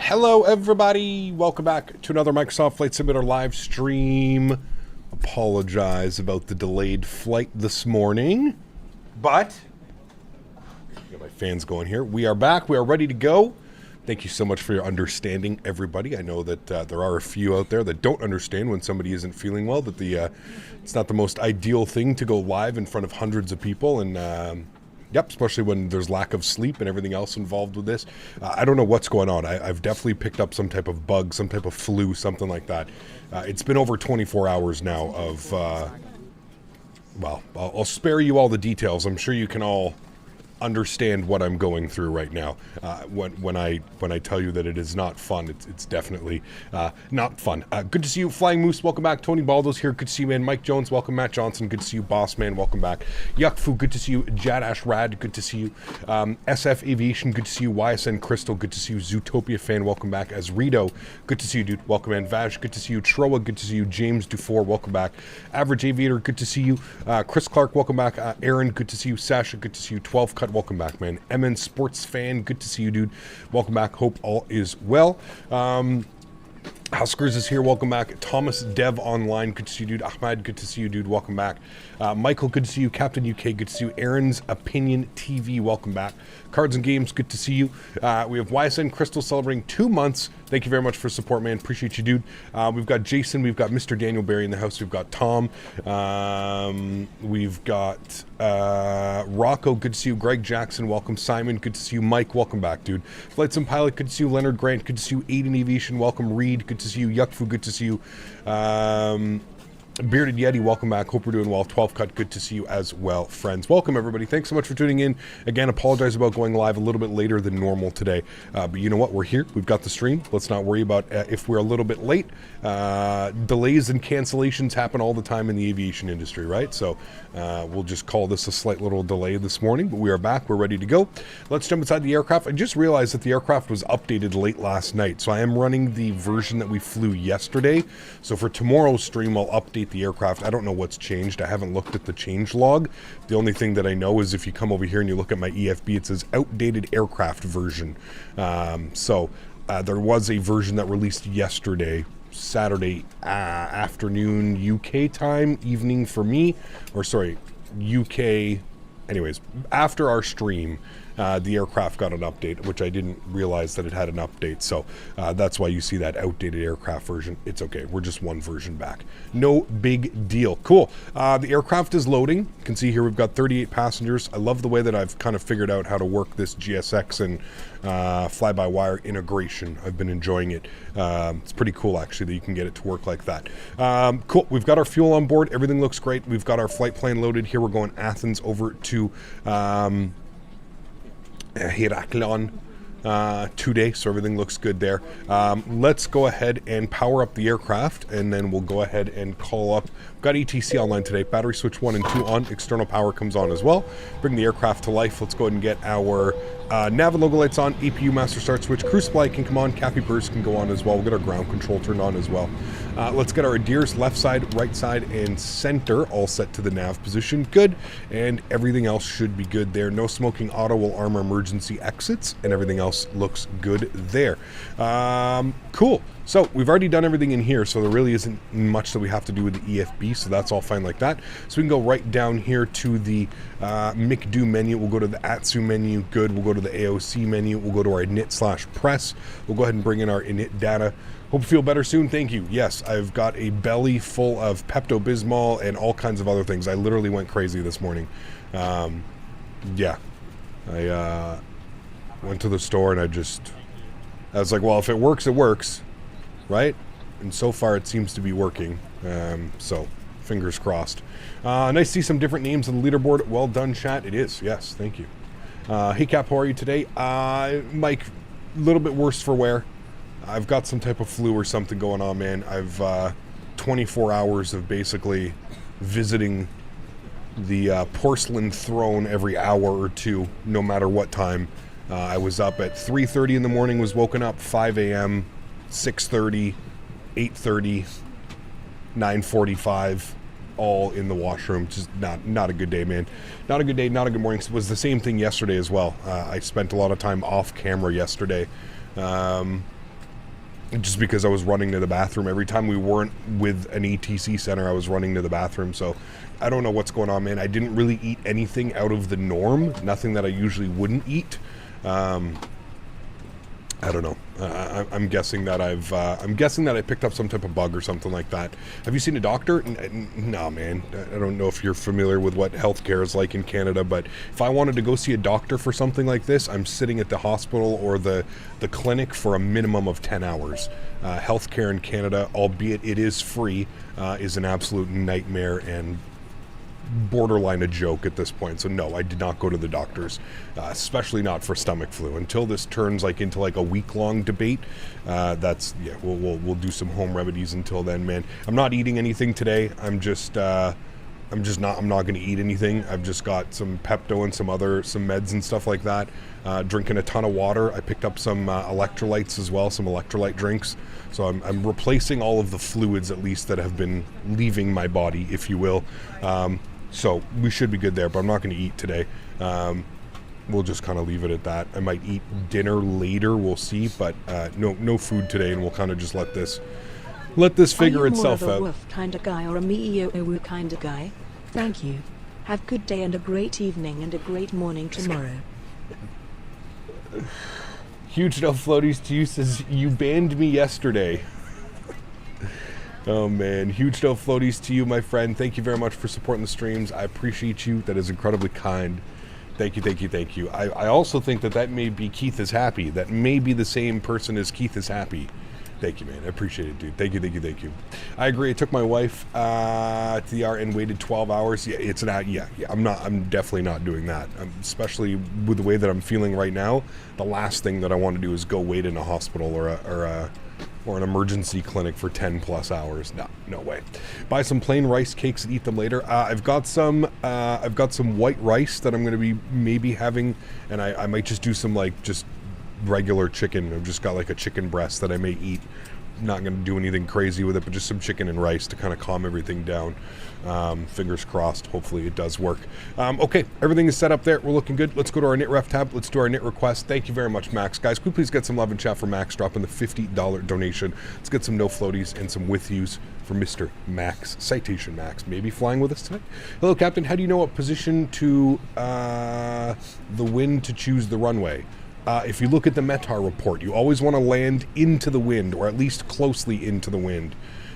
Hello everybody, welcome back to another Microsoft Flight Simulator live stream. Apologize about the delayed flight this morning, but got my fans going here. We are back, we are ready to go. Thank you so much for your understanding, everybody. I know that there are a few out there that don't understand when somebody isn't feeling well, that it's not the most ideal thing to go live in front of hundreds of people, and yep, especially when there's lack of sleep and everything else involved with this. I don't know what's going on. I've definitely picked up some type of bug, some type of flu, something like that. It's been over 24 hours now of, well, I'll spare you all the details. I'm sure you can all understand what I'm going through right now. When I tell you that it is not fun, it's definitely not fun. Good to see you, Flying Moose. Welcome back. Tony Baldo's here. Good to see you, man. Mike Jones. Welcome, Matt Johnson. Good to see you, Boss Man. Welcome back. Yuckfu. Good to see you. Jadash Rad. Good to see you. SF Aviation. Good to see you. YSN Crystal. Good to see you. Zootopia Fan. Welcome back. Azrito. Good to see you, dude. Welcome, man. Vaj. Good to see you. Troa. Good to see you. James Dufour. Welcome back. Average Aviator. Good to see you. Chris Clark. Welcome back. Erin. Good to see you. Sasha. Good to see you. 12 Cut. Welcome back, man. MN Sports Fan, good to see you, dude. Welcome back. Hope all is well. Huskers is here. Welcome back. Thomas Dev Online, good to see you, dude. Ahmad, good to see you, dude. Welcome back. Michael, good to see you. Captain UK, good to see you. Aaron's Opinion TV, welcome back. Cards and Games, good to see you. We have YSN Crystal celebrating 2 months. Thank you very much for support, man. Appreciate you, dude. We've got Jason. We've got Mr. Daniel Barry in the house. We've got Tom. We've got Rocco. Good to see you. Greg Jackson. Welcome. Simon. Good to see you. Mike. Welcome back, dude. Flight Sim Pilot. Good to see you. Leonard Grant. Good to see you. Aiden Aviation. Welcome. Reed. Good to see you. Yuckfu. Good to see you. Bearded Yeti, welcome back. Hope we're doing well. 12 Cut, good to see you as well, friends. Welcome, everybody. Thanks so much for tuning in. Again, apologize about going live a little bit later than normal today. But you know what? We're here. We've got the stream. Let's not worry about if we're a little bit late. Delays and cancellations happen all the time in the aviation industry, right? So we'll just call this a slight little delay this morning. But we are back. We're ready to go. Let's jump inside the aircraft. I just realized that the aircraft was updated late last night. So I am running the version that we flew yesterday. So for tomorrow's stream, I'll update the aircraft. I don't know what's changed. I haven't looked at the change log. The only thing that I know is if you come over here and you look at my EFB, it says outdated aircraft version. There was a version that released yesterday, Saturday afternoon UK time, evening for me, or sorry, UK, anyways, after our stream. The aircraft got an update, which I didn't realize that it had an update. So that's why you see that outdated aircraft version. It's okay. We're just one version back. No big deal. Cool. The aircraft is loading. You can see here we've got 38 passengers. I love the way that I've kind of figured out how to work this GSX and fly-by-wire integration. I've been enjoying it. It's pretty cool, actually, that you can get it to work like that. Cool. We've got our fuel on board. Everything looks great. We've got our flight plan loaded here. We're going Athens over to Heraklion today, so everything looks good there. Let's go ahead and power up the aircraft, and then we'll go ahead and call up. We've got ETC online today. Battery switch 1 and 2 on. External power comes on as well. Bring the aircraft to life. Let's go ahead and get our nav and logo lights on. APU master start switch. Cruise supply can come on. Cappy burst can go on as well. We'll get our ground control turned on as well. Let's get our ADIRS left side, right side, and center all set to the nav position. Good. And everything else should be good there. No smoking auto will arm our emergency exits, and everything else looks good there. Cool. So we've already done everything in here, so there really isn't much that we have to do with the EFB, so that's all fine like that. So we can go right down here to the McDo menu. We'll go to the AtSiu menu. Good. We'll go to the AOC menu. We'll go to our init/press. We'll go ahead and bring in our init data. Hope you feel better soon. Thank you. Yes, I've got a belly full of Pepto-Bismol and all kinds of other things. I literally went crazy this morning. Yeah. I went to the store and I was like, well, if it works, it works. Right? And so far it seems to be working. So fingers crossed. Nice to see some different names on the leaderboard. Well done, chat. It is. Yes, thank you. Hey Cap, how are you today? Mike, a little bit worse for wear. I've got some type of flu or something going on, man. I've 24 hours of basically visiting the porcelain throne every hour or two, no matter what time. I was up at 3:30 in the morning, was woken up 5 a.m., 6:30, 8:30, 9:45, all in the washroom. Just not a good day, man. Not a good day, not a good morning. It was the same thing yesterday as well. I spent a lot of time off camera yesterday. Just because I was running to the bathroom. Every time we weren't with an ATC center, I was running to the bathroom. So I don't know what's going on, man. I didn't really eat anything out of the norm. Nothing that I usually wouldn't eat. I don't know. I'm guessing that I picked up some type of bug or something like that. Have you seen a doctor? No, man. I don't know if you're familiar with what healthcare is like in Canada, but if I wanted to go see a doctor for something like this, I'm sitting at the hospital or the clinic for a minimum of 10 hours. Healthcare in Canada, albeit it is free, is an absolute nightmare and borderline a joke at this point. So no, I did not go to the doctors, especially not for stomach flu until this turns into a week-long debate. We'll do some home remedies until then, man. I'm not eating anything today. I'm not going to eat anything. I've just got some Pepto and some meds and stuff like that. Drinking a ton of water. I picked up some electrolytes as well, some electrolyte drinks. So I'm replacing all of the fluids at least that have been leaving my body, if you will. So we should be good there, but I'm not going to eat today. We'll just kind of leave it at that. I might eat dinner later, we'll see, but no food today, and we'll kind of just let this figure itself out. Are you more of a wolf kind of guy or a MeEO kind of guy? Thank you. Have a good day and a great evening and a great morning tomorrow. Huge no floaties to you says, you banned me yesterday. Oh man, huge no floaties to you, my friend. Thank you very much for supporting the streams. I appreciate you. That is incredibly kind. Thank you, thank you, thank you. I also think that may be Keith is Happy. That may be the same person as Keith is Happy. Thank you, man. I appreciate it, dude. Thank you, thank you, thank you. I agree. I took my wife to the ER and waited 12 hours. Yeah, it's an yeah. I'm definitely not doing that. Especially with the way that I'm feeling right now. The last thing that I want to do is go wait in a hospital or an emergency clinic for 10 plus hours. No way. Buy some plain rice cakes and eat them later. I've got some white rice that I'm going to be maybe having, and I might just do some like just regular chicken. I've just got like a chicken breast that I may eat. Not going to do anything crazy with it, but just some chicken and rice to kind of calm everything down. Fingers crossed. Hopefully it does work. Okay, everything is set up there. We're looking good. Let's go to our knit ref tab. Let's do our knit request. Thank you very much, Max. Guys, could we please get some love and chat for Max dropping the $50 donation. Let's get some no floaties and some with yous for Mr. Max, Citation Max, maybe flying with us tonight. Hello, Captain. How do you know what position to the wind to choose the runway? If you look at the METAR report, you always want to land into the wind, or at least closely into the wind.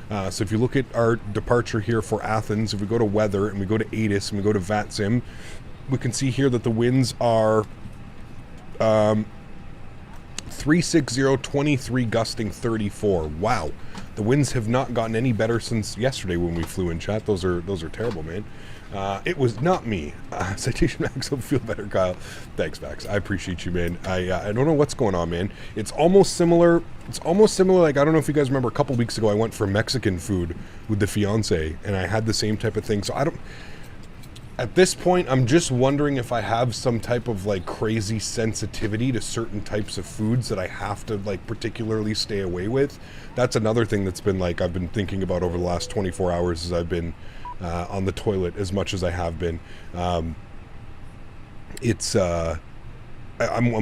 So if you look at our departure here for Athens, if we go to weather and we go to ATIS and we go to VATSIM, we can see here that the winds are 360, 23, gusting 34. Wow. The winds have not gotten any better since yesterday when we flew in, chat. Those are terrible, man. It was not me. Citation Max, will feel better, Kyle. Thanks, Max. I appreciate you, man. I don't know what's going on, man. It's almost similar. Like, I don't know if you guys remember a couple weeks ago, I went for Mexican food with the fiance, and I had the same type of thing. So at this point, I'm just wondering if I have some type of like crazy sensitivity to certain types of foods that I have to like particularly stay away with. That's another thing that's been like, I've been thinking about over the last 24 hours as I've been on the toilet as much as I have been. I'm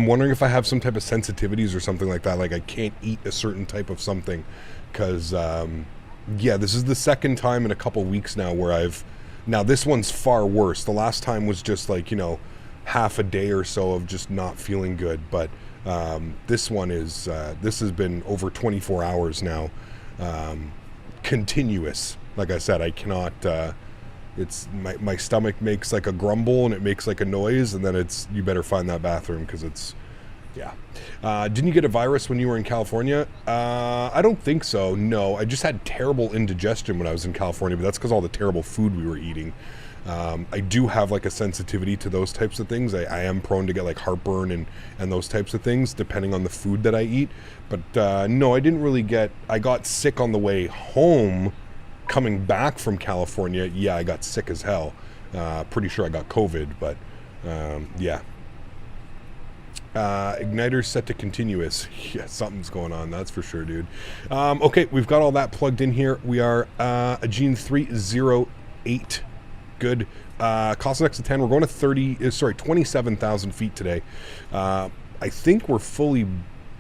wondering if I have some type of sensitivities or something like that. Like I can't eat a certain type of something because, yeah, this is the second time in a couple weeks now where now this one's far worse. The last time was just like, half a day or so of just not feeling good. But this one is, this has been over 24 hours now, continuous. Like I said, I cannot, it's my stomach makes like a grumble and it makes like a noise, and then you better find that bathroom because it's, yeah. Didn't you get a virus when you were in California? I don't think so, no. I just had terrible indigestion when I was in California, but that's because all the terrible food we were eating. I do have like a sensitivity to those types of things. I am prone to get like heartburn and those types of things depending on the food that I eat. But no, I didn't really I got sick on the way home. Coming back from California, yeah, I got sick as hell. Pretty sure I got COVID, but yeah. Igniter's set to continuous. Yeah, something's going on, that's for sure, dude. Okay, we've got all that plugged in here. We are Aegean 308. Good. Cost next to 10. We're going to 27,000 feet today. I think we're fully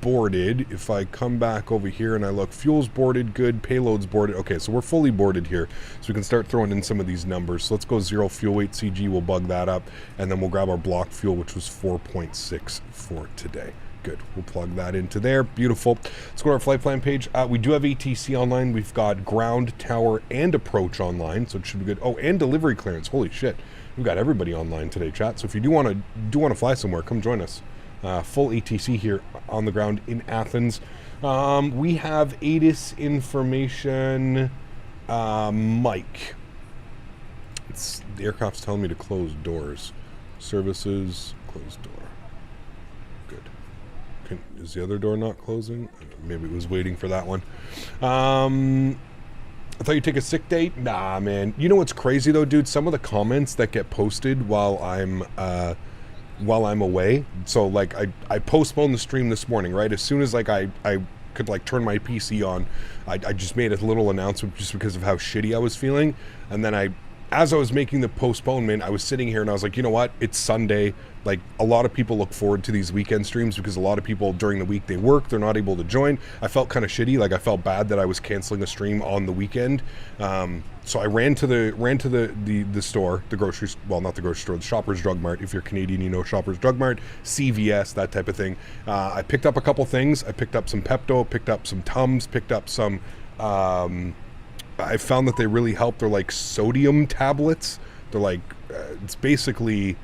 boarded. If I come back over here and I look, fuel's boarded, good, payload's boarded. Okay, so we're fully boarded here, so we can start throwing in some of these numbers. So let's go 0 fuel weight CG, we'll bug that up, and then we'll grab our block fuel, which was 4.6 for today. Good, we'll plug that into there. Beautiful. Let's go to our flight plan page. We do have ATC online. We've got ground, tower, and approach online, so it should be good. Oh, and delivery clearance. Holy shit, we've got everybody online today, chat. So if you do want to fly somewhere, come join us. Full ATC here on the ground in Athens. We have ATIS information. Mike. The aircraft's telling me to close doors. Services, close door. Good. Is the other door not closing? Maybe it was waiting for that one. I thought you'd take a sick day? Nah, man. You know what's crazy though, dude? Some of the comments that get posted while I'm away. So like I postponed the stream this morning, right? As soon as like I could like turn my PC on, I just made a little announcement just because of how shitty I was feeling. And then as I was making the postponement, I was sitting here and I was like, you know what? It's Sunday. Like a lot of people look forward to these weekend streams because a lot of people during the week they work, they're not able to join. I felt kind of shitty. Like I felt bad that I was canceling a stream on the weekend. So I ran to the store, the grocery, well, not the grocery store, the Shoppers Drug Mart. If you're Canadian, you know Shoppers Drug Mart, CVS, that type of thing. I picked up a couple things. I picked up some Pepto, picked up some Tums, picked up some, I found that they really help. They're like sodium tablets. They're like, it's basically,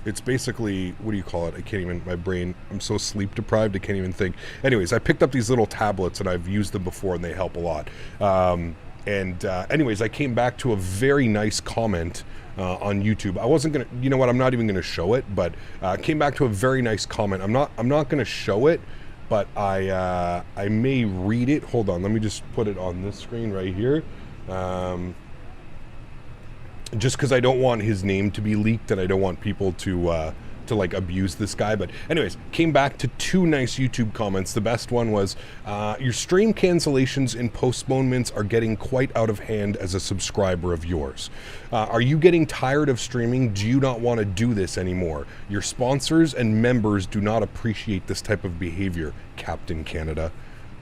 It's basically, what do you call it? I can't even, my brain, I'm so sleep deprived, I can't even think. Anyways, I picked up these little tablets and I've used them before and they help a lot. Anyways, I came back to a very nice comment on YouTube. I wasn't gonna, you know what, I'm not even gonna show it, but came back to a very nice comment. I'm not gonna show it, but I may read it. Hold on, let me just put it on this screen right here. Just because I don't want his name to be leaked and I don't want people to like abuse this guy. But anyways, came back to two nice YouTube comments. The best one was, your stream cancellations and postponements are getting quite out of hand as a subscriber of yours. Are you getting tired of streaming? Do you not want to do this anymore? Your sponsors and members do not appreciate this type of behavior, Captain Canada.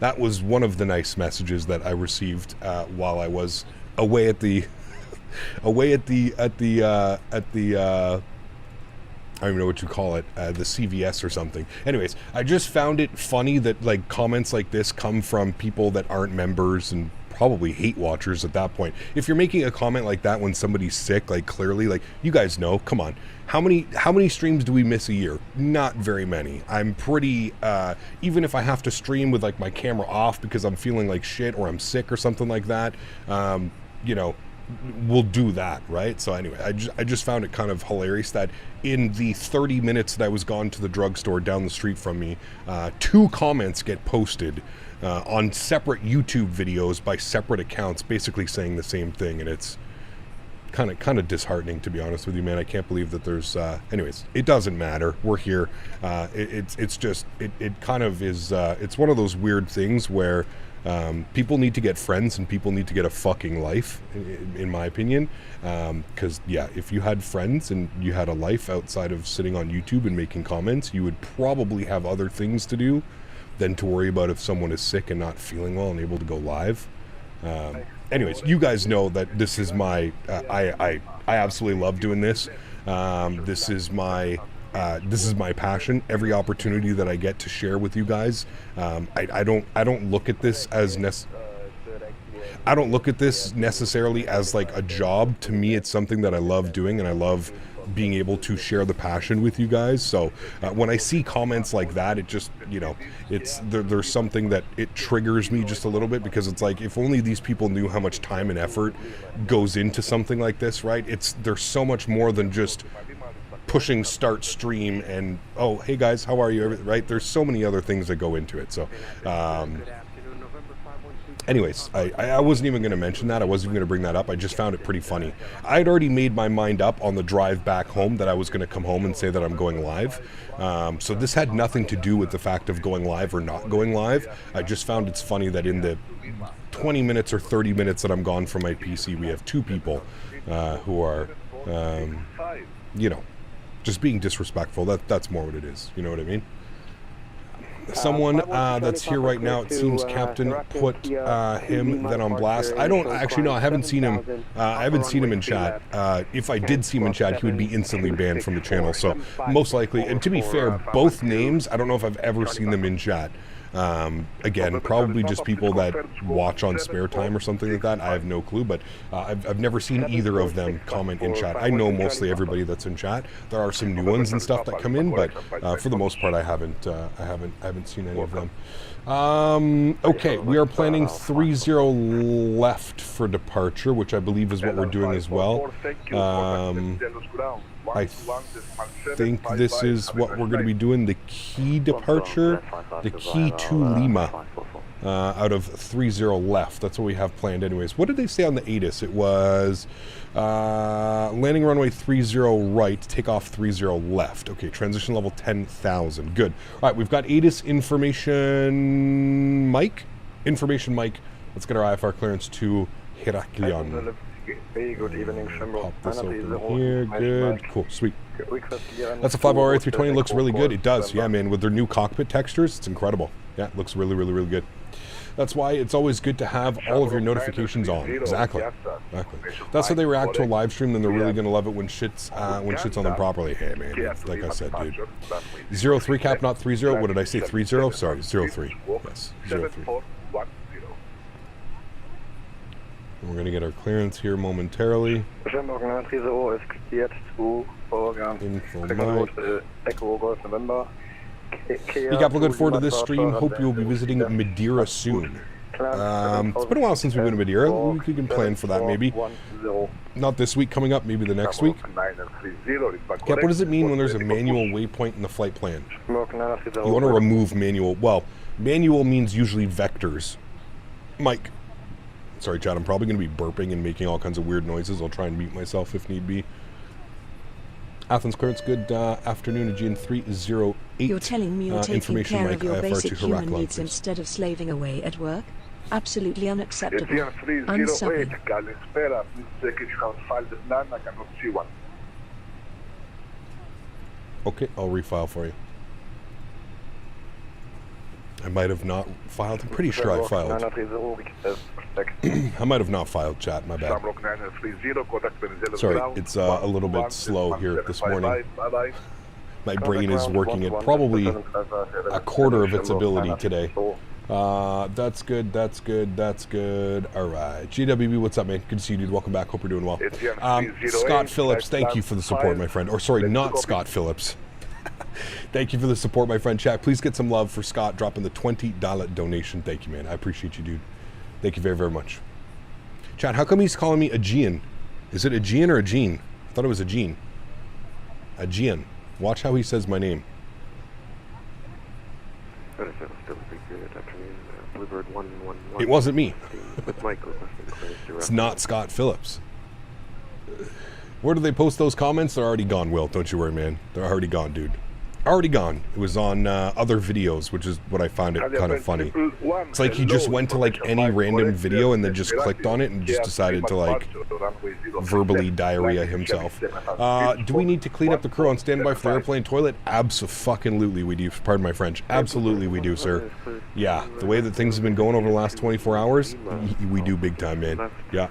That was one of the nice messages that I received while I was away at the I don't even know what you call it, the CVS or something. Anyways, I just found it funny that like comments like this come from people that aren't members and probably hate watchers at that point. If you're making a comment like that when somebody's sick, like clearly, like you guys know, come on. How many streams do we miss a year? Not very many. I'm pretty, even if I have to stream with like my camera off because I'm feeling like shit or I'm sick or something like that, you know, we'll do that, right? So anyway, I just found it kind of hilarious that in the 30 minutes that I was gone to the drugstore down the street from me, 2 comments get posted on separate YouTube videos by separate accounts, basically saying the same thing, and it's kind of disheartening, to be honest with you, man. I can't believe that there's anyways, it doesn't matter, we're here. It's just it kind of is it's one of those weird things where people need to get friends and people need to get a fucking life, in my opinion, because yeah, if you had friends and you had a life outside of sitting on YouTube and making comments, you would probably have other things to do than to worry about if someone is sick and not feeling well and able to go live. Anyways, you guys know that this is my I absolutely love doing this. This is my passion. Every opportunity that I get to share with you guys, I don't look at this as necessarily as like a job. To me, it's something that I love doing, and I love being able to share the passion with you guys. So when I see comments like that, it just, you know, it's there's something that it triggers me just a little bit, because it's like, if only these people knew how much time and effort goes into something like this, right? There's so much more than just pushing start stream and, oh, hey guys, how are you, right? There's so many other things that go into it. So anyways, I wasn't even going to mention that. I wasn't even going to bring that up. I just found it pretty funny. I had already made my mind up on the drive back home that I was going to come home and say that I'm going live. So this had nothing to do with the fact of going live or not going live. I just found it's funny that in the 20 minutes or 30 minutes that I'm gone from my PC, we have 2 people who are, you know, just being disrespectful. That's more what it is. You know what I mean? Someone that's here right now, it seems Captain put him then on blast. I don't actually know. I haven't seen him. I haven't seen him in chat. If I did see him in chat, he would be instantly banned from the channel. So most likely, and to be fair, both names, I don't know if I've ever seen them in chat. Again, probably just people that watch on spare time or something like that. I have no clue, but I've never seen either of them comment in chat. I know mostly everybody that's in chat. There are some new ones and stuff that come in, but for the most part, I haven't seen any of them. Okay, we are planning 30 left for departure, which I believe is what we're doing as well. I think this is what we're going to be doing, the key departure, the key to Lima, out of 30 left. That's what we have planned anyways. What did they say on the ATIS? It was landing runway 30 right, takeoff 30 left. Okay, transition level 10,000. Good. All right, we've got ATIS information mic. Let's get our IFR clearance to Heraklion. Good evening, Pop this open here. Good. Cool. Sweet. That's a 5-hour A320. Looks really good. It does. Yeah, man. With their new cockpit textures, it's incredible. Yeah, it looks really, really, really good. That's why it's always good to have all of your notifications on. Exactly. That's how they react to a live stream. Then they're really going to love it when shit's on them properly. Hey, man. Like I said, dude. 03 cap, not 30. What did I say? 30? Sorry, 03. Yes, 03. We're going to get our clearance here momentarily. Info Mike. Looking forward to this stream. Hope you'll be visiting Madeira soon. It's been a while since we've been to Madeira. We can plan for that maybe. Not this week coming up, maybe the next week. Cap, what does it mean when there's a manual waypoint in the flight plan? You want to remove manual. Well, manual means usually vectors. Mike. Sorry, Chad, I'm probably going to be burping and making all kinds of weird noises. I'll try and mute myself if need be. Athens clearance, good afternoon, Aegean 308. You're telling me you're taking care of your basic human needs instead of slaving away at work? Absolutely unacceptable. I'm sorry. Okay, I'll refile for you. I might have not filed. I'm pretty sure I filed. I might have not filed, chat. My bad. Sorry, it's a little bit slow here this morning. My brain is working at probably a quarter of its ability today. That's good, that's good, that's good. All right. GWB, what's up, man? Good to see you, dude. Welcome back. Hope you're doing well. Scott Phillips, thank you for the support, my friend. Or, sorry, not Scott Phillips. Thank you for the support, my friend. Chat, please get some love for Scott dropping the $20 donation. Thank you, man. I appreciate you, dude. Thank you very, very much. Chat, how come he's calling me Aegean? Is it Aegean or Aegean? I thought it was Aegean. Aegean. Watch how he says my name. It wasn't me. It's not Scott Phillips. Where do they post those comments? They're already gone, Will. Don't you worry, man. They're already gone, dude. Already gone. It was on other videos, which is what I found it kind of funny. It's like he just went to like any random video and then just clicked on it and just decided to like verbally diarrhea himself. Do we need to clean up the crew on standby for the airplane toilet? Abso-fucking-lutely we do. Pardon my French. Absolutely we do, sir. Yeah, the way that things have been going over the last 24 hours, we do big time, man. Yeah.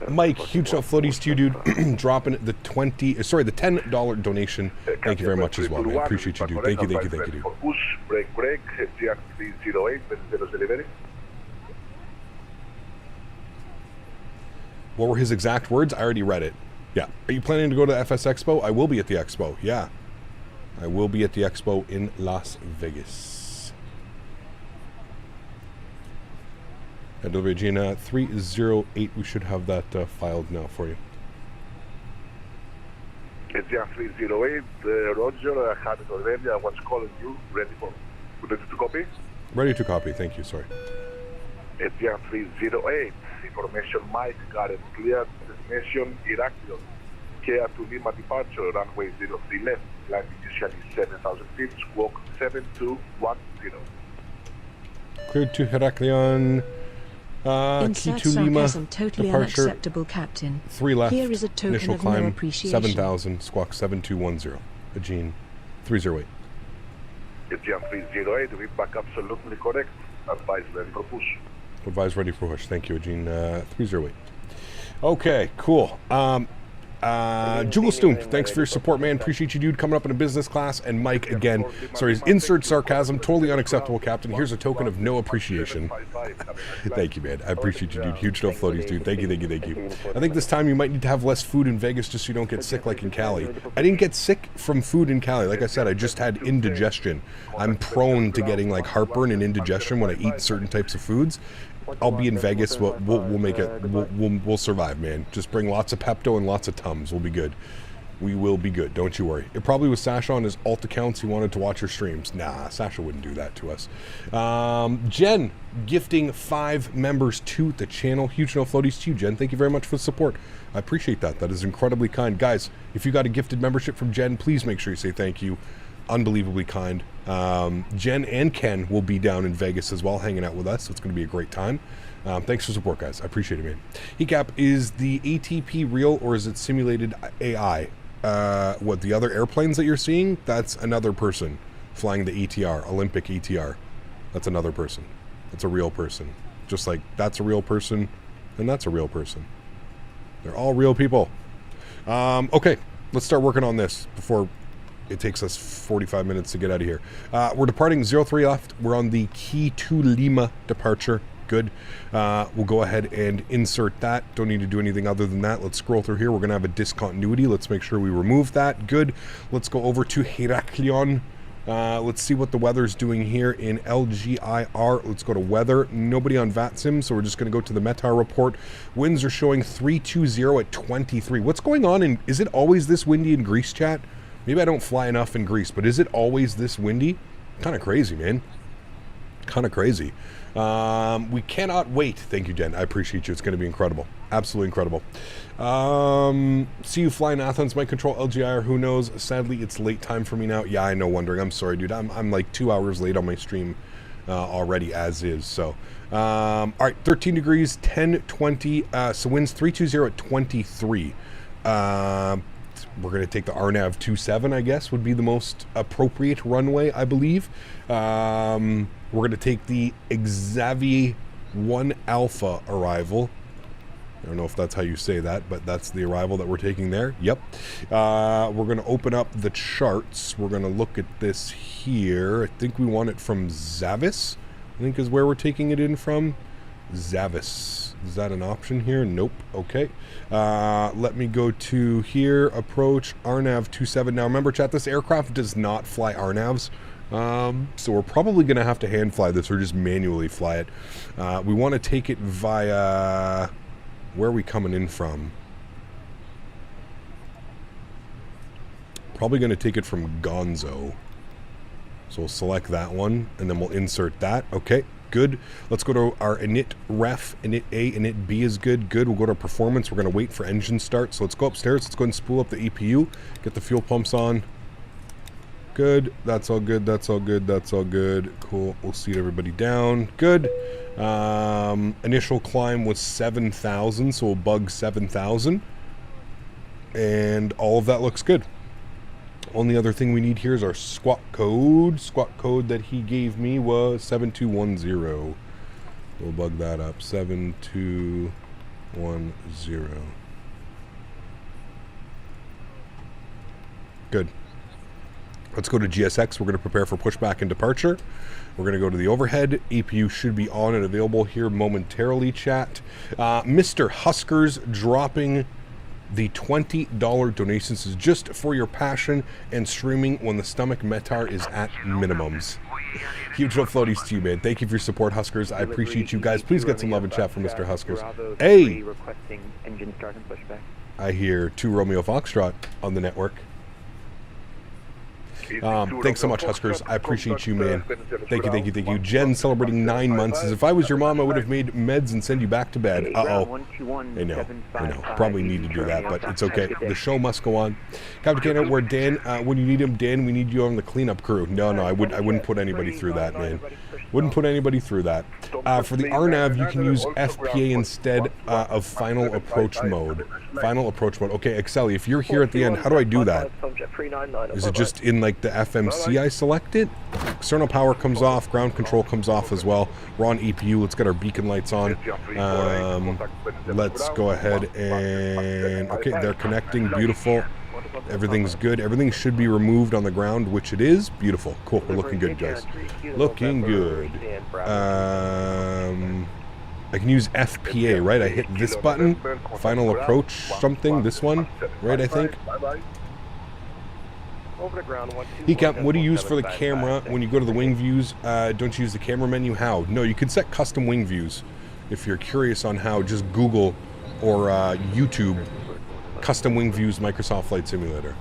Mike, huge floaties to you, dude. Dropping the $10 donation. Thank you very much as well, man. Appreciate you, dude. Thank you, dude. What were his exact words? I already read it. Yeah. Are you planning to go to the FS Expo? I will be at the Expo. Yeah. I will be at the Expo in Las Vegas. At Aegean 308, we should have that filed now for you. Aegean 308, Roger, I had it already. I was calling you. Ready to copy? Ready to copy, thank you, sorry. Aegean 308, information Mike, got it clear, destination Heraklion, Kia to Lima departure, runway 03 left, climb initially 7,000 feet, squawk 7210. Cleared to Heraklion. Insert sarcasm, totally departure, unacceptable, Captain. 3 left. Here is a token initial of climb, no appreciation. 7,000, squawk 7210. Aegean 308. Aegean 308, read back absolutely correct. Advise ready for push. Advise ready for push. Thank you, Aegean 308. Okay, cool. Jugglestomp, thanks for your support, man. Appreciate you, dude, coming up in a business class. And Mike, again, sorry, insert sarcasm, totally unacceptable, Captain. Here's a token of no appreciation. Thank you, man. I appreciate you, dude. Huge no floaties, dude. Thank you, thank you, thank you. I think this time you might need to have less food in Vegas just so you don't get sick like in Cali. I didn't get sick from food in Cali. Like I said, I just had indigestion. I'm prone to getting like heartburn and indigestion when I eat certain types of foods. I'll be in Vegas. We'll make it. We'll survive, man. Just bring lots of Pepto and lots of Tums. We'll be good. We will be good. Don't you worry. It probably was Sasha on his alt accounts. He wanted to watch her streams. Nah, Sasha wouldn't do that to us. Jen gifting 5 members to the channel. Huge no floaties to you, Jen. Thank you very much for the support. I appreciate that. That is incredibly kind, guys. If you got a gifted membership from Jen, please make sure you say thank you. Unbelievably kind. Jen and Ken will be down in Vegas as well, hanging out with us. So it's going to be a great time. Thanks for support, guys. I appreciate it, man. Hecap, is the ATP real or is it simulated AI? What, the other airplanes that you're seeing? That's another person flying the ATR, Olympic ATR. That's another person. That's a real person. Just like that's a real person and that's a real person. They're all real people. Okay, let's start working on this before it takes us 45 minutes to get out of here. We're departing 03 left. We're on the Key to Lima departure. Good. We'll go ahead and insert that. Don't need to do anything other than that. Let's scroll through here. We're going to have a discontinuity. Let's make sure we remove that. Good. Let's go over to Heraklion. Let's see what the weather's doing here in LGIR. Let's go to weather. Nobody on VATSIM, so we're just going to go to the METAR report. Winds are showing 320 at 23. What's going on? Is it always this windy in Greece, chat? Maybe I don't fly enough in Greece, but is it always this windy? Kind of crazy, man. Kind of crazy. We cannot wait. Thank you, Jen. I appreciate you. It's going to be incredible. Absolutely incredible. See you fly in Athens. Might control LGIR. Who knows? Sadly, it's late time for me now. Yeah, I know. Wondering. I'm sorry, dude. I'm like 2 hours late on my stream already, as is. So, all right. 13 degrees, 10:20. So winds 320 at 23. We're going to take the RNAV 27, I guess, would be the most appropriate runway, I believe. We're going to take the Xavier 1 Alpha arrival. I don't know if that's how you say that, but that's the arrival that we're taking there. Yep. We're going to open up the charts. We're going to look at this here. I think we want it from Zavis, I think is where we're taking it in from. Zavis. Is that an option here? Nope. Okay. Let me go to here. Approach RNAV 27. Now remember, chat, this aircraft does not fly RNAVs. So we're probably going to have to hand fly this or just manually fly it. We want to take it via... Where are we coming in from? Probably going to take it from Gonzo. So we'll select that one, and then we'll insert that. Okay, good. Let's go to our init ref. Init A, init B is good. Good. We'll go to performance. We're going to wait for engine start. So let's go upstairs. Let's go and spool up the EPU. Get the fuel pumps on. Good. That's all good. That's all good. That's all good. Cool. We'll seat everybody down. Good. Initial climb was 7,000, so we'll bug 7,000. And all of that looks good. Only other thing we need here is our squawk code. Squawk code that he gave me was 7210. We'll bug that up. 7210. Good. Let's go to GSX. We're going to prepare for pushback and departure. We're going to go to the overhead. APU should be on and available here momentarily, chat. Mr. Huskers dropping the $20 donations is just for your passion and streaming when the stomach METAR is at minimums. Huge love floaties to you, man. Thank you for your support, Huskers. I appreciate you guys. Please get some love in chat for Mr. Huskers. Hey! I hear 2 Romeo Foxtrot on the network. Thanks so much, Huskers. I appreciate you, man. Thank you, thank you, thank you. Jen celebrating 9 months. As if I was your mom, I would have made meds and send you back to bed. Uh-oh. I know. Probably need to do that, but it's okay. The show must go on. Captain Canada, where Dan, when you need him, Dan, we need you on the cleanup crew. No, I wouldn't put anybody through that, man. Wouldn't put anybody through that. For the RNAV, you can use FPA instead of final approach mode. Final approach mode. Okay, Exceli, if you're here at the end, how do I do that? Is it just in like the FMC I select it? External power comes off, ground control comes off as well. We're on EPU. Let's get our beacon lights on. Let's go ahead and... Okay, they're connecting. Beautiful. Everything's good. Everything should be removed on the ground, which it is. Beautiful. Cool. We're looking good, guys. Looking good. I can use FPA, right? I hit this button. Final approach something. This one, right, I think. Hecap, what do you use for the camera when you go to the wing views? Don't you use the camera menu? How? No, you can set custom wing views. If you're curious on how, just Google or YouTube custom wing views Microsoft Flight Simulator.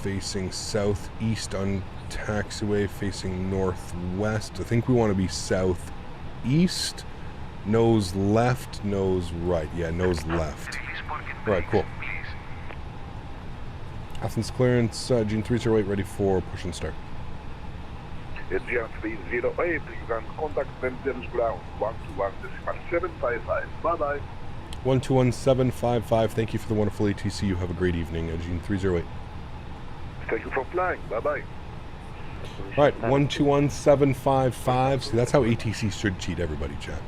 Facing southeast on taxiway, facing northwest. I think we want to be southeast. Nose left, nose right. Yeah, nose left. All right, cool. Athens clearance, June 308, ready for push and start. Aegean 308, you can contact Vendems ground 121.755. Bye-bye. 121755. Thank you for the wonderful ATC. You have a great evening, Aegean 308. Thank you for flying. Bye-bye. All right, 121755. See, that's how ATC should cheat everybody, chat.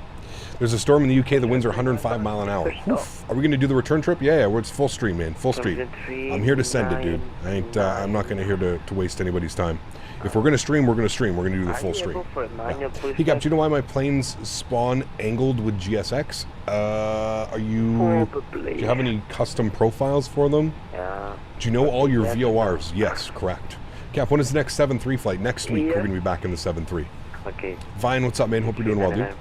There's a storm in the UK. The winds are 105 mile an hour. Oof. Are we going to do the return trip? Yeah, it's full stream, man. Full stream. I'm here to send it, dude. I'm not going to here to waste anybody's time. If we're going to stream, we're going to stream. We're going to do the full stream. Yeah. Hey, Cap, do you know why my planes spawn angled with GSX? Do you have any custom profiles for them? Do you know all your VORs? Yes, correct. Cap, when is the next 7-3 flight? Next week, we're going to be back in the 7-3. Okay. Vine, what's up, man? Hope you're doing well, dude.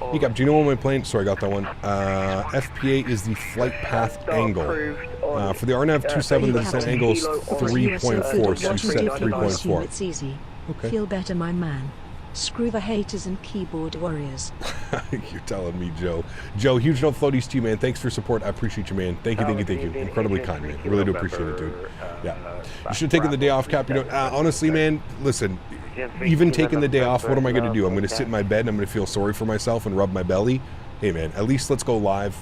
Hey, Cap, do you know what my plane... Sorry, I got that one. FP8 is the flight path angle. For the RNAV-27, the descent angle is 3.4, so you said 3.4. It's easy. Okay. Feel better, my man. Screw the haters and keyboard warriors. You're telling me, Joe. Joe, huge no floaties to you, man. Thanks for support. I appreciate you, man. Thank you. Incredibly kind, man. Really do appreciate it, dude. Yeah. You should have taken the day off, Cap. You know, honestly, man, listen, even taking the day off, what am I going to do? I'm going to sit in my bed and I'm going to feel sorry for myself and rub my belly. Hey, man, at least let's go live.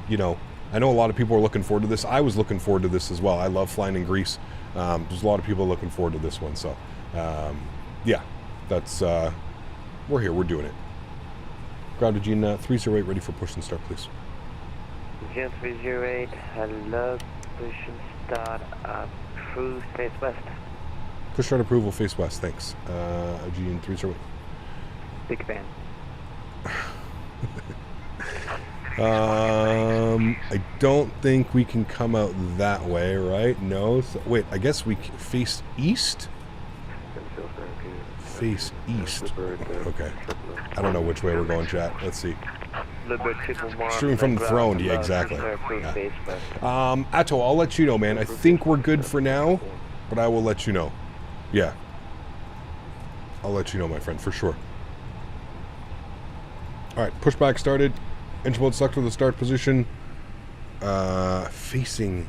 You know, I know a lot of people are looking forward to this. I was looking forward to this as well. I love flying in Greece. There's a lot of people looking forward to this one. So, yeah. That's, we're here, we're doing it. Ground Aegean 308, ready for push and start, please. Aegean 308, hello, push and start, approve, face west. Push start approval, face west, thanks. Aegean 308. Big fan. I don't think we can come out that way, right? No, so, wait, I guess we face east? Face east. Okay. I don't know which way we're going, chat. Let's see. Streaming from the throne. Yeah, exactly. Yeah. Atto, I'll let you know, man. I think we're good for now, but I will let you know. Yeah. I'll let you know, my friend, for sure. Alright, pushback started. Engine mode selected the start position. Facing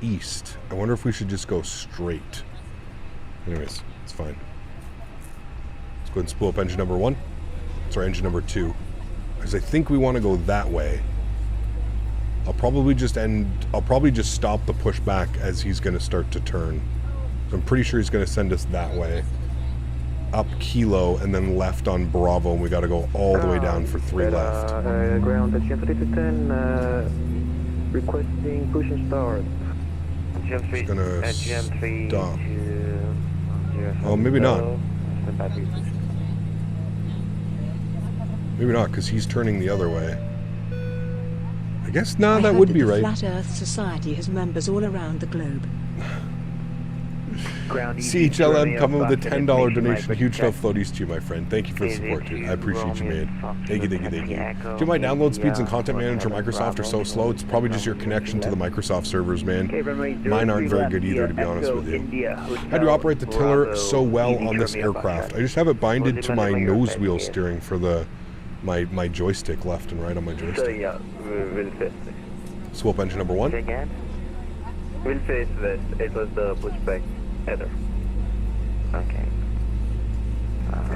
east. I wonder if we should just go straight. Anyways, it's fine. Let's go ahead and spool up engine number 1. Sorry, engine number 2. Because I think we want to go that way. I'll probably just stop the pushback as he's going to start to turn. So I'm pretty sure he's going to send us that way. Up Kilo and then left on Bravo, and we got to go all the way down for 3 left. Ground Aegean 3210, requesting push and start. It's going to stop. Oh, maybe not. Maybe not, because he's turning the other way. I guess, nah, that would be right. The Flat Earth Society has members all around the globe. CHLM coming with a $10 donation. Huge love floaties to you, my friend. Thank you for the support, dude. I appreciate you, man. Thank you. Do my download speeds in Content Manager Microsoft are so slow? It's probably just your connection to the Microsoft servers, man. Mine aren't very good either, to be honest with you. How do you operate the tiller so well on this aircraft? I just have it binded to my nose wheel steering for my joystick, left and right on my joystick. Swap engine number 1. We'll face west. It was the pushback header. Okay.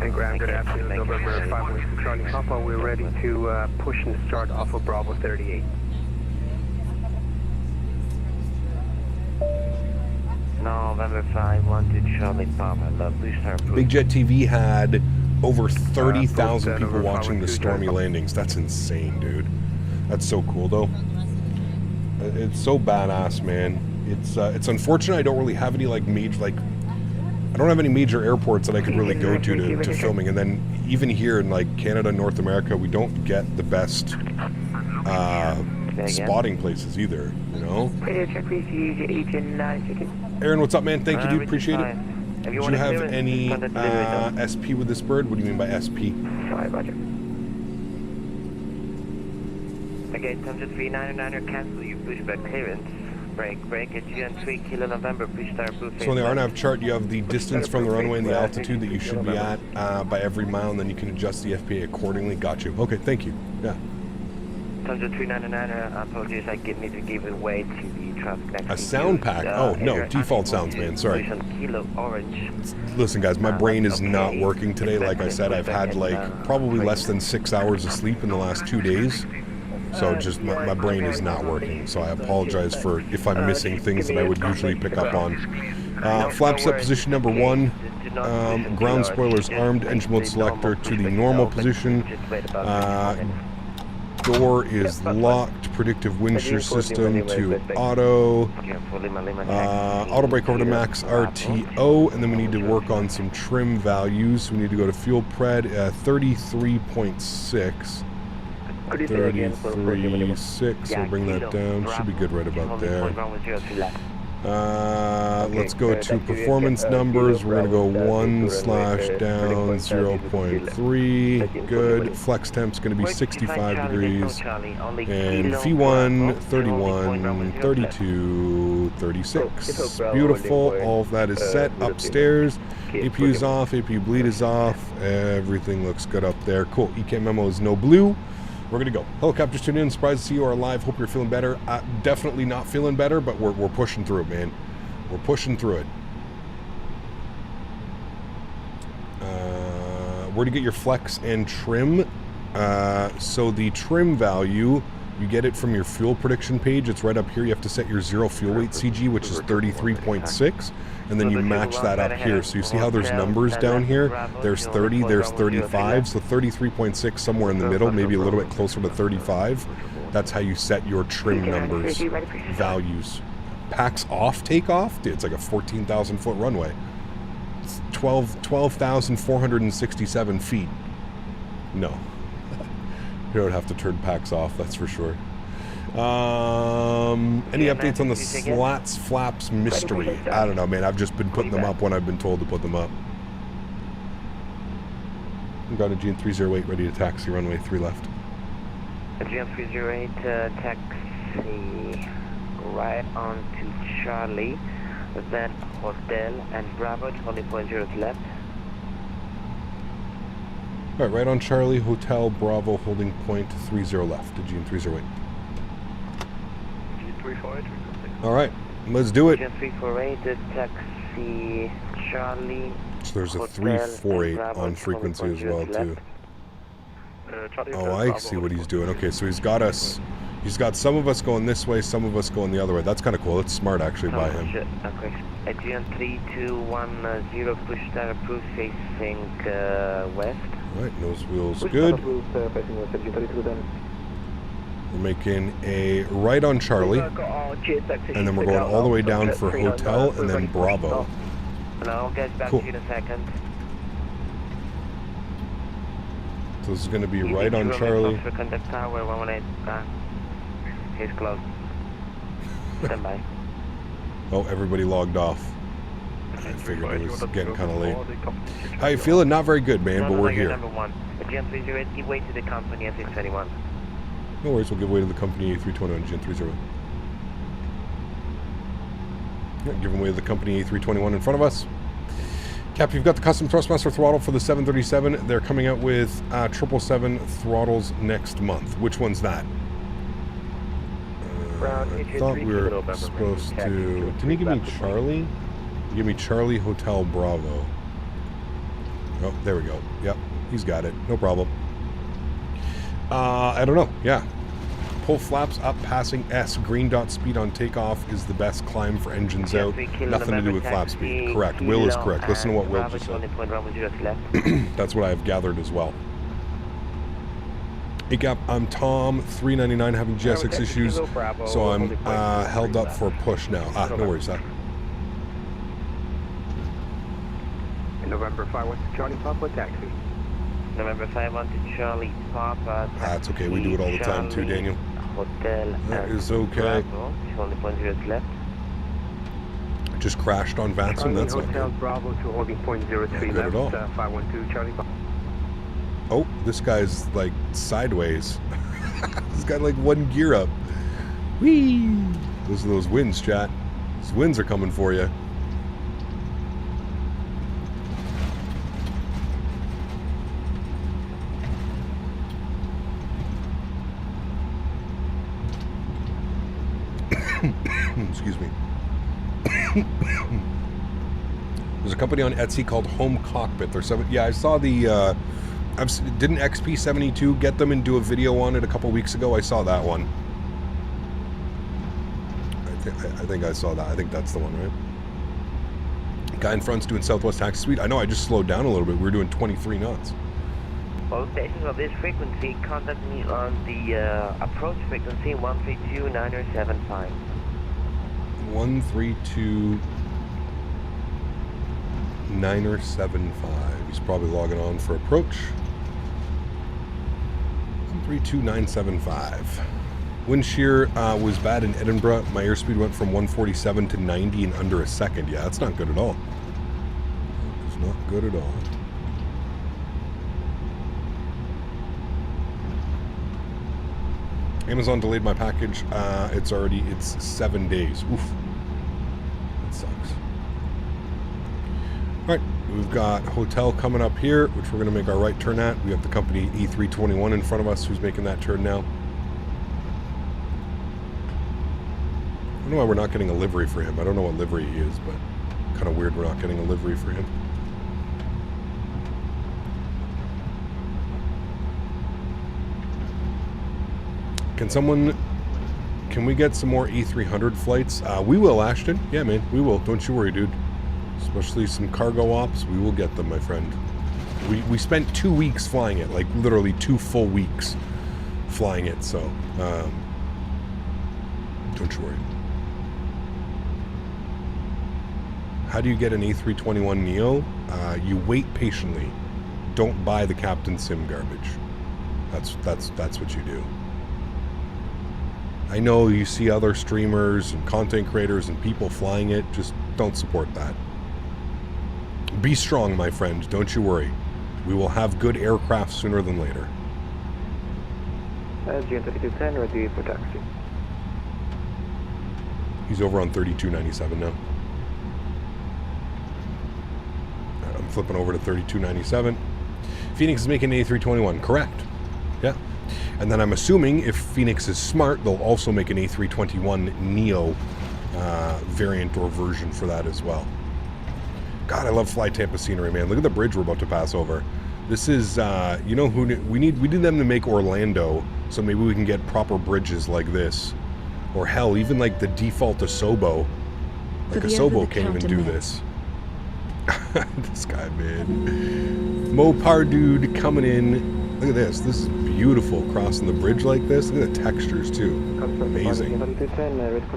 And ground, good afternoon, November 516 Charlie Papa. We're ready to push and start off of Bravo 38. November 512 Charlie Papa. Love booster. Big Jet TV had over 30,000 people watching the stormy landings. That's insane, dude. That's so cool, though. It's so badass, man. It's unfortunate I don't really have any major I don't have any major airports that I could really go to filming, and then even here in Canada, North America, we don't get the best spotting places either, you know. Erin, what's up, man? Thank you, dude. Appreciate it. Do you have any SP with this bird? What do you mean by SP? Sorry, Roger. Okay, Thunder 399er, cancel your pushback clearance. Break, Aegean 3 Kilo November, please start blue. So on the RNAV chart, you have the distance from the runway and the altitude that you should be at by every mile, and then you can adjust the FPA accordingly. Got you. Okay, thank you. Yeah. Thunder 399er, apologies, I need to give it away to the traffic next to a sound pack? Oh, no, default sounds, man, sorry. Kilo Orange. Listen, guys, my brain is not working today. Like I said, I've had probably less than 6 hours of sleep in the last 2 days. So just my brain is not working. So I apologize for if I'm missing things that I would usually pick up on. Flap set position number 1. ground spoilers armed, engine mode selector to the normal position. Door is locked, predictive wind shear system to auto. Auto brake over to max RTO, and then we need to work on some trim values. We need to go to fuel pred 33.6. 33.6, we'll bring that down. Should be good right about there. Let's go to performance numbers. We're going to go 1/down 0.3. Good. Flex temp's going to be 65 degrees. And V1, 31, 32, 36. Beautiful. All of that is set upstairs. APU's off. APU bleed is off. Everything looks good up there. Cool. EK memo is no blue. We're going to go. Helicopters tuned in. Surprised to see you are alive. Hope you're feeling better. Definitely not feeling better, but we're pushing through it, man. We're pushing through it. Where to get your flex and trim? So the trim value, you get it from your fuel prediction page. It's right up here. You have to set your zero fuel weight CG, which is 33.6. And then you match that up here. So you see how there's numbers down here? There's 30, there's 35. So 33.6 somewhere in the middle, maybe a little bit closer to 35. That's how you set your trim numbers, values. Packs off takeoff? Dude, it's like a 14,000 foot runway. It's 12,467 feet. No. You don't have to turn packs off, that's for sure. Any updates on the slats flaps mystery? I don't know, man. I've just been putting them up when I've been told to put them up. We've got Aegean 308 ready to taxi, runway 3 left. Aegean 308 taxi right on to Charlie, then Hotel and Bravo 20.0 left. Alright, right on Charlie, Hotel, Bravo, holding point 30 left, Aegean 308. Alright, let's do it. Aegean 348, taxi Charlie. So there's a 348 on frequency as well, too. Oh, I see what he's doing. Okay, so he's got us. He's got some of us going this way, some of us going the other way. That's kind of cool. It's smart, actually, by him. Okay. Aegean 3210, push star approved, facing west. Alright, nose wheels good. We're making a right on Charlie, and then we're going all the way down for Hotel and then Bravo. I'll get back to you in a second. So this is going to be right on Charlie. He's close. Stand by. Oh, everybody logged off. I figured it was getting kind of late. How you feeling? Not very good, man, but we're here. Number 1. Aegean 308, give way to the company A321. No worries, we'll give way to the company A321, Aegean 308. Yeah, giving way to the company A321 in front of us. Cap, you've got the custom Thrustmaster throttle for the 737. They're coming out with 777 throttles next month. Which one's that? I thought we were supposed to... Can you give me Charlie? Give me Charlie Hotel Bravo. Oh, there we go. Yep, he's got it. No problem. I don't know. Yeah. Pull flaps up, passing S. Green dot speed on takeoff is the best climb for engines out. Nothing to do with flap speed. Correct. Will is correct. Listen to what Will just said. That's what I have gathered as well. Hey Gap, I'm Tom, 399, having GSX issues, so I'm held up for a push now. No worries, November 51 to Charlie Papa taxi. November 51 to Charlie Papa taxi. That's okay, we do it all the time too, Daniel. Hotel that is okay. Left. Just crashed on Vanson, that's not Hotel good. Bravo to holding point 03 left, 512 Charlie Papa. Oh, this guy's like sideways. He's got like one gear up. Whee! Those are those winds, chat. Those winds are coming for you. Excuse me. There's a company on Etsy called Home Cockpit. Yeah, I saw the... didn't XP72 get them and do a video on it a couple weeks ago? I saw that one. I think I saw that. I think that's the one, right? Guy in front's doing southwest taxi speed. I know, I just slowed down a little bit. We were doing 23 knots. All stations of this frequency, contact me on the approach frequency 132-975. 132-975. He's probably logging on for approach. 132-975. Wind shear was bad in Edinburgh. My airspeed went from 147 to 90 in under a second. Yeah, that's not good at all. It's not good at all. Amazon delayed my package. It's 7 days. Oof. That sucks. All right, we've got hotel coming up here, which we're going to make our right turn at. We have the company E321 in front of us, who's making that turn now. I don't know why we're not getting a livery for him. I don't know what livery he is, but kind of weird we're not getting a livery for him. Can we get some more E300 flights? We will, Ashton. Yeah, man, we will. Don't you worry, dude. Especially some cargo ops, we will get them, my friend. We spent 2 weeks flying it, like literally 2 full weeks flying it, so don't you worry. How do you get an A321neo? You wait patiently. Don't buy the Captain Sim garbage. That's what you do. I know you see other streamers and content creators and people flying it. Just don't support that. Be strong, my friend. Don't you worry. We will have good aircraft sooner than later. Aegean 3210, ready for taxi. He's over on 3297 now. I'm flipping over to 3297. Phoenix is making an A321, correct? Yeah. And then I'm assuming if Phoenix is smart, they'll also make an A321neo variant or version for that as well. God, I love Fly Tampa scenery, man. Look at the bridge we're about to pass over. This is, you know who we need them to make Orlando, so maybe we can get proper bridges like this. Or hell, even like the default Asobo. Like Asobo can't even do this. This guy, man. Mopar dude coming in. Look at this. This is beautiful crossing the bridge like this. Look at the textures too. Amazing.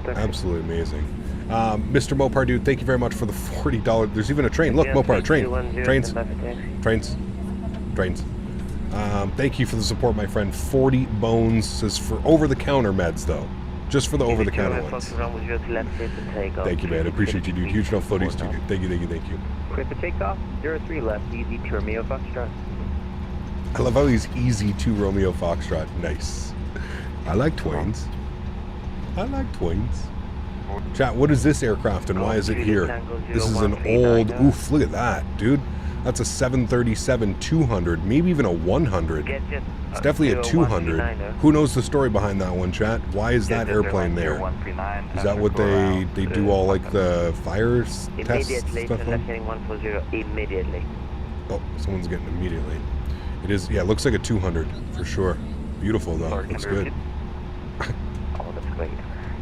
Absolutely amazing. Mr. Mopar dude, thank you very much for the $40. There's even a train. Look, Mopar, train. Trains. Thank you for the support, my friend. 40 bones. Says for over-the-counter meds, though. Just for the over-the-counter ones. Thank you, man. I appreciate you, dude. Huge enough floaties, too. Thank you. Clear for takeoff. 03 left, easy to Romeo Foxtrot. I love how he's easy to Romeo Foxtrot. Nice. I like twins. Chat, what is this aircraft and why is it here? This is an old... Oof, look at that, dude. That's a 737-200, maybe even a 100. It's definitely a 200. Who knows the story behind that one, chat? Why is that airplane there? Is that what they do all like the fire tests stuff on? Immediately. Oh, someone's getting immediately. It is, yeah, it looks like a 200 for sure. Beautiful though, looks good. Oh, that's great.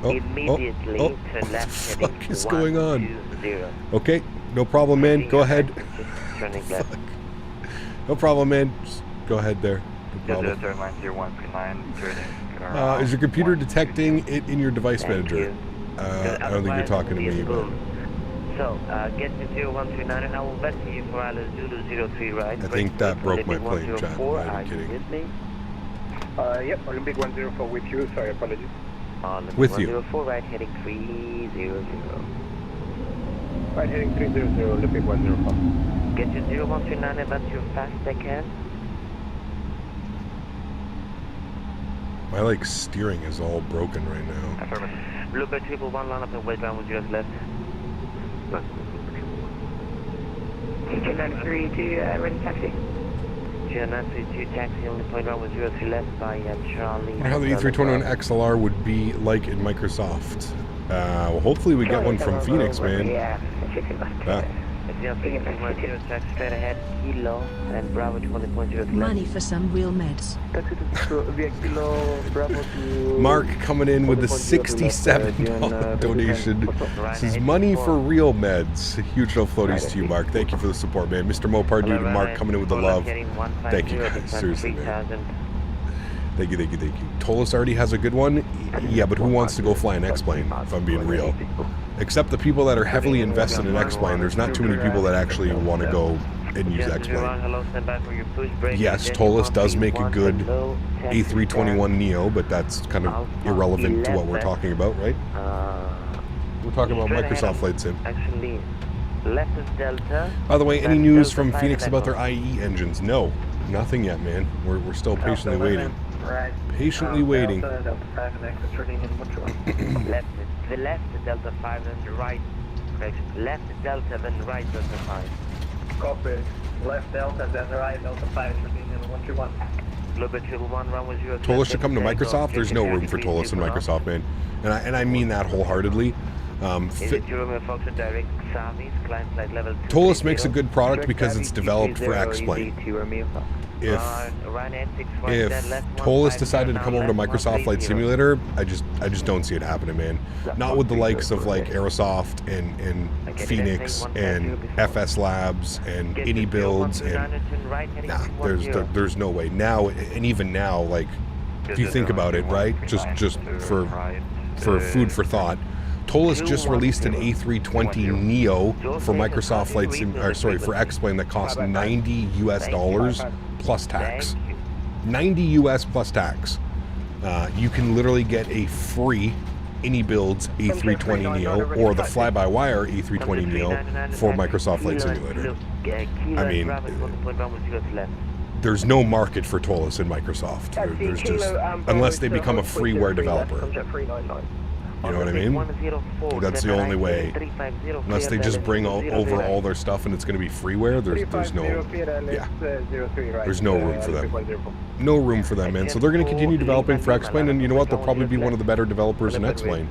Immediately turn left heading What the fuck is going on? 120. Okay, no problem, man. Go ahead. No problem, man. Just go ahead there. No problem. Is your computer detecting it in your device manager? I don't think you're talking to me, but... So, get to 0139 and I will bet you for AlexSiu 03 right. I think that broke my plane, chat. I'm kidding. Yep, Olympic 104 with you. Sorry, apologies. With you. 104 right heading 300. Right heading 300, Olympic 104. Get to 0139 and that's your fast I can. My like steering is all broken right now. Bluebird 111 line up and wait down with yours left. G93 to ready taxi. G93 to taxi only point around with 03 left by Charlie. I wonder how the E321 XLR would be like in Microsoft. Well, hopefully we get one from Phoenix, man. Yeah. 10 track straight ahead, Kilo, and Bravo 20.0. Money for some real meds. Mark coming in with the $67 donation. This is money for real meds. Huge no floaties to you, Mark. Thank you for the support, man. Mr. Mopar dude and Mark coming in with the love. Thank you, guys. Seriously, man. Thank you. Tolis already has a good one. Yeah, but who wants to go fly an X-plane, if I'm being real? Except the people that are heavily invested in X-plane. There's not too many people that actually want to go and use X-plane. Yes, Tolis does make a good A321neo, but that's kind of irrelevant to what we're talking about, right? We're talking about Microsoft Flight Sim. By the way, any news from Phoenix about their IE engines? No, nothing yet, man. We're still patiently waiting. Patiently waiting. Left, the left Delta 5 and the right. Correction. Left Delta then right Delta 5. Copy. Left Delta then right Delta 5 turning in 121. Global 1 runway 0. Tolis should come to Microsoft. There's no room for Tolis in Microsoft, man. And I mean that wholeheartedly. Tolis makes a good product because it's developed for X-plane. If Tolis decided to come over to Microsoft Flight Simulator, I just don't see it happening, man. Not with the likes of like Aerosoft and Phoenix and FS Labs and Any Builds and nah, there's no way now. And even now, like if you think about it, right? Just for food for thought. Tolis just released an A320neo for Microsoft Flight Sim, or sorry, for X-plane that cost $90 US plus tax. $90 US plus tax. You can literally get a free Any Builds A320neo or the fly-by-wire A320neo for Microsoft Flight Simulator. I mean, there's no market for Tolis in Microsoft. There's just, unless they become a freeware developer. You know what I mean? That's the only way. Unless they just bring over all their stuff and it's going to be freeware, there's no room for them. No room for them, man. So they're going to continue developing for X-plane, and you know what? They'll probably be one of the better developers in X-plane.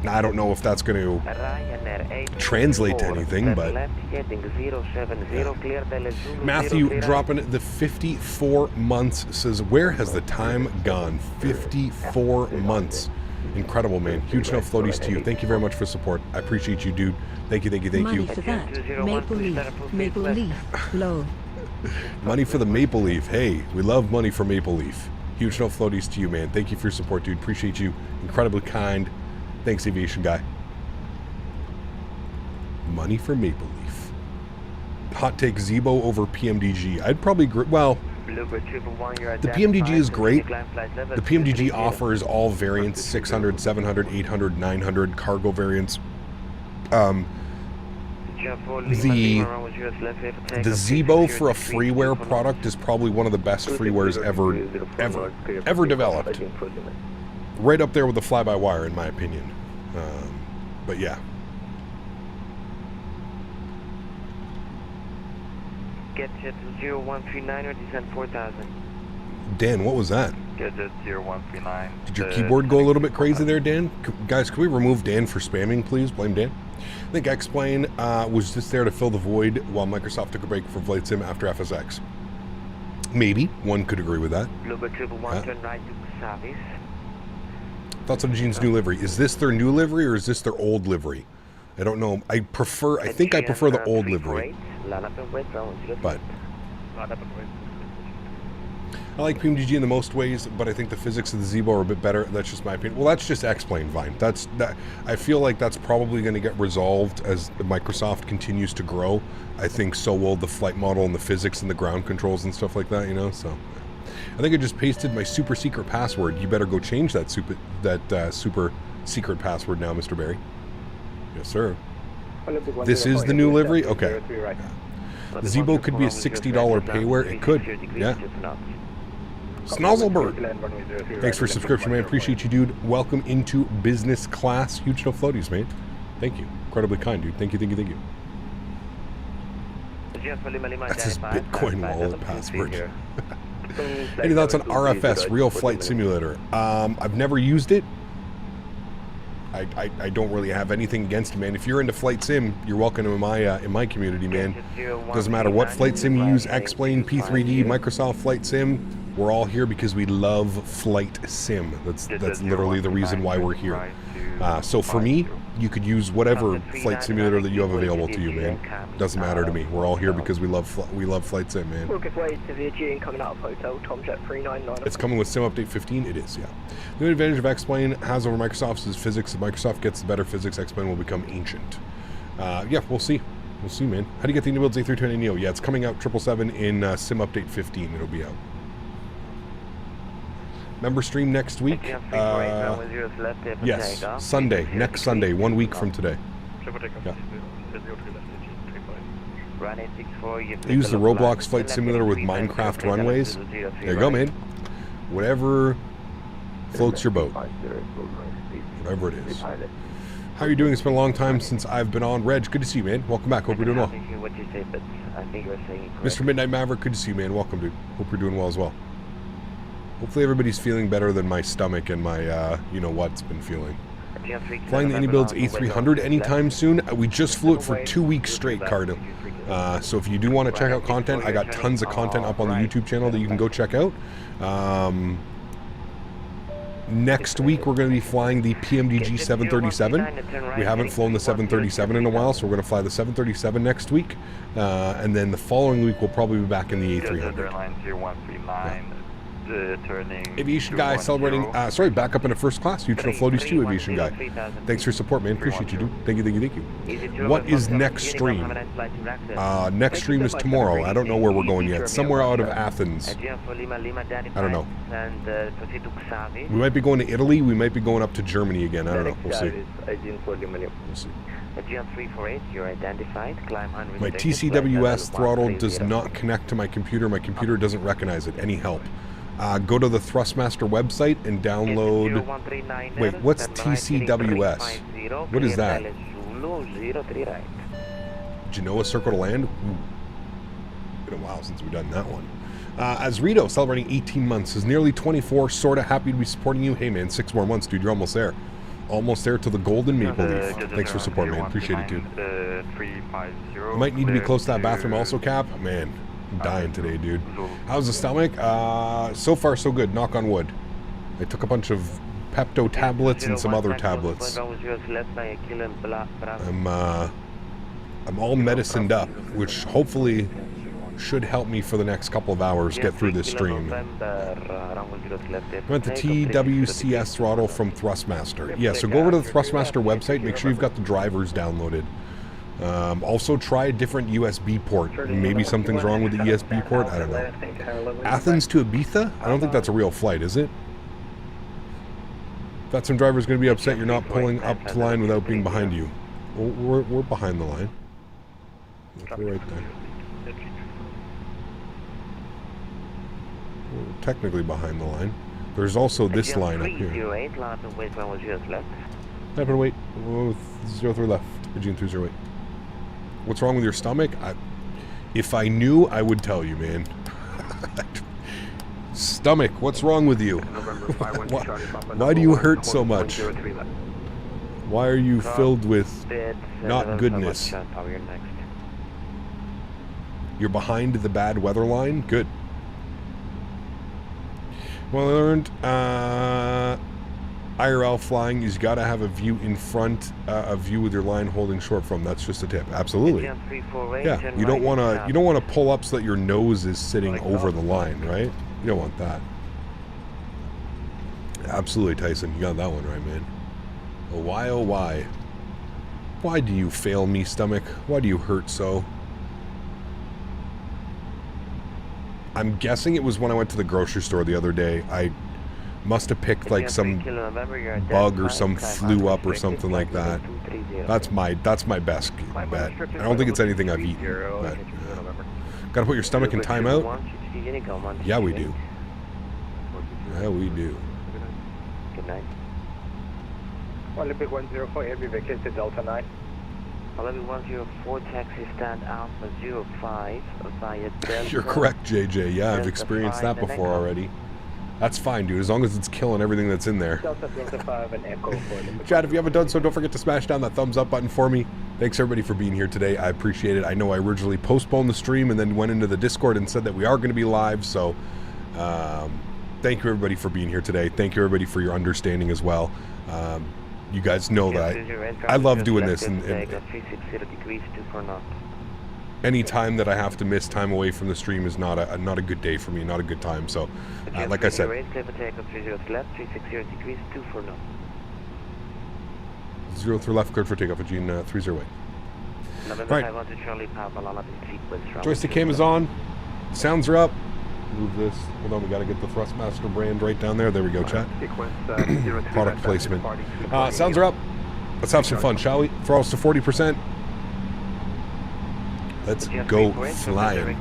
Now, I don't know if that's going to translate to anything, but Matthew dropping the 54 months says, where has the time gone? 54 months. Incredible, man. Huge enough floaties to you. Thank you very much for support. I appreciate you, dude. Thank you. Money for that. Maple Leaf. Low. Money for the Maple Leaf. Hey, we love money for Maple Leaf. Huge enough floaties to you, man. Thank you for your support, dude. Appreciate you. Incredibly kind. Thanks, Aviation Guy. Money for Maple Leaf. Hot take Zebo over PMDG. I'd probably, well, the PMDG is great. The PMDG offers all variants, 600, 700, 800, 900 cargo variants. The Zebo for a freeware product is probably one of the best freewares ever developed. Right up there with the fly-by-wire, in my opinion. But yeah. Get jet 0139 or descend 4000. Dan, what was that? Get jet 0139. Did your keyboard go a little bit crazy there, Dan? Guys, can we remove Dan for spamming, please? Blame Dan. I think X-plane was just there to fill the void while Microsoft took a break from Flight Sim after FSX. Maybe. One could agree with that. Turn right to service. Thoughts on Gene's new livery. Is this their new livery or is this their old livery? I don't know. I think I prefer the old livery. But I like PMDG in the most ways, but I think the physics of the Zebo are a bit better. That's just my opinion. Well, that's just X-plane, Vine. I feel like that's probably going to get resolved as Microsoft continues to grow. I think so will the flight model and the physics and the ground controls and stuff like that, you know? So I think I just pasted my super secret password. You better go change that super secret password now, Mr. Barry. Yes, sir. This is the new livery? Okay. The Zebo could be a $60 payware. It could. Yeah. Snozzlebird. Thanks for subscription, man. Appreciate you, dude. Welcome into business class. Huge no floaties, man. Thank you. Incredibly kind, dude. Thank you. That's his Bitcoin wallet password. Any thoughts on RFS, Real Flight Simulator? I've never used it. I don't really have anything against it, man. If you're into flight sim, you're welcome in my community, man. Doesn't matter what flight sim you use, X-Plane, P3D, Microsoft Flight Sim. We're all here because we love flight sim. That's literally the reason why we're here. So for me, you could use whatever flight simulator that you have available to you, man. Doesn't matter to me. We're all here because we love flight sim, man. We'll give way to the Aegean coming out of hotel, Tomjet 399. It's coming with Sim Update 15. It is, yeah. The only advantage of X-Plane has over Microsoft's is physics. If Microsoft gets the better physics, X-Plane will become ancient. Yeah, we'll see. We'll see, man. How do you get the new builds A32NX Neo? Yeah, it's coming out 777 in Sim Update 15. It'll be out. Member stream next week. Yes, Sunday. Next Sunday, 1 week from today. Yeah. I use the Roblox flight simulator with Minecraft runways. There you go, man. Whatever floats your boat. Whatever it is. How are you doing? It's been a long time since I've been on. Reg, good to see you, man. Welcome back. Hope you're doing well. Mr. Midnight Maverick, good to see you, man. Welcome, dude. Hope you're doing well as well. Hopefully everybody's feeling better than my stomach and my, you know what's been feeling. Flying the AnyBuilds A300 anytime soon. We just flew it for 2 weeks straight, Karl. So if you do want to check out content, I got tons of content up on the YouTube channel that you can go check out. Next week we're going to be flying the PMDG 737. We haven't flown the 737 in a while, so we're going to fly the 737 next week. And then the following week we'll probably be back in the A300. Yeah. Aviation guy celebrating, back up into first class. Future Floaties 2 aviation guy. Thanks for your support, man. Appreciate you, dude. Thank you. What is next stream? Next stream is tomorrow. I don't know where we're going yet. Somewhere out of Athens. I don't know. We might be going to Italy. We might be going up to Germany again. I don't know. We'll see. We'll see. My TCWS throttle does not connect to my computer. My computer doesn't recognize it. Any help? Go to the Thrustmaster website and download... Wait, what's TCWS? What is that? Genoa Circle to Land? Ooh. Been a while since we've done that one. Azrito, celebrating 18 months, is nearly 24, sorta happy to be supporting you. Hey man, 6 more months, dude, you're almost there. Almost there to the golden maple leaf. Thanks for support, man. Appreciate it, dude. You might need to be close to that bathroom also, Cap. Man, I'm dying today, dude. How's the stomach? So far, so good. Knock on wood. I took a bunch of Pepto tablets and some other tablets. I'm all medicined up, which hopefully should help me for the next couple of hours get through this stream. I went the TWCS throttle from Thrustmaster. Yeah, so go over to the Thrustmaster website, make sure you've got the drivers downloaded. Also try a different USB port. Maybe something's wrong with the USB port, I don't know. Athens to Ibiza? I don't think that's a real flight, is it? That some driver's going to be upset you're not pulling up to line without being behind you. Well, we're behind the line. We're right there. We're technically behind the line. There's also this line up here. Happen to wait. 03 left. Aegean 208. What's wrong with your stomach? If I knew, I would tell you, man. Stomach, what's wrong with you? Why do you hurt so much? Why are you filled with not goodness? You're behind the bad weather line? Good. Well, I learned IRL flying, you've got to have a view in front, a view with your line holding short from. That's just a tip. Absolutely. Yeah, you don't want to pull up so that your nose is sitting over the line, right? You don't want that. Absolutely, Tyson. You got that one right, man. Oh, why, oh, why? Why do you fail me, stomach? Why do you hurt so? I'm guessing it was when I went to the grocery store the other day. I must have picked like some bug or some flu up or something like that. That's my best bet. I don't think it's anything I've eaten. But, gotta put your stomach in timeout? Yeah, we do. Yeah, we do. Good night. Olympic 104, heavy vacated Delta 9. Olympic 104, taxi stand Alpha 05 via Delta. You're correct, JJ. Yeah, I've experienced that before already. That's fine, dude, as long as it's killing everything that's in there. Delta 25 and Echo for Chad, if you haven't done so, don't forget to smash down that thumbs up button for me. Thanks everybody for being here today. I appreciate it. I know I originally postponed the stream and then went into the Discord and said that we are going to be live, so thank you everybody for being here today. Thank you everybody for your understanding as well. You guys know that I love doing this, and any time that I have to miss time away from the stream is not a good day for me, not a good time. So, like I said, 03 left, cleared for takeoff, Aegean 308. Right. Joystick cam is on. Sounds are up. Move this. Hold on, we got to get the Thrustmaster brand right down there. There we go, chat. Product placement. Sounds are up. Let's have some fun, shall we? Throttles to 40%. Let's go flying.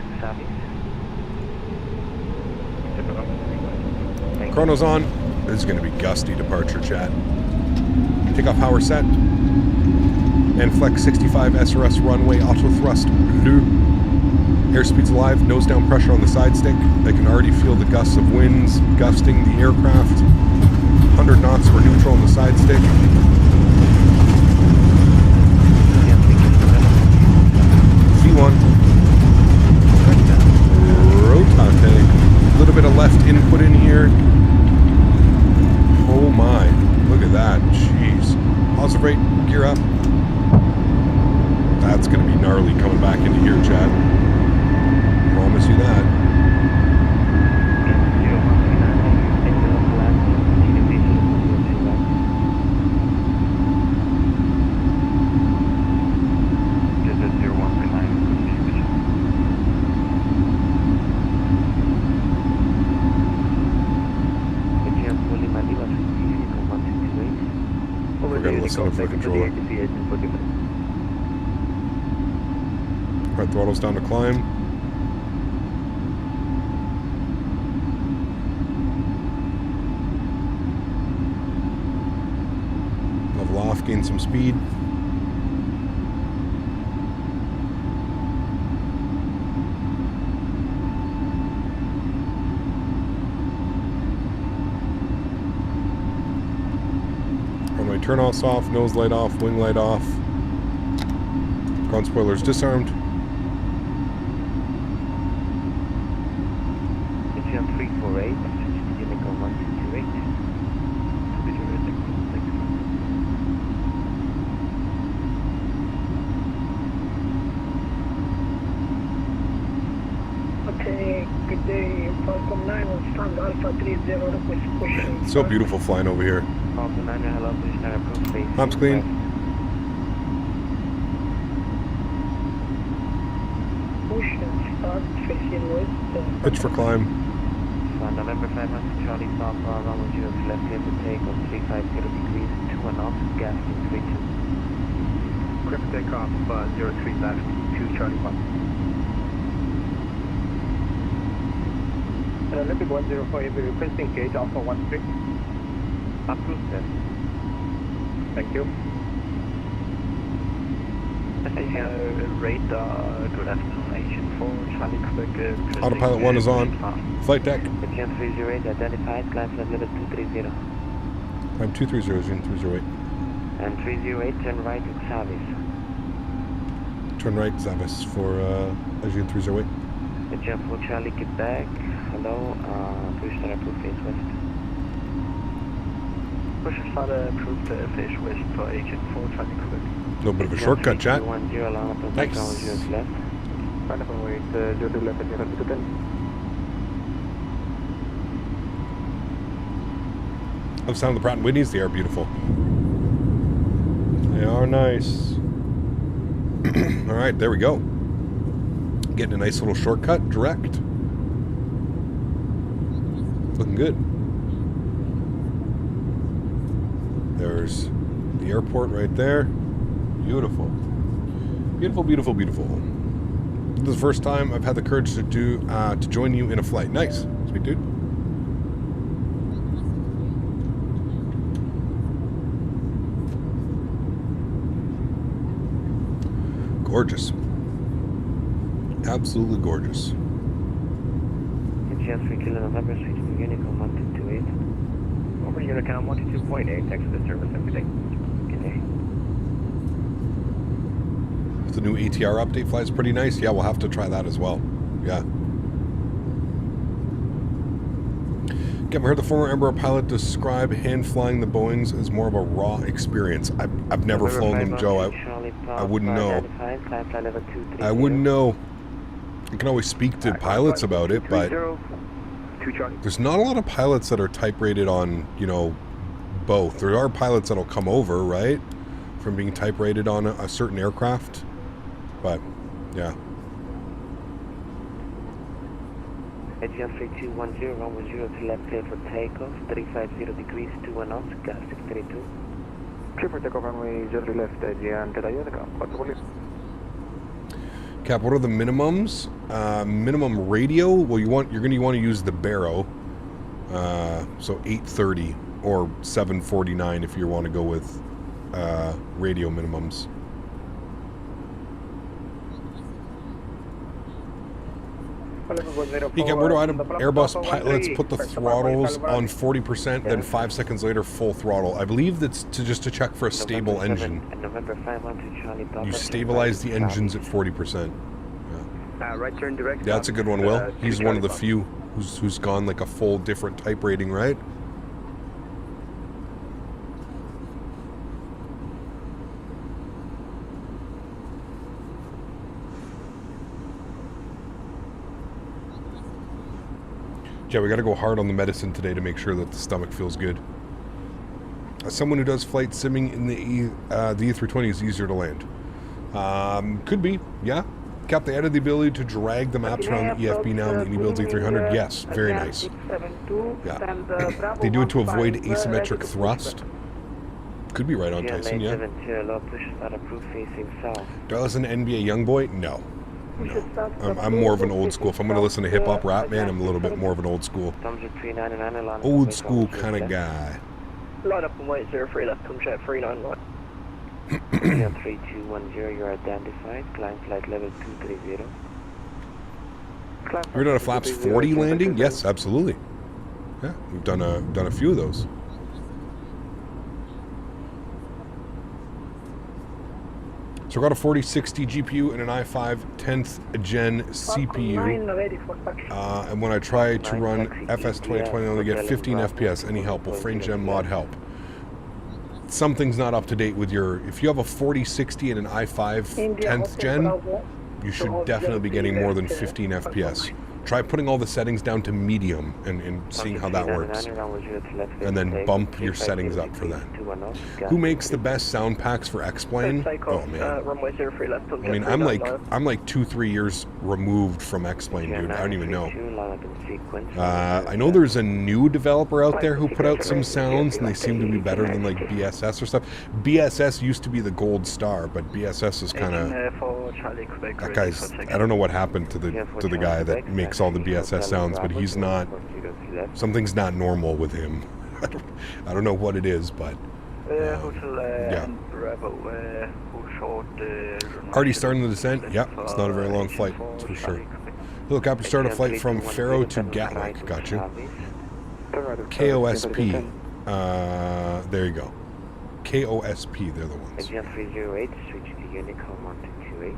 Chrono's on. This is going to be gusty departure, chat. Takeoff power set. And flex 65 SRS runway auto thrust blue. Airspeed's alive, nose down pressure on the side stick. I can already feel the gusts of winds gusting the aircraft. 100 knots, we're neutral on the side stick. V1. Rotate. A little bit of left input in here. Oh my, look at that, jeez. Positive rate, gear up. That's going to be gnarly coming back into here, Chad. Promise you that. We're going to listen for the controller. Alright, throttle's down to climb. Level off, gain some speed. Runway turn-offs off, nose light off, wing light off. Ground spoilers disarmed. Aegean 348, Unicorn 1228. Okay, good day. Falcon 9 on stand Alpha 30 request pushing. So beautiful flying over here. Falcon 9, hello, position approved, please. Pumps clean. Push and start facing west. Pitch for climb. On November 500, Charlie Papa, runway 0 left here to take on 350 degrees, 2 and off, gas in 32. Grip takeoff 03 left, 2 Charlie Papa. Olympic 104, heavy requesting gauge Alpha 13. Approved, sir. Thank you. Radar, good afternoon, Aegean 4, Charlie Quebec. Autopilot 1 is on. Flight deck. Aegean 308, identified, climb flight level 230. Climb 230, Aegean 308. And 308, turn right to Xavis. Turn right, Xavis for Aegean 308. Aegean 4, Charlie Quebec. Hello, push start approved, face west. Push start approved, face west for Aegean 4, Charlie Quebec. A little bit of a shortcut, chat. Nice. Left. Right up and wait, 02 left and 0 to 10. Love the sound of the Pratt & Whitneys. They are beautiful. They are nice. All right, there we go. Getting a nice little shortcut, direct. Looking good. There's the airport right there. Beautiful. Beautiful, beautiful, beautiful. This is the first time I've had the courage to join you in a flight. Nice. Sweet dude. Gorgeous. Absolutely gorgeous. Aegean 3 Kilo November, switch to Unicorn Heraklion 122.8, thanks for the service, have a good day. Good day. The new ATR update flies pretty nice. Yeah, we'll have to try that as well. Yeah. Again, we heard the former Embraer pilot describe hand flying the Boeings as more of a raw experience. I've never flown them, Joe. I wouldn't know. I wouldn't know. I can always speak to pilots about it, but there's not a lot of pilots that are type rated on, you know, both. There are pilots that'll come over, right, from being type rated on a certain aircraft, but yeah. Aegean 3210, runway 0 to left, clear for takeoff, 350 degrees, 2 knots, gas 632. Clear for takeoff, runway 0 to left, Aegean, Cap, what are the minimums? Minimum radio, well, you're going to want to use the Barrow, so 830 or 749 if you want to go with radio minimums. Again, where do Airbus pilots put the throttles on 40%, then 5 seconds later full throttle? I believe that's just to check for a stable engine. You stabilize the engines at 40%. Yeah. Right turn direct. Yeah, that's a good one, Will. He's one of the few who's gone like a full different type rating, right? Yeah, we got to go hard on the medicine today to make sure that the stomach feels good. As someone who does flight simming in the A320 is easier to land. Could be, yeah. Cap, they added the ability to drag the maps around the EFB now in the Anybuilds A300. Yes, very nice. Yeah. They do it to avoid asymmetric thrust. Could be right on Tyson, yeah. Do I listen to NBA Youngboy? No. No. I'm more of an old school. If I'm going to listen to hip hop rap, man, I'm a little bit more of an old school kind of guy. Line up on white 03 left, come check 391. 3210, you're identified, climb flight level 230. You're done a flaps 40 landing? Yes, absolutely. Yeah, we've done a few of those. So I got a 4060 GPU and an i5 10th gen CPU. And when I try to run FS 2020, I only get 15 FPS. Any help? Will FrameGen mod help? Something's not up to date with your... If you have a 4060 and an i5 10th gen, you should definitely be getting more than 15 FPS. Try putting all the settings down to medium and seeing how that works. And then bump your settings up for that. Who makes the best sound packs for X-Plane? Oh man. I mean, I'm like 2-3 years removed from X-Plane, dude. I don't even know. I know there's a new developer out there who put out some sounds and they seem to be better than like BSS or stuff. BSS used to be the gold star, but BSS is kind of... That guy's... I don't know what happened to the guy that makes all the BSS sounds, but he's not... Something's not normal with him. I don't know what it is, but... yeah. Already starting the descent? Yeah, it's not a very long flight, that's for sure. Helicopter start a flight from Faro to Gatwick. Got you. KOSP. There you go. KOSP, they're the ones. Aegean 308, switch to Unicom 1228.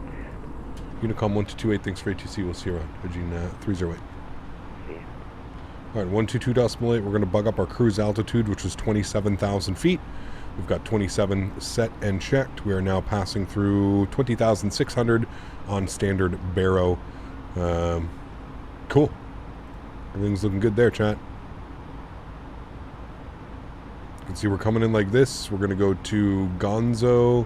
Unicom 1228, thanks for ATC. We'll see you around. Aegean 308. Alright, 122.8. We're going to bug up our cruise altitude, which was 27,000 feet. We've got 27 set and checked. We are now passing through 20,600 on standard Barrow. Cool. Everything's looking good there, chat. You can see we're coming in like this. We're going to go to Gonzo.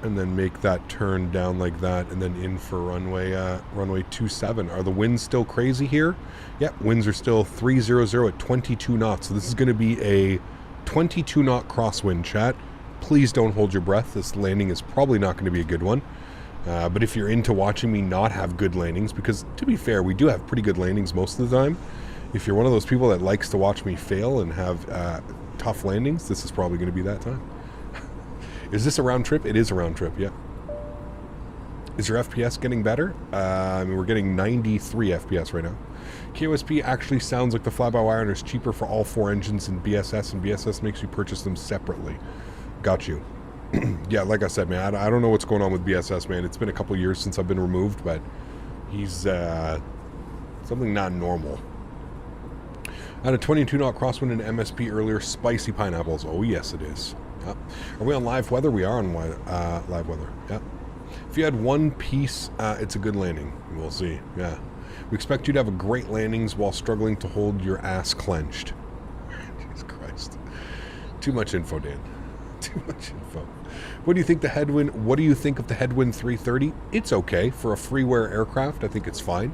And then make that turn down like that, and then in for runway 27. Are the winds still crazy here? Yep, winds are still 300 at 22 knots. So this is going to be a 22 knot crosswind, chat. Please don't hold your breath. This landing is probably not going to be a good one. But if you're into watching me not have good landings, because to be fair, we do have pretty good landings most of the time. If you're one of those people that likes to watch me fail and have tough landings, this is probably going to be that time. Is this a round trip? It is a round trip, yeah. Is your FPS getting better? I mean, we're getting 93 FPS right now. KOSP actually sounds like the fly-by-wire and is cheaper for all 4 engines in BSS, and BSS makes you purchase them separately. Got you. Yeah, like I said, man, I don't know what's going on with BSS, man. It's been a couple years since I've been removed, but he's something not normal. I had a 22-knot crosswind in MSP earlier. Spicy pineapples. Oh, yes, it is. Yep. Are we on live weather? We are on live weather. Yep. If you had one piece, it's a good landing. We'll see. Yeah. We expect you to have a great landings while struggling to hold your ass clenched. Jesus Christ. Too much info, Dan. Too much info. What do you think the headwind? What do you think of the Headwind 330? It's okay for a freeware aircraft. I think it's fine.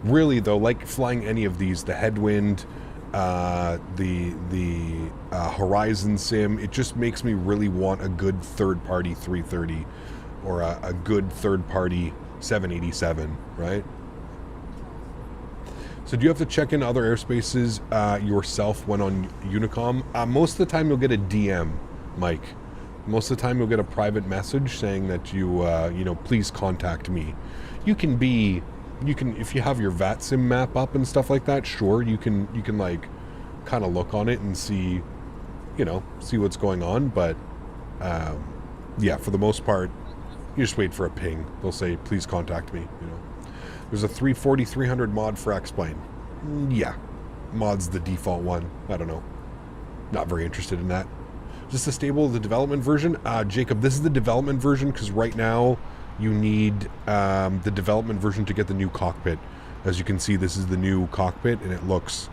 Really though, like flying any of these, the Headwind, the Horizon Sim, it just makes me really want a good third-party 330 or a good third-party 787, right? So do you have to check in other airspaces yourself when on Unicom? Most of the time you'll get a DM, Mike. Most of the time you'll get a private message saying that you, you know, please contact me. You can, if you have your VATSIM map up and stuff like that, sure, you can like kind of look on it and see, you know, see what's going on. But yeah, for the most part, you just wait for a ping. They'll say, please contact me, you know. There's a 340-300 mod for X-Plane. Yeah, mod's the default one. I don't know. Not very interested in that. Is this the stable of the development version? Jacob, this is the development version because right now you need the development version to get the new cockpit. As you can see, this is the new cockpit and it looks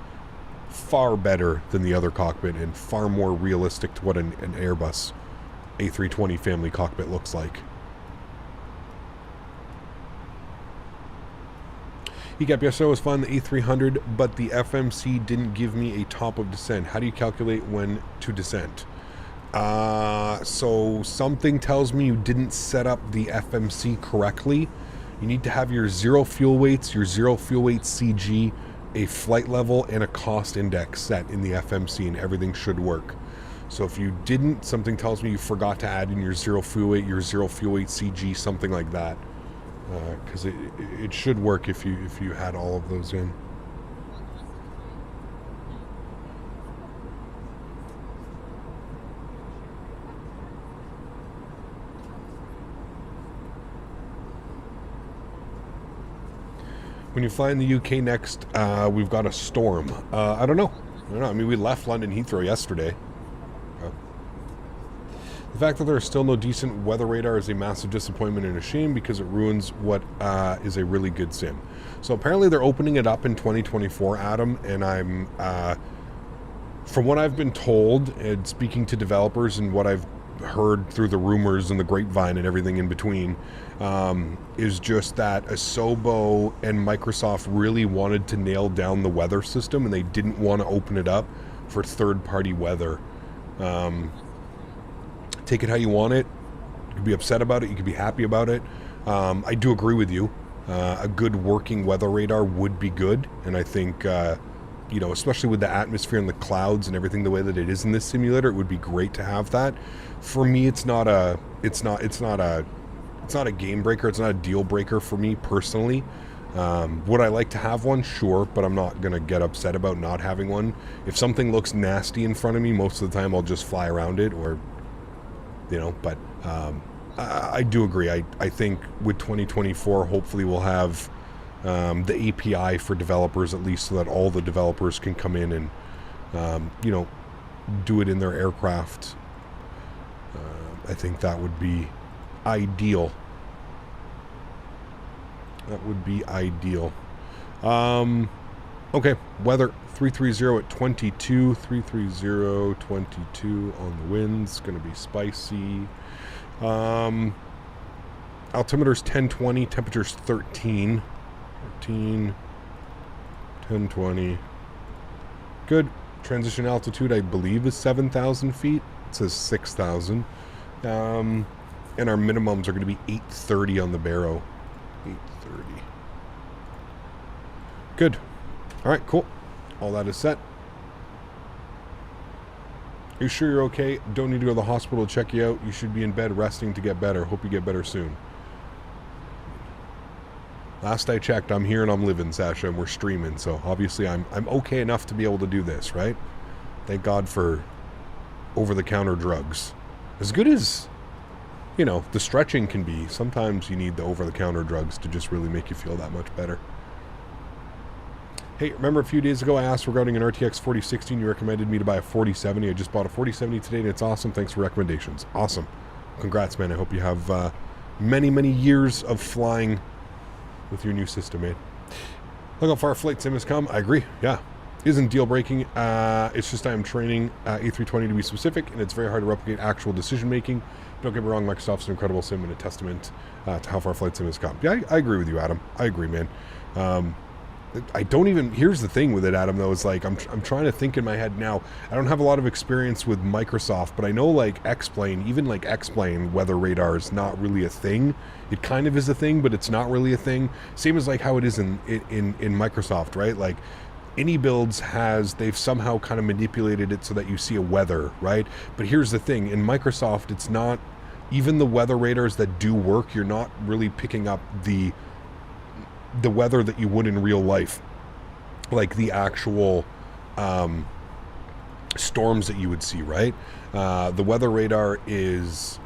far better than the other cockpit and far more realistic to what an Airbus A320 family cockpit looks like. ECAP, yesterday was fun, the A300, but the FMC didn't give me a top of descent. How do you calculate when to descent? So something tells me you didn't set up the FMC correctly. You need to have your zero fuel weights, your zero fuel weight CG, a flight level, and a cost index set in the FMC, and everything should work. So if you didn't, something tells me you forgot to add in your zero fuel weight, your zero fuel weight CG, something like that. Because it should work if you had all of those in. When you fly in the UK next, we've got a storm. I don't know. I mean, we left London Heathrow yesterday. The fact that there is still no decent weather radar is a massive disappointment and a shame because it ruins what is a really good sim. So apparently they're opening it up in 2024, Adam, and I'm, from what I've been told and speaking to developers and what I've heard through the rumors and the grapevine and everything in between, is just that Asobo and Microsoft really wanted to nail down the weather system and they didn't want to open it up for third-party weather. Take it how you want it. You could be upset about it. You could be happy about it. I do agree with you. A good working weather radar would be good. And I think, you know, especially with the atmosphere and the clouds and everything the way that it is in this simulator, it would be great to have that. For me, it's not a game breaker. It's not a deal breaker for me personally. Would I like to have one? Sure, but I'm not going to get upset about not having one. If something looks nasty in front of me, most of the time I'll just fly around it or, you know, but I do agree. I think with 2024, hopefully we'll have the API for developers at least so that all the developers can come in and, you know, do it in their aircraft. I think that would be ideal. That would be ideal. Okay, weather 330 at 22, 330, 22 on the winds, going to be spicy. Altimeter's 1020, temperature's 13. 1020. Good. Transition altitude, I believe, is 7,000 feet. It says 6,000. And our minimums are going to be 830 on the Barrow. 830. Good. All right, cool. All that is set. Are you sure you're okay? Don't need to go to the hospital to check you out. You should be in bed resting to get better. Hope you get better soon. Last I checked, I'm here and I'm living, Sasha, and we're streaming, so obviously I'm okay enough to be able to do this, right? Thank God for over-the-counter drugs. As good as, you know, the stretching can be, sometimes you need the over-the-counter drugs to just really make you feel that much better. Hey, remember a few days ago I asked regarding an RTX 4060 and you recommended me to buy a 4070. I just bought a 4070 today and it's awesome. Thanks for recommendations. Awesome. Congrats, man. I hope you have many, many years of flying with your new system, man. Look how far flight sim has come. I agree. Yeah. Isn't deal breaking. It's just I'm training A320 to be specific, and it's very hard to replicate actual decision making. Don't get me wrong, Microsoft's an incredible sim and a testament to how far flight sim has come. Yeah, I agree with you, Adam. I agree, man. I don't even, here's the thing with it, Adam, though, is like, I'm trying to think in my head now. I don't have a lot of experience with Microsoft, but I know like X-Plane, even like X-Plane weather radar is not really a thing. It kind of is a thing, but it's not really a thing. Same as like how it is in Microsoft, right? Like any builds they've somehow kind of manipulated it so that you see a weather, right? But here's the thing, in Microsoft, it's not, even the weather radars that do work, you're not really picking up the weather that you would in real life, like the actual storms that you would see, right? The weather radar is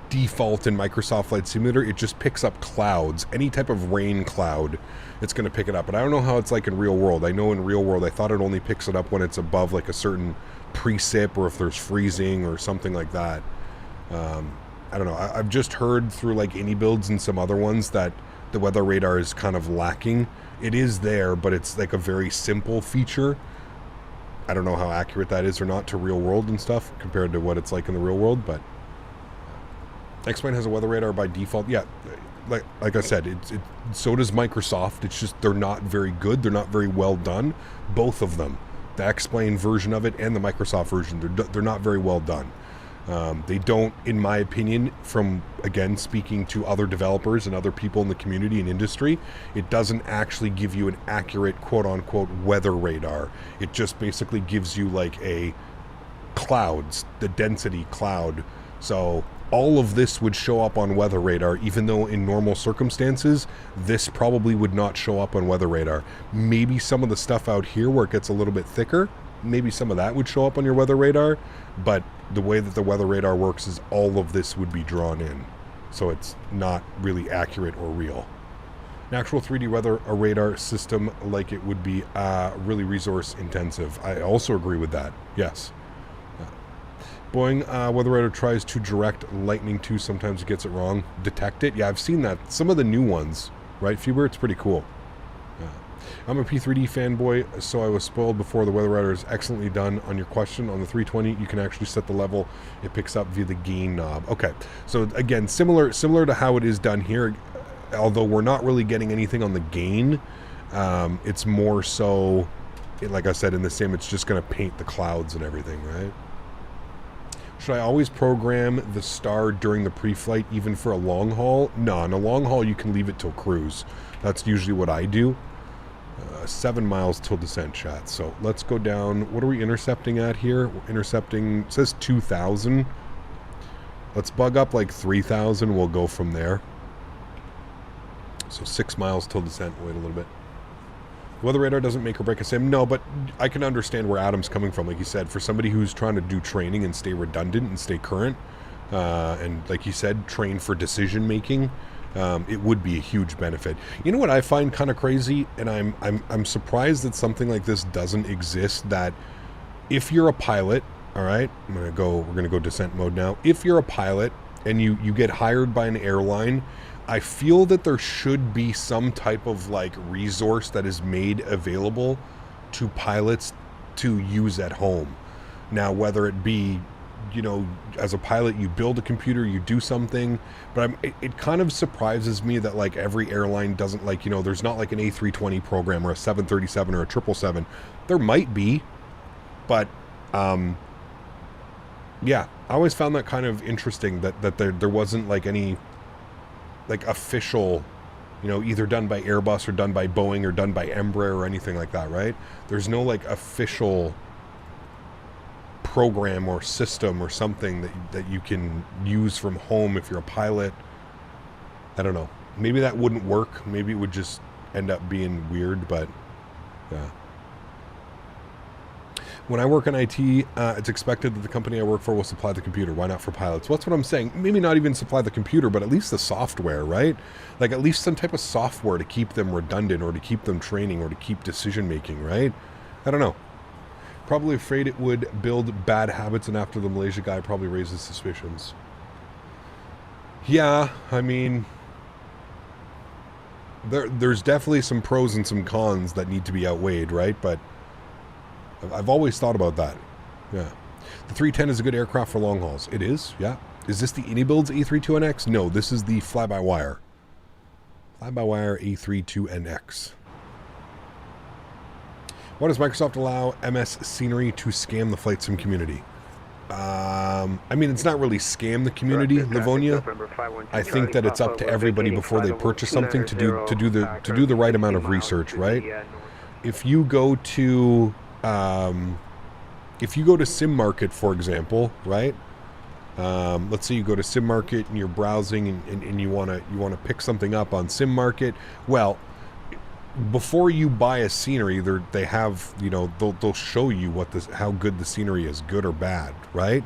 default in Microsoft Flight Simulator. It just picks up clouds, any type of rain cloud, it's going to pick it up. But I don't know how it's like in real world. I know in real world, I thought it only picks it up when it's above like a certain precip or if there's freezing or something like that. I don't know. I've just heard through like any builds and some other ones that the weather radar is kind of lacking. It is there, but it's like a very simple feature. I don't know how accurate that is or not to real world and stuff compared to what it's like in the real world, but X-Plane has a weather radar by default. Yeah, like I said, so does Microsoft. It's just they're not very good. They're not very well done. Both of them, the X-Plane version of it and the Microsoft version, they're not very well done. They don't, in my opinion, from, again, speaking to other developers and other people in the community and industry, it doesn't actually give you an accurate quote-unquote weather radar. It just basically gives you like a clouds, the density cloud. So all of this would show up on weather radar, even though in normal circumstances, this probably would not show up on weather radar. Maybe some of the stuff out here where it gets a little bit thicker, maybe some of that would show up on your weather radar, but the way that the weather radar works is all of this would be drawn in, so it's not really accurate or real. An actual 3D weather radar system like it would be really resource intensive. I also agree with that, yes. Boeing weather radar tries to direct lightning too, sometimes it gets it wrong. Detect it, yeah, I've seen that. Some of the new ones, right, Fuber? It's pretty cool. I'm a P3D fanboy, so I was spoiled before. The weather radar is excellently done. On your question, on the 320, you can actually set the level it picks up via the gain knob. Okay, so again, similar to how it is done here, although we're not really getting anything on the gain. It's more so, like I said, in the sim, it's just going to paint the clouds and everything, right? Should I always program the star during the pre-flight, even for a long haul? No, on a long haul, you can leave it till cruise. That's usually what I do. 7 miles till descent, chat. So let's go down. What are we intercepting at here? We're intercepting, it says 2,000. Let's bug up like 3,000. We'll go from there. So 6 miles till descent. Wait a little bit. The weather radar doesn't make or break a sim. No, but I can understand where Adam's coming from. Like he said, for somebody who's trying to do training and stay redundant and stay current, and like he said, train for decision making, it would be a huge benefit. You know what I find kind of crazy, and I'm surprised that something like this doesn't exist. That if you're a pilot, all right, we're gonna go descent mode now. If you're a pilot and you get hired by an airline, I feel that there should be some type of like resource that is made available to pilots to use at home. Now, whether it be, you know, as a pilot, you build a computer, you do something, but it kind of surprises me that like every airline doesn't, like, you know, there's not like an A320 program or a 737 or a 777. There might be, but yeah, I always found that kind of interesting that there wasn't like any like official, you know, either done by Airbus or done by Boeing or done by Embraer or anything like that, right? There's no like official program or system or something that you can use from home if you're a pilot. I don't know. Maybe that wouldn't work. Maybe it would just end up being weird, but yeah. When I work in IT, it's expected that the company I work for will supply the computer. Why not for pilots? Well, that's what I'm saying. Maybe not even supply the computer, but at least the software, right? Like at least some type of software to keep them redundant or to keep them training or to keep decision making, right? I don't know. Probably afraid it would build bad habits, and after the Malaysia guy probably raises suspicions. Yeah, I mean, there's definitely some pros and some cons that need to be outweighed, right? But I've always thought about that. Yeah. The 310 is a good aircraft for long hauls. It is, yeah. Is this the Anybuilds A32NX? No, this is the fly-by-wire. Fly-by-wire A32NX. Why does Microsoft allow MS Scenery to scam the flight sim community? I mean, it's not really scam the community, Livonia. I think that it's up to everybody before they purchase something to do the right amount of research, right? If you go to Sim Market, for example, right? Let's say you go to Sim Market and you're browsing and you wanna pick something up on Sim Market. Well, before you buy a scenery, they have, you know, they'll show you how good the scenery is, good or bad, right?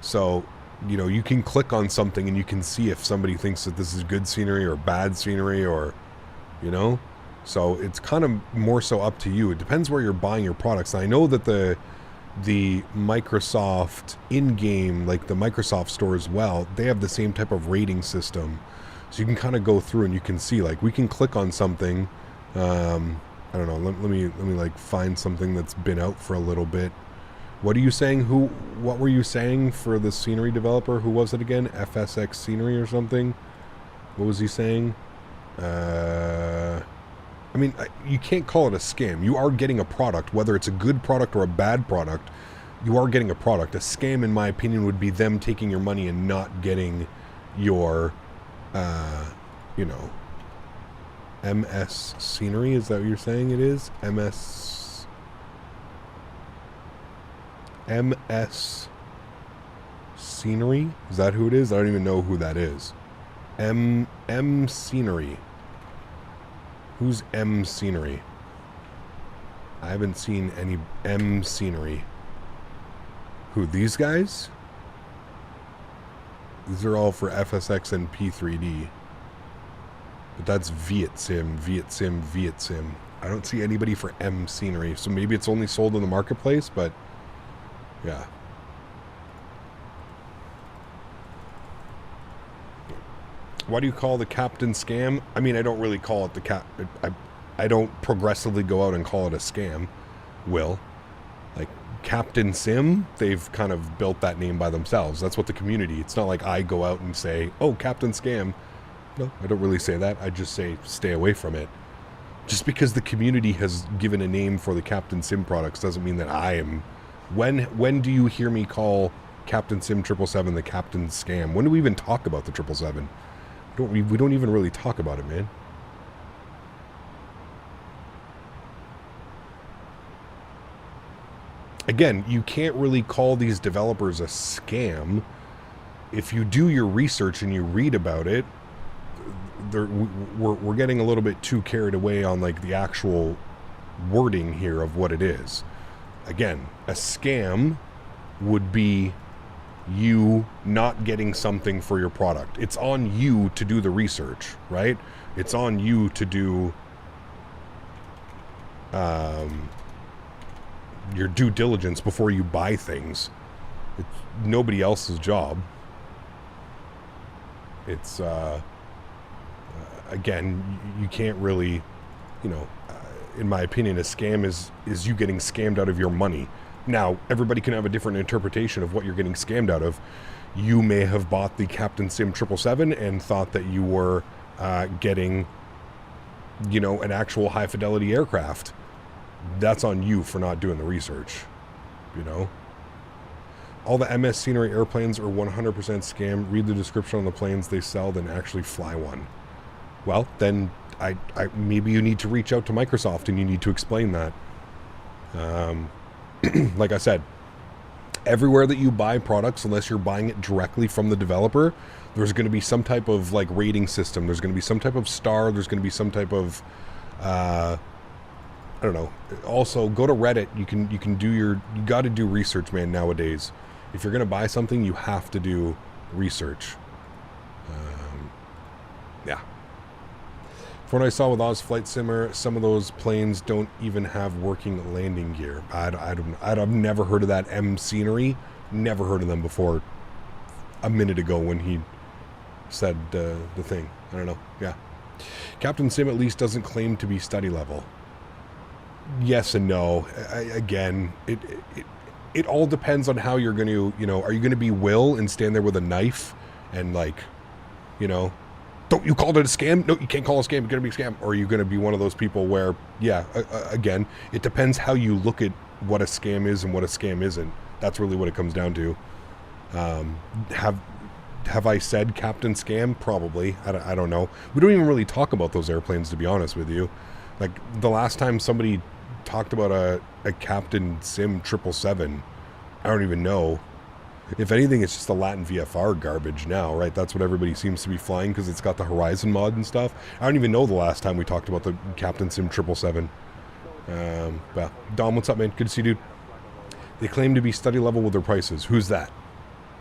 So, you know, you can click on something and you can see if somebody thinks that this is good scenery or bad scenery, or, you know. So it's kind of more so up to you. It depends where you're buying your products. And I know that the Microsoft in-game, like the Microsoft store as well, they have the same type of rating system. So you can kind of go through and you can see, like, we can click on something. I don't know. Let me like find something that's been out for a little bit. What are you saying? What were you saying for the scenery developer? Who was it again? FSX Scenery or something? What was he saying? I mean, you can't call it a scam. You are getting a product, whether it's a good product or a bad product. You are getting a product. A scam, in my opinion, would be them taking your money and not getting your, you know, MS Scenery. Is that what you're saying it is? MS Scenery? Is that who it is? I don't even know who that is. M Scenery. Who's M Scenery? I haven't seen any M Scenery. Who, these guys? These are all for FSX and P3D. But that's VietSim. I don't see anybody for M Scenery. So maybe it's only sold in the marketplace, but yeah. Why do you call the Captain scam? I mean, I don't really call it the I don't progressively go out and call it a scam. Will. Like Captain Sim, they've kind of built that name by themselves. That's what the community. It's not like I go out and say, "Oh, Captain Scam." No, I don't really say that. I just say stay away from it. Just because the community has given a name for the Captain Sim products doesn't mean that I am. When do you hear me call Captain Sim 777 the Captain Scam? When do we even talk about the 777? We don't even really talk about it, man. Again, you can't really call these developers a scam. If you do your research and you read about it, we're getting a little bit too carried away on like the actual wording here of what it is. Again, a scam would be you not getting something for your product. It's on you to do the research, right? It's on you to do your due diligence before you buy things. It's nobody else's job. It's again, you can't really, you know, in my opinion, a scam is you getting scammed out of your money. Now, everybody can have a different interpretation of what you're getting scammed out of. You may have bought the Captain Sim 777 and thought that you were getting, you know, an actual high fidelity aircraft. That's on you for not doing the research, you know. All the MS Scenery airplanes are 100% scam. Read the description on the planes they sell, then actually fly one. Well, then I maybe you need to reach out to Microsoft and you need to explain that. Like I said, everywhere that you buy products, unless you're buying it directly from the developer, there's going to be some type of like rating system. There's going to be some type of star. There's going to be some type of, I don't know. Also, go to Reddit. You got to do research, man, nowadays. If you're going to buy something, you have to do research. Yeah. From what I saw with Oz Flight Simmer, some of those planes don't even have working landing gear. I've never heard of that Scenery. Never heard of them before a minute ago when he said the thing. I don't know. Yeah. Captain Sim at least doesn't claim to be study level. Yes and no. Again, it all depends on how you're going to, are you going to be Will and stand there with a knife and like, don't you call it a scam? No, you can't call it a scam. It's going to be a scam. Or are you going to be one of those people where, yeah, again, it depends how you look at what a scam is and what a scam isn't. That's really what it comes down to. Have I said Captain Scam? Probably. I don't know. We don't even really talk about those airplanes, to be honest with you. Like, the last time somebody talked about a Captain Sim 777, I don't even know. If anything, it's just a Latin VFR garbage now, right? That's what everybody seems to be flying because it's got the Horizon mod and stuff. I don't even know the last time we talked about the Captain Sim 777. Well, Dom, what's up, man? Good to see you, dude. They claim to be study level with their prices. Who's that?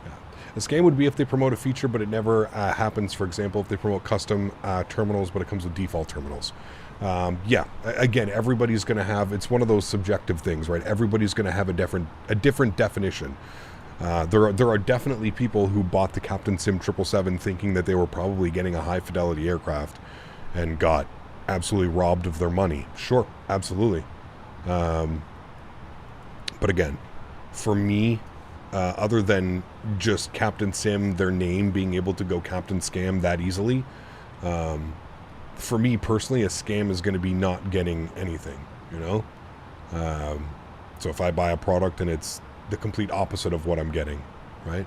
Yeah. A scam would be if they promote a feature, but it never happens. For example, if they promote custom terminals, but it comes with default terminals. Yeah, again, everybody's going to have, it's one of those subjective things, right? Everybody's going to have a different definition. There are definitely people who bought the Captain Sim 777 thinking that they were probably getting a high fidelity aircraft and got absolutely robbed of their money. Sure, absolutely. But again, for me, other than just Captain Sim, their name being able to go Captain Scam that easily, for me personally, a scam is going to be not getting anything, so if I buy a product and it's the complete opposite of what I'm getting, right?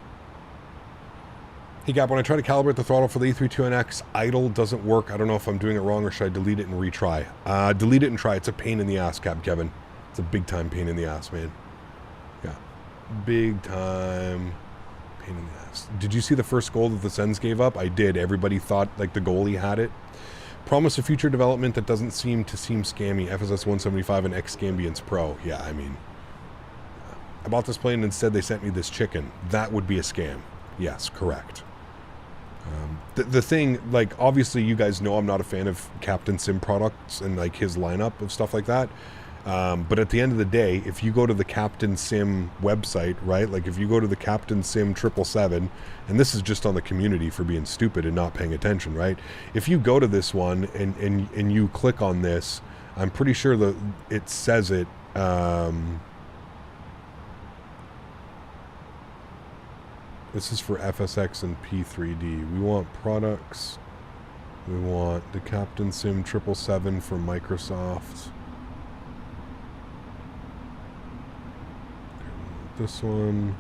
Hey Gap, when I try to calibrate the throttle for the A32NX, idle doesn't work. I don't know if I'm doing it wrong or should I delete it and retry? Delete it and try. It's a pain in the ass, Cap Kevin. It's a big time pain in the ass, man. Yeah. Big time pain in the ass. Did you see the first goal that the Sens gave up? I did. Everybody thought like the goalie had it. Promise a future development that doesn't seem scammy. FSS 175 and X Scambience Pro. Yeah, I mean, I bought this plane and instead they sent me this chicken. That would be a scam. Yes, correct. The thing, like, obviously you guys know I'm not a fan of Captain Sim products and like his lineup of stuff like that. But at the end of the day, if you go to the Captain Sim website, right? Like if you go to the Captain Sim 777, and this is just on the community for being stupid and not paying attention, right? If you go to this one and you click on this, I'm pretty sure that it says it. This is for FSX and P3D. We want products. We want the Captain Sim 777 for Microsoft. This one.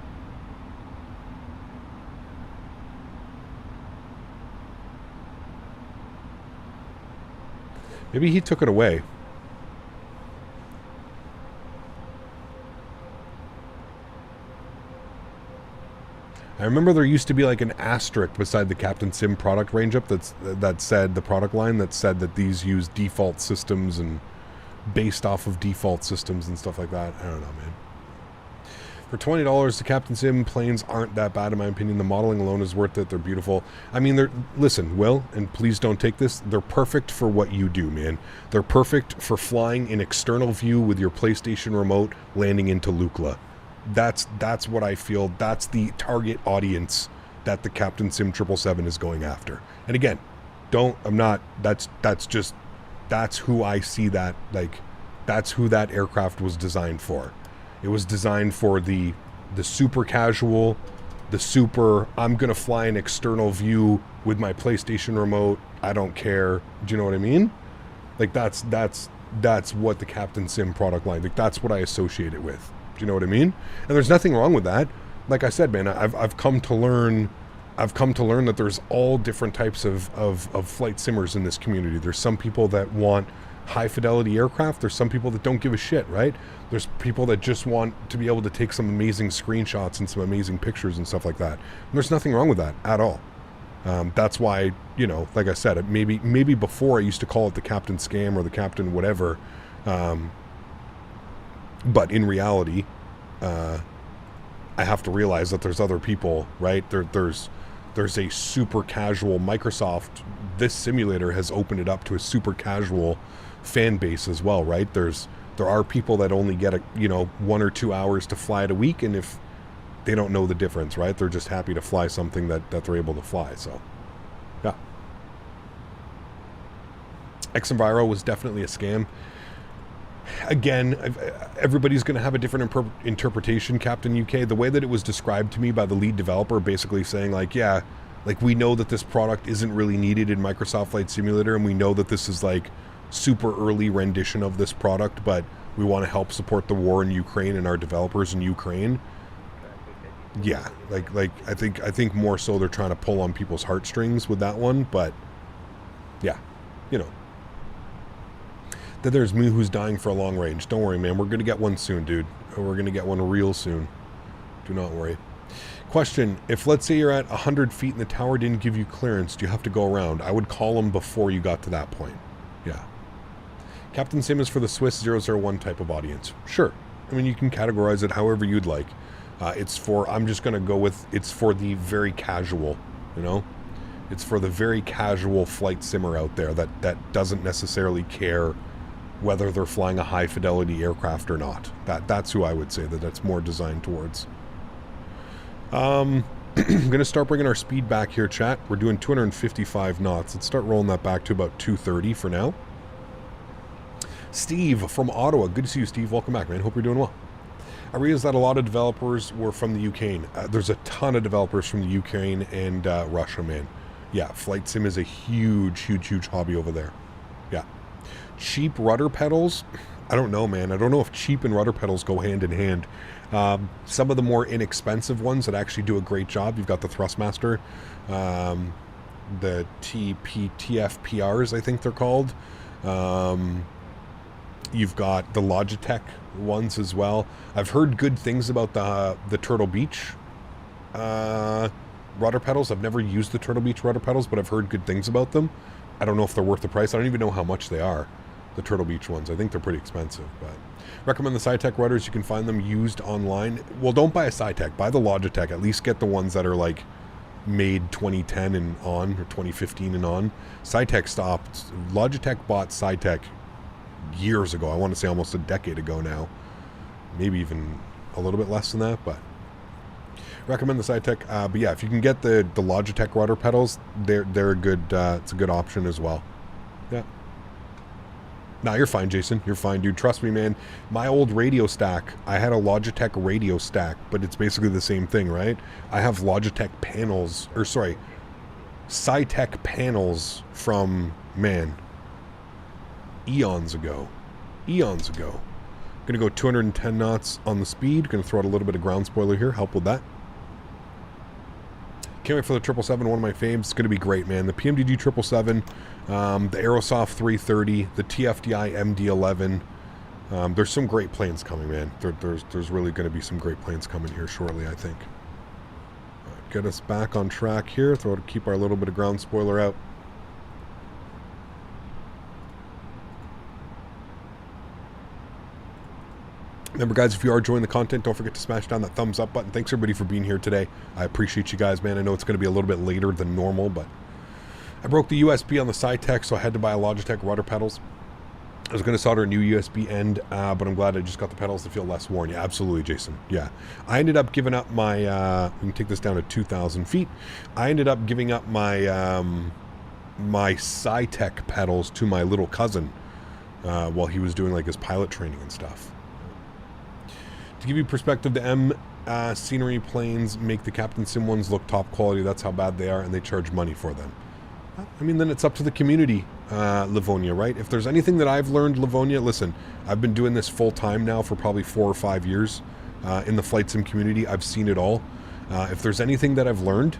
Maybe he took it away. I remember there used to be like an asterisk beside the Captain Sim product range up that said the product line that said that these use default systems and based off of default systems and stuff like that. I don't know, man. For $20, the Captain Sim planes aren't that bad in my opinion. The modeling alone is worth it. They're beautiful. I mean, listen, Will, and please don't take this. They're perfect for what you do, man. They're perfect for flying in external view with your PlayStation remote landing into Lukla. That's what I feel. That's the target audience that the Captain Sim 777 is going after. And again, that's who I see that, like, that's who that aircraft was designed for. It was designed for the super casual, the super, I'm going to fly an external view with my PlayStation remote. I don't care. Do you know what I mean? Like, that's what the Captain Sim product line, like, that's what I associate it with. Do you know what I mean? And there's nothing wrong with that. Like I said, man, I've come to learn that there's all different types of flight simmers in this community. There's some people that want high fidelity aircraft. There's some people that don't give a shit, right? There's people that just want to be able to take some amazing screenshots and some amazing pictures and stuff like that. And there's nothing wrong with that at all. That's why, you know, like I said, maybe before I used to call it the Captain Scam or the Captain whatever. But in reality, I have to realize that there's other people, right? There's a super casual Microsoft. This simulator has opened it up to a super casual fan base as well, right? There are people that only get 1 or 2 hours to fly it a week, and if they don't know the difference, right? They're just happy to fly something that they're able to fly. So, yeah. X-Enviro was definitely a scam. Again, everybody's going to have a different interpretation, Captain UK. The way that it was described to me by the lead developer, basically saying like, yeah, like we know that this product isn't really needed in Microsoft Flight Simulator, and we know that this is like super early rendition of this product, but we want to help support the war in Ukraine and our developers in Ukraine. Yeah, like I think more so they're trying to pull on people's heartstrings with that one, but yeah, you know. That there's me who's dying for a long range. Don't worry, man. We're going to get one soon, dude. We're going to get one real soon. Do not worry. Question. If, let's say, you're at 100 feet and the tower didn't give you clearance, do you have to go around? I would call them before you got to that point. Yeah. Captain Sim is for the Swiss 001 type of audience. Sure. I mean, you can categorize it however you'd like. I'm just going to go with, it's for the very casual, you know? It's for the very casual flight simmer out there that doesn't necessarily care whether they're flying a high fidelity aircraft or not. That's who I would say that's more designed towards. I'm going to start bringing our speed back here, chat. We're doing 255 knots. Let's start rolling that back to about 230 for now. Steve from Ottawa. Good to see you, Steve. Welcome back, man. Hope you're doing well. I realized that a lot of developers were from the Ukraine. There's a ton of developers from the Ukraine and Russia, man. Yeah, flight sim is a huge hobby over there. Yeah. Cheap rudder pedals, I don't know, man. I don't know if cheap and rudder pedals go hand in hand. Some of the more inexpensive ones that actually do a great job, you've got the Thrustmaster, the TFPRs, I think they're called. You've got the Logitech ones as well. I've heard good things about the Turtle Beach rudder pedals. I've never used the Turtle Beach rudder pedals, but I've heard good things about them. I don't know if they're worth the price. I don't even know how much they are, the Turtle Beach ones. I think they're pretty expensive, but recommend the SciTech rudders. You can find them used online. Well, don't buy a SciTech. Buy the Logitech. At least get the ones that are like made 2010 and on, or 2015 and on. SciTech stopped. Logitech bought SciTech years ago. I want to say almost a decade ago now. Maybe even a little bit less than that, but recommend the SciTech. But yeah, if you can get the Logitech rudder pedals, they're a good, it's a good option as well. Yeah. Nah, you're fine, Jason. You're fine, dude. Trust me, man. My old radio stack, I had a Logitech radio stack, but it's basically the same thing, right? I have Logitech panels, or sorry, SciTech panels from, man, eons ago. Eons ago. Gonna go 210 knots on the speed. Gonna throw out a little bit of ground spoiler here. Help with that. Can't wait for the 777, one of my faves. It's going to be great, man. The PMDG 777, the Aerosoft 330, the TFDI MD-11. There's some great planes coming, man. There's really going to be some great planes coming here shortly, I think. Get us back on track here. Keep our little bit of ground spoiler out. Remember, guys, if you are enjoying the content, don't forget to smash down that thumbs up button. Thanks, everybody, for being here today. I appreciate you guys, man. I know it's going to be a little bit later than normal, but I broke the USB on the SciTech, so I had to buy a Logitech rudder pedals. I was going to solder a new USB end, but I'm glad I just got the pedals to feel less worn. Yeah, absolutely, Jason. Yeah. I ended up giving up my, we can take this down to 2,000 feet. I ended up giving up my, my SciTech pedals to my little cousin while he was doing like his pilot training and stuff. To give you perspective, the M scenery planes make the Captain Sim ones look top quality. That's how bad they are, and they charge money for them. I mean, then it's up to the community, Livonia, right? If there's anything that I've learned, Livonia, listen, I've been doing this full time now for probably 4 or 5 years in the flight sim community. I've seen it all. If there's anything that I've learned,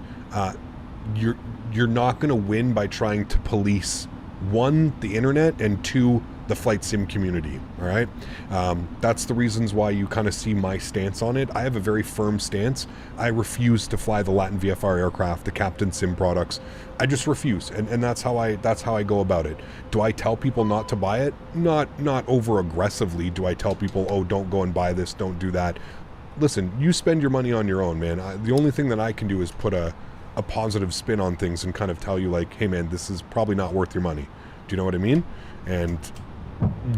you're not going to win by trying to police, 1, the internet, and 2, the flight sim community, all right? That's the reasons why you kind of see my stance on it. I have a very firm stance. I refuse to fly the Latin VFR aircraft, the Captain Sim products. I just refuse, and that's how I go about it. Do I tell people not to buy it? Not over aggressively. Do I tell people, oh, don't go and buy this, don't do that? Listen, you spend your money on your own, man. The only thing that I can do is put a positive spin on things and kind of tell you, like, hey man, this is probably not worth your money. Do you know what I mean? And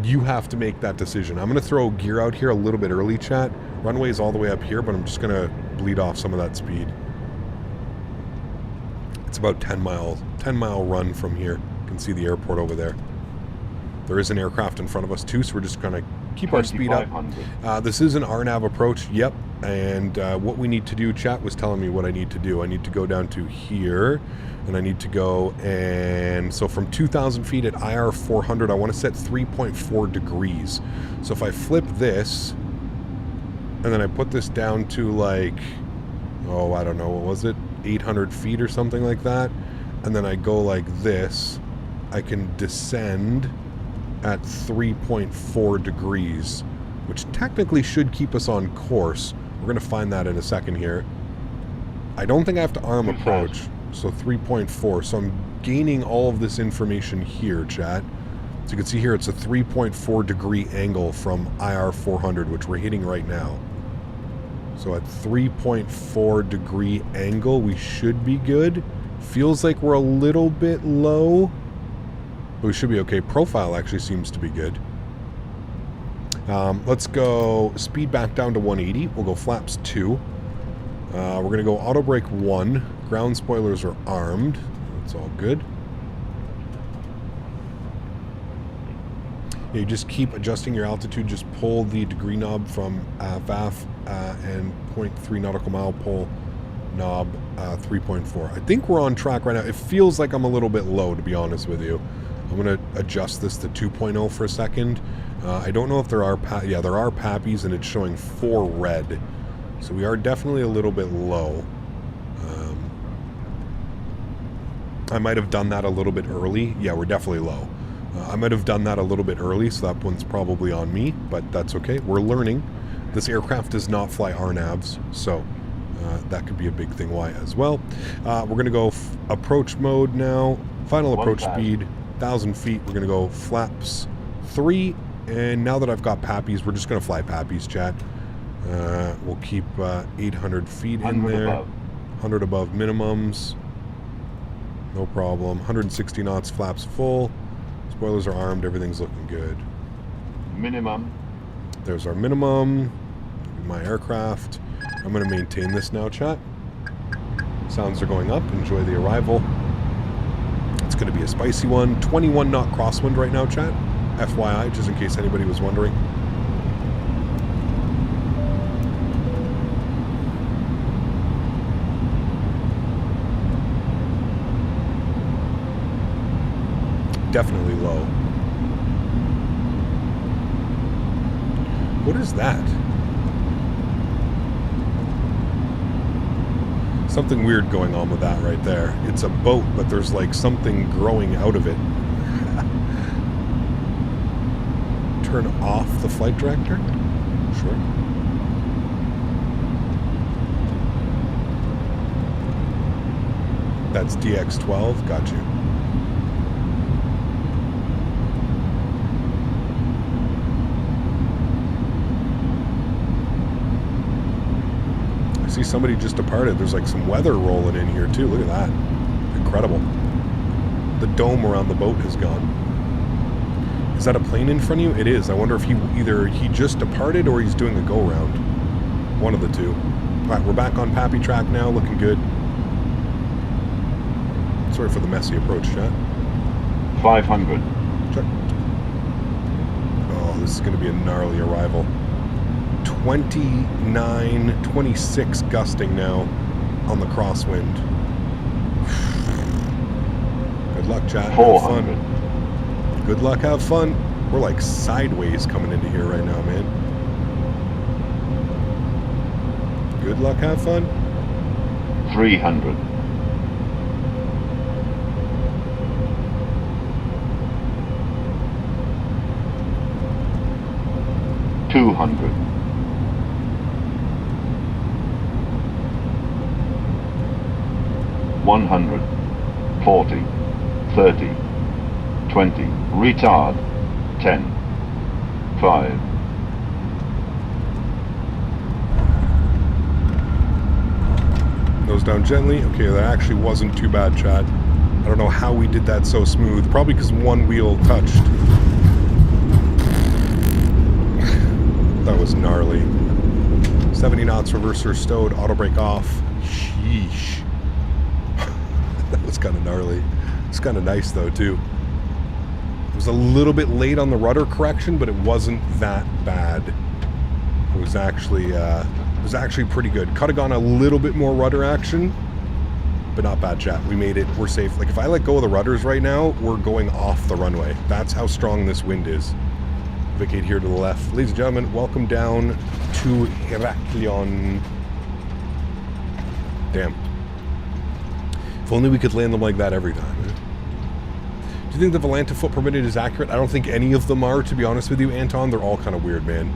you have to make that decision. I'm going to throw gear out here a little bit early, chat. Runway is all the way up here, but I'm just going to bleed off some of that speed. It's about 10 mile run from here. You can see the airport over there. There is an aircraft in front of us too, so we're just going to keep our speed up. This is an RNAV approach, yep. And what we need to do, chat was telling me what I need to do. I need to go down to here, and I need to go, and so from 2,000 feet at IR 400, I want to set 3.4 degrees. So if I flip this, and then I put this down to like, oh, I don't know, what was it? 800 feet or something like that. And then I go like this, I can descend at 3.4 degrees, which technically should keep us on course. We're going to find that in a second here. I don't think I have to arm approach, so 3.4. So I'm gaining all of this information here, chat. So you can see here it's a 3.4 degree angle from IR 400, which we're hitting right now. So at 3.4 degree angle, we should be good. Feels like we're a little bit low, but we should be okay. Profile actually seems to be good. Let's go speed back down to 180. We'll go flaps 2. We're going to go auto brake 1. Ground spoilers are armed. That's all good. Yeah, you just keep adjusting your altitude. Just pull the degree knob from VAF and 0.3 nautical mile pull knob 3.4. I think we're on track right now. It feels like I'm a little bit low, to be honest with you. I'm going to adjust this to 2.0 for a second. I don't know if there are... yeah, there are PAPIs, and it's showing 4 red. So we are definitely a little bit low. I might have done that a little bit early. Yeah, we're definitely low. I might have done that a little bit early, so that one's probably on me, but that's okay. We're learning. This aircraft does not fly RNAVs, so that could be a big thing why as well. We're going to go approach mode now. Final approach speed, 1,000 feet. We're going to go flaps 3, and now that I've got PAPIs, we're just going to fly PAPIs, chat. We'll keep 800 feet in there. 100 above minimums. No problem. 160 knots, flaps full. Spoilers are armed, everything's looking good. Minimum. There's our minimum. My aircraft. I'm going to maintain this now, chat. Sounds are going up. Enjoy the arrival. It's going to be a spicy one. 21 knot crosswind right now, chat. FYI, just in case anybody was wondering. Definitely low. What is that? Something weird going on with that right there. It's a boat, but there's like something growing out of it. Turn off the flight director? Sure. That's DX12, got you. See, somebody just departed. There's like some weather rolling in here too. Look at that. Incredible. The dome around the boat has gone. Is that a plane in front of you? It is. I wonder if he just departed or he's doing a go round. One of the two. All right, we're back on Pappy track now, looking good. Sorry for the messy approach, chat. 500. Check. Oh, this is going to be a gnarly arrival. 29, 26 gusting now on the crosswind. Good luck, chat. Have fun. Good luck, have fun. We're like sideways coming into here right now, man. Good luck, have fun. 300. 200. 100. 40. 30. 20. Retard. 10. 5. Nose down gently. Okay, that actually wasn't too bad, chat. I don't know how we did that so smooth. Probably because one wheel touched. That was gnarly. 70 knots, reverser stowed, auto brake off. Sheesh. That was kind of gnarly. It's kind of nice though too. It was a little bit late on the rudder correction, but it wasn't that bad. It was actually pretty good. Could have gone a little bit more rudder action, but not bad, chat. We made it. We're safe. Like if I let go of the rudders right now, we're going off the runway. That's how strong this wind is. Vacate here to the left. Ladies and gentlemen, welcome down to Heraklion. Damn. If only we could land them like that every time. Do you think the Volanta foot per minute is accurate? I don't think any of them are, to be honest with you, Anton. They're all kind of weird, man.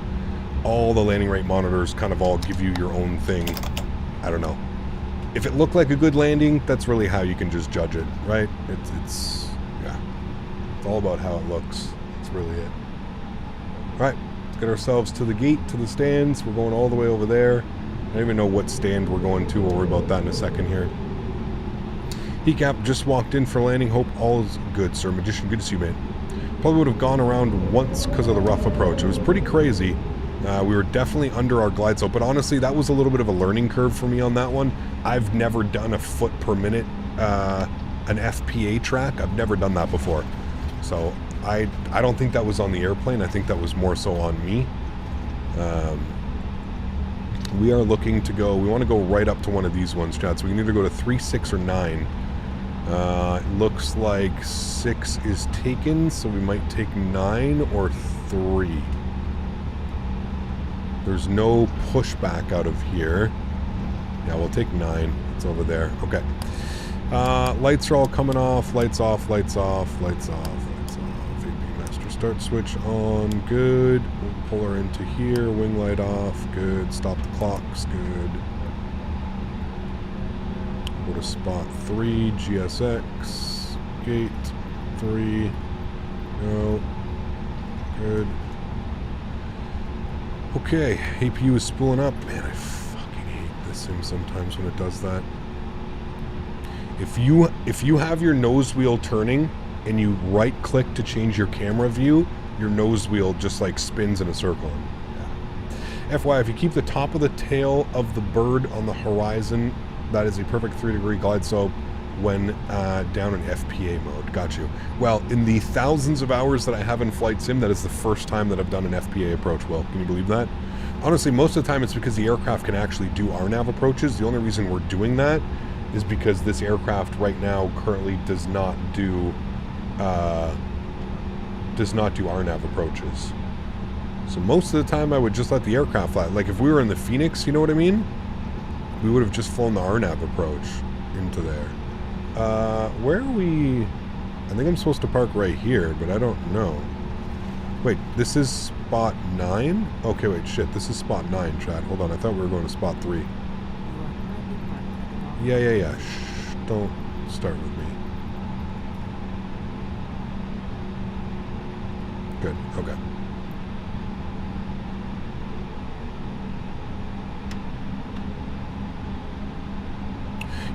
All the landing rate monitors kind of all give you your own thing. I don't know. If it looked like a good landing, that's really how you can just judge it, right? It's all about how it looks. That's really it. All right, let's get ourselves to the gate, to the stands. We're going all the way over there. I don't even know what stand we're going to. We'll worry about that in a second here. Decap just walked in for landing. Hope all is good, sir. Magician, good to see you, man. Probably would have gone around once because of the rough approach. It was pretty crazy. We were definitely under our glide slope, but honestly, that was a little bit of a learning curve for me on that one. I've never done a foot per minute, an FPA track. I've never done that before. So I don't think that was on the airplane. I think that was more so on me. We are looking to go, we want to go right up to one of these ones, chat. So we can either go to 3, 6, or 9. It looks like 6 is taken, so we might take 9 or 3. There's no pushback out of here. Yeah, we'll take 9. It's over there. Okay. Lights are all coming off. Lights off, lights off, lights off, lights off. AP master start switch on. Good. We'll pull her into here. Wing light off. Good. Stop the clocks. Good. Go to spot 3. GSX. Gate 3. No. Good. Okay, APU is spooling up. Man, I fucking hate this sim sometimes when it does that. If you have your nose wheel turning and you right click to change your camera view, your nose wheel just like spins in a circle. Yeah. FYI, if you keep the top of the tail of the bird on the horizon, that is a perfect 3-degree glide slope when down in FPA mode. Got you. Well, in the thousands of hours that I have in Flight Sim, that is the first time that I've done an FPA approach. Well, can you believe that? Honestly, most of the time it's because the aircraft can actually do RNAV approaches. The only reason we're doing that is because this aircraft right now currently does not do RNAV approaches. So most of the time I would just let the aircraft fly. Like if we were in the Phoenix, you know what I mean? We would have just flown the RNAV approach into there. Where are we? I think I'm supposed to park right here, but I don't know. Wait, this is spot 9? Okay, wait, shit, this is spot 9, chat. Hold on, I thought we were going to spot 3. Yeah. Shh, don't start with me. Good, okay.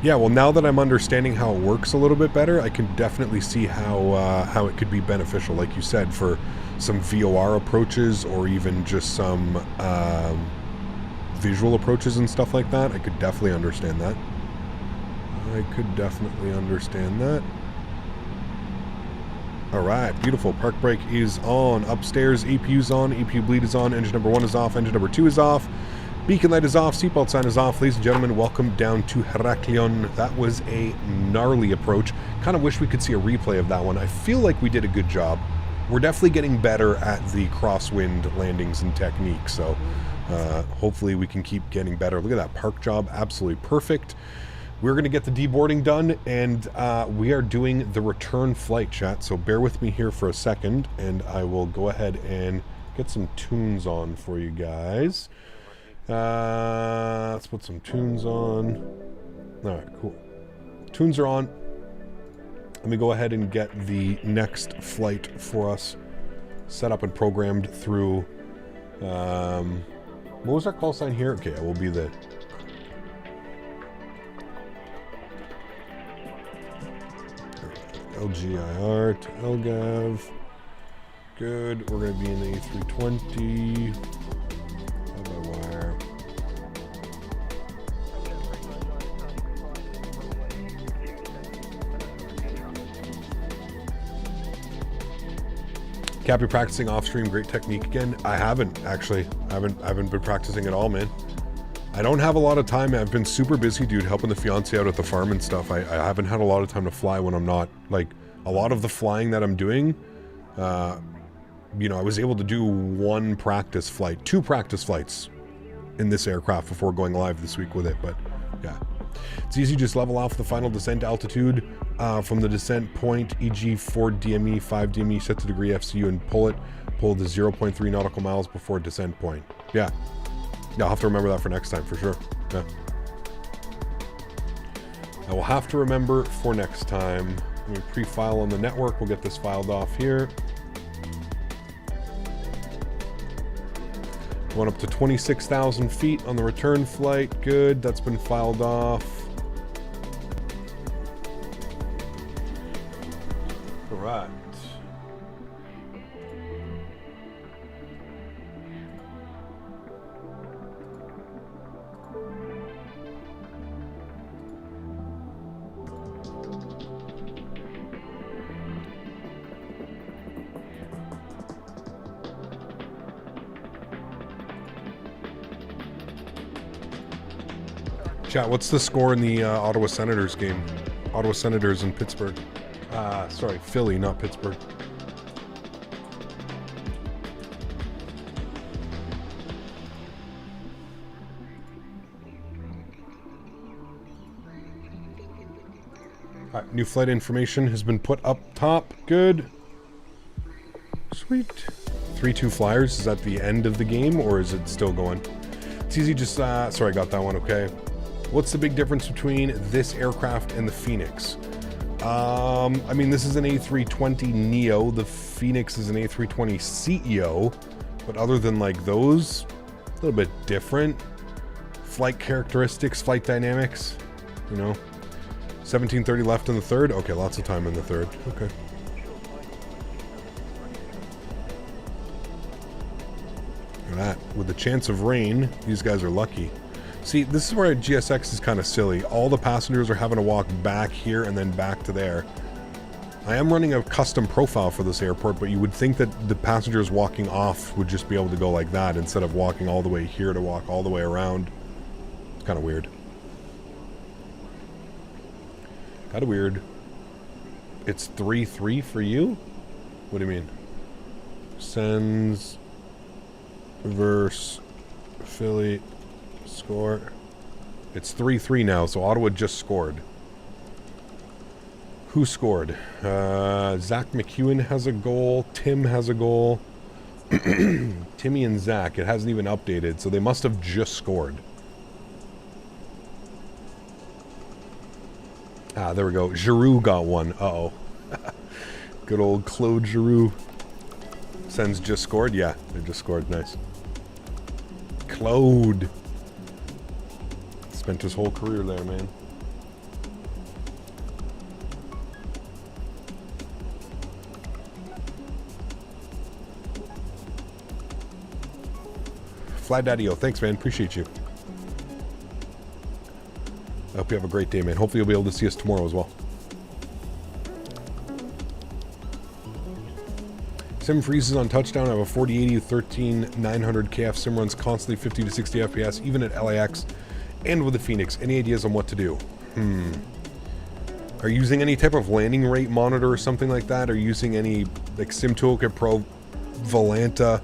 Yeah, well, now that I'm understanding how it works a little bit better, I can definitely see how it could be beneficial, like you said, for some VOR approaches or even just some visual approaches and stuff like that. I could definitely understand that. All right, beautiful. Park brake is on. Upstairs, APU's on. APU bleed is on. Engine number 1 is off. Engine number 2 is off. Beacon light is off, seatbelt sign is off. Ladies and gentlemen, welcome down to Heraklion. That was a gnarly approach. Kind of wish we could see a replay of that one. I feel like we did a good job. We're definitely getting better at the crosswind landings and technique, so hopefully we can keep getting better. Look at that park job, absolutely perfect. We're going to get the deboarding done, and we are doing the return flight, chat, so bear with me here for a second, and I will go ahead and get some tunes on for you guys. Let's put some tunes on. All right, cool. Tunes are on. Let me go ahead and get the next flight for us set up and programmed through. What was our call sign here? Okay, it will be the LGIR to LGAV. Good. We're going to be in the A320. By wire. Cappy practicing off stream, great technique again. I haven't actually. I haven't been practicing at all, man. I don't have a lot of time. I've been super busy, dude, helping the fiance out at the farm and stuff. I haven't had a lot of time to fly when I'm not, like, a lot of the flying that I'm doing, you know, I was able to do 1 practice flight, 2 practice flights in this aircraft before going live this week with it, but yeah. It's easy, just level off the final descent altitude from the descent point, e.g. 4 DME, 5 DME, set to degree FCU and pull the 0.3 nautical miles before descent point. Yeah. Yeah, I'll have to remember that for next time, for sure. Yeah. I will have to remember for next time. Let me pre-file on the network. We'll get this filed off here. Going up to 26,000 feet on the return flight. Good, that's been filed off. All right. Chat, what's the score in the Ottawa Senators game? Ottawa Senators in Pittsburgh. Sorry, Philly, not Pittsburgh. All right, new flight information has been put up top. Good. Sweet. 3-2 Flyers. Is that the end of the game, or is it still going? It's easy, just... sorry, I got that one, okay. What's the big difference between this aircraft and the Phoenix? I mean, this is an A320 Neo. The Phoenix is an A320 CEO. But other than, like, those, a little bit different. Flight characteristics, flight dynamics, you know. 17:30 left in the third. Okay, lots of time in the third. Okay. Look at that. With the chance of rain, these guys are lucky. See, this is where GSX is kind of silly. All the passengers are having to walk back here and then back to there. I am running a custom profile for this airport, but you would think that the passengers walking off would just be able to go like that instead of walking all the way here to walk all the way around. It's kind of weird. Kind of weird. It's 3-3 for you? What do you mean? Sends versus Philly score. It's 3-3 now, so Ottawa just scored. Who scored? Zach McEwen has a goal. Tim has a goal. Timmy and Zach. It hasn't even updated, so they must have just scored. Ah, there we go. Giroux got one. Uh-oh. Good old Claude Giroux. Sens just scored? Yeah, they just scored. Nice. Claude. Spent his whole career there, man. Fly Daddy-O, thanks, man. Appreciate you. I hope you have a great day, man. Hopefully you'll be able to see us tomorrow as well. Sim freezes on touchdown. I have a 4080 13900 KF sim runs constantly 50 to 60 FPS, even at LAX and with the Phoenix. Any ideas on what to do? Are you using any type of landing rate monitor or something like that? Are you using any like SimToolkit Pro, Volanta,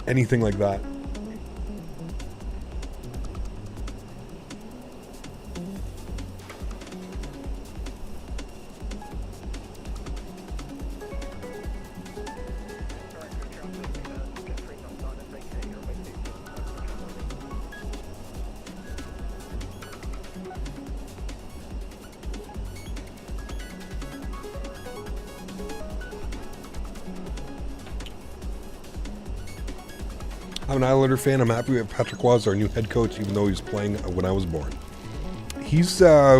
anything like that? I'm an Islander fan. I'm happy we have Patrick Waugh as our new head coach, even though he was playing when I was born. He's, I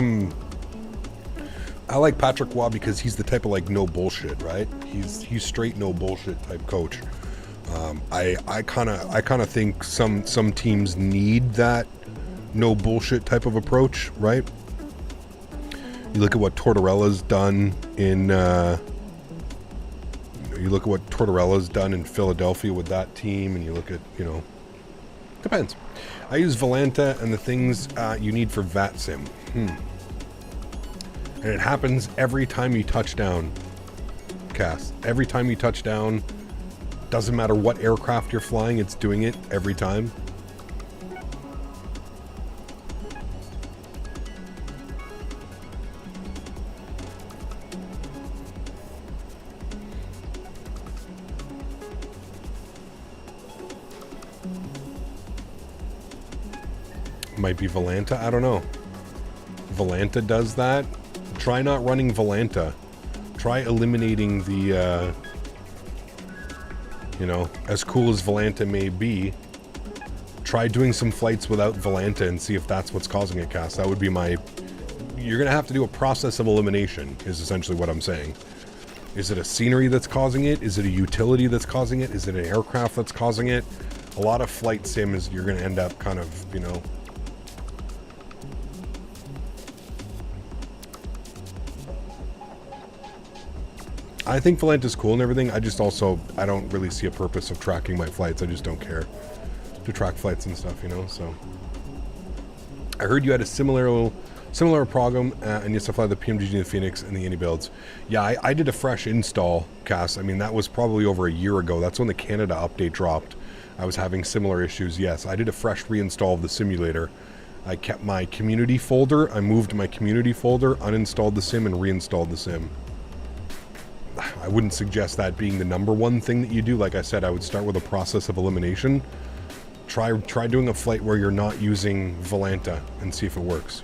like Patrick Waugh because he's the type of, like, no bullshit, right? He's straight no bullshit type coach. I kind of think some teams need that no bullshit type of approach, right? You look at what Tortorella's done in Philadelphia with that team, and you look at, depends. I use Volanta and the things you need for VATSIM. And it happens every time you touch down, Cass. Every time you touch down, doesn't matter what aircraft you're flying, it's doing it every time. Might be Volanta, I don't know. Volanta does that. Try not running Volanta. Try eliminating the, as cool as Volanta may be, try doing some flights without Volanta and see if that's what's causing it, Cass. That would be my... You're going to have to do a process of elimination, is essentially what I'm saying. Is it a scenery that's causing it? Is it a utility that's causing it? Is it an aircraft that's causing it? A lot of flight sim is you're going to end up kind of, I think Volanta's cool and everything. I don't really see a purpose of tracking my flights. I just don't care to track flights and stuff, so. I heard you had a similar problem, and you still fly the PMDG, the Phoenix, and the Indy builds. Yeah, I did a fresh install, Cass. I mean, that was probably over a year ago. That's when the Canada update dropped. I was having similar issues. Yes, I did a fresh reinstall of the simulator. I kept my community folder. I moved my community folder, uninstalled the sim, and reinstalled the sim. I wouldn't suggest that being the number one thing that you do. Like I said, I would start with a process of elimination. Try doing a flight where you're not using Volanta and see if it works,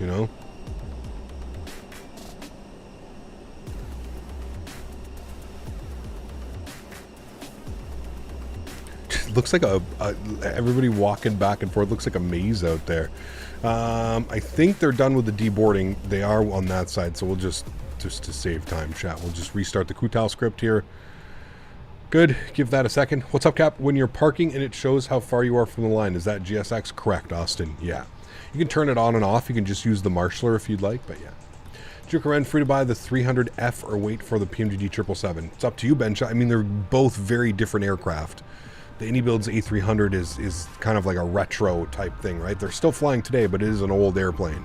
Looks like everybody walking back and forth. Looks like a maze out there. I think they're done with the deboarding. They are on that side, so we'll just to save time, chat, we'll just restart the Kutal script here. Good. Give that a second. What's up, Cap? When you're parking and it shows how far you are from the line, is that GSX? Correct, Austin. Yeah. You can turn it on and off. You can just use the marshaller if you'd like, but yeah. Juke free to buy the 300F or wait for the PMGD 777. It's up to you, Bencha. I mean, they're both very different aircraft. The Indy Builds A300 is kind of like a retro type thing, right? They're still flying today, but it is an old airplane.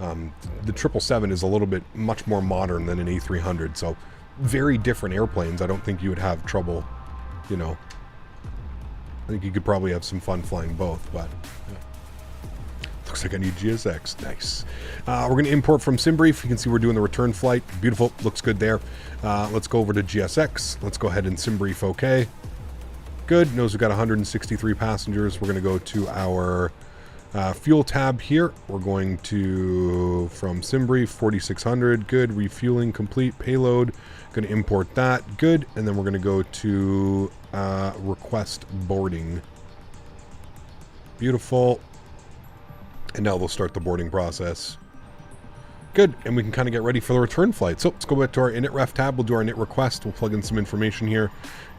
The 777 is a little bit much more modern than an A300, so very different airplanes. I don't think you would have trouble, I think you could probably have some fun flying both, but yeah. Looks like I need GSX. Nice. We're going to import from SimBrief. You can see we're doing the return flight. Beautiful. Looks good there. Let's go over to GSX. Let's go ahead and SimBrief OK. Good. Knows we've got 163 passengers. We're going to go to our fuel tab here. We're going to, from SimBrief, 4600. Good. Refueling complete. Payload. Going to import that. Good. And then we're going to go to request boarding. Beautiful. And now we'll start the boarding process. Good. And we can kind of get ready for the return flight. So let's go back to our init ref tab. We'll do our init request. We'll plug in some information here.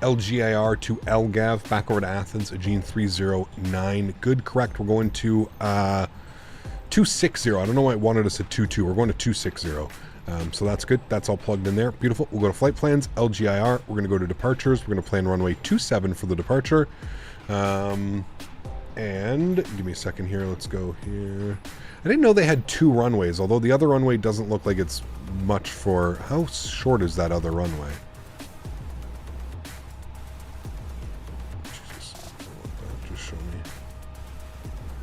LGIR to LGAV, back over to Athens, Aegean 309. Good, correct. We're going to 260. I don't know why it wanted us at 22. We're going to 260. So that's good. That's all plugged in there. Beautiful. We'll go to flight plans, LGIR. We're going to go to departures. We're going to plan runway 27 for the departure. And give me a second here. Let's go here. I didn't know they had 2 runways, although the other runway doesn't look like it's much for... How short is that other runway? Just show me.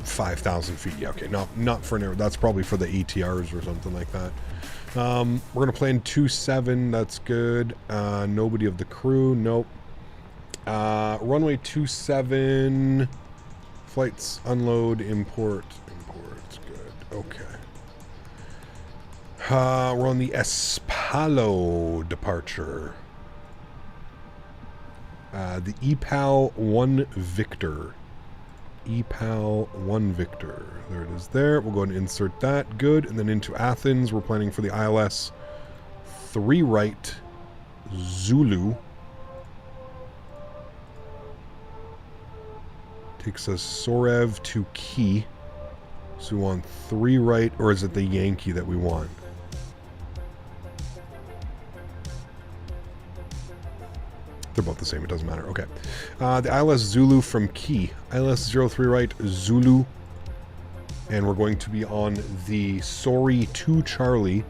5,000 feet. Yeah, okay. Not for an air. That's probably for the ATRs or something like that. We're going to plan 27. That's good. Nobody of the crew. Nope. Runway 27. Flights, unload, import. Good. Okay. We're on the Espalo departure. The EPAL 1 Victor. EPAL 1 Victor. There it is there. We'll go ahead and insert that. Good. And then into Athens, we're planning for the ILS 3 right Zulu. Takes us Sorev to Key. So we want 3 right, or is it the Yankee that we want? They're both the same, it doesn't matter. Okay. The ILS Zulu from Key. ILS 03 right Zulu. And we're going to be on the Sorry to Charlie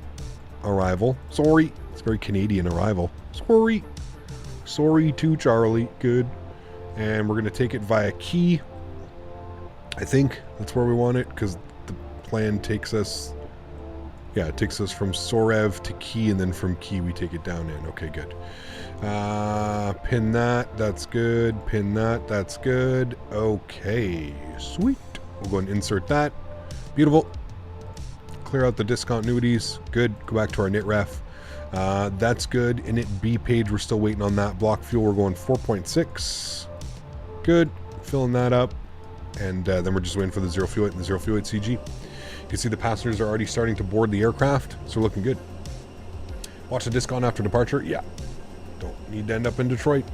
arrival. Sorry. It's a very Canadian arrival. Sorry. Sorry to Charlie. Good. And we're going to take it via Key. I think that's where we want it, because the plan takes us... Yeah, it takes us from Sorev to Key, and then from Key we take it down in. Okay, good. Pin that. That's good. Pin that. That's good. Okay. Sweet. We'll go and insert that. Beautiful. Clear out the discontinuities. Good. Go back to our knit ref. That's good. Init B page, we're still waiting on that. Block fuel, we're going 4.6. Good. Filling that up. And then we're just waiting for the 0 fuel weight and the 0 fuel weight CG. You can see the passengers are already starting to board the aircraft, so we're looking good. Watch the discount after departure. Yeah. Don't need to end up in Detroit.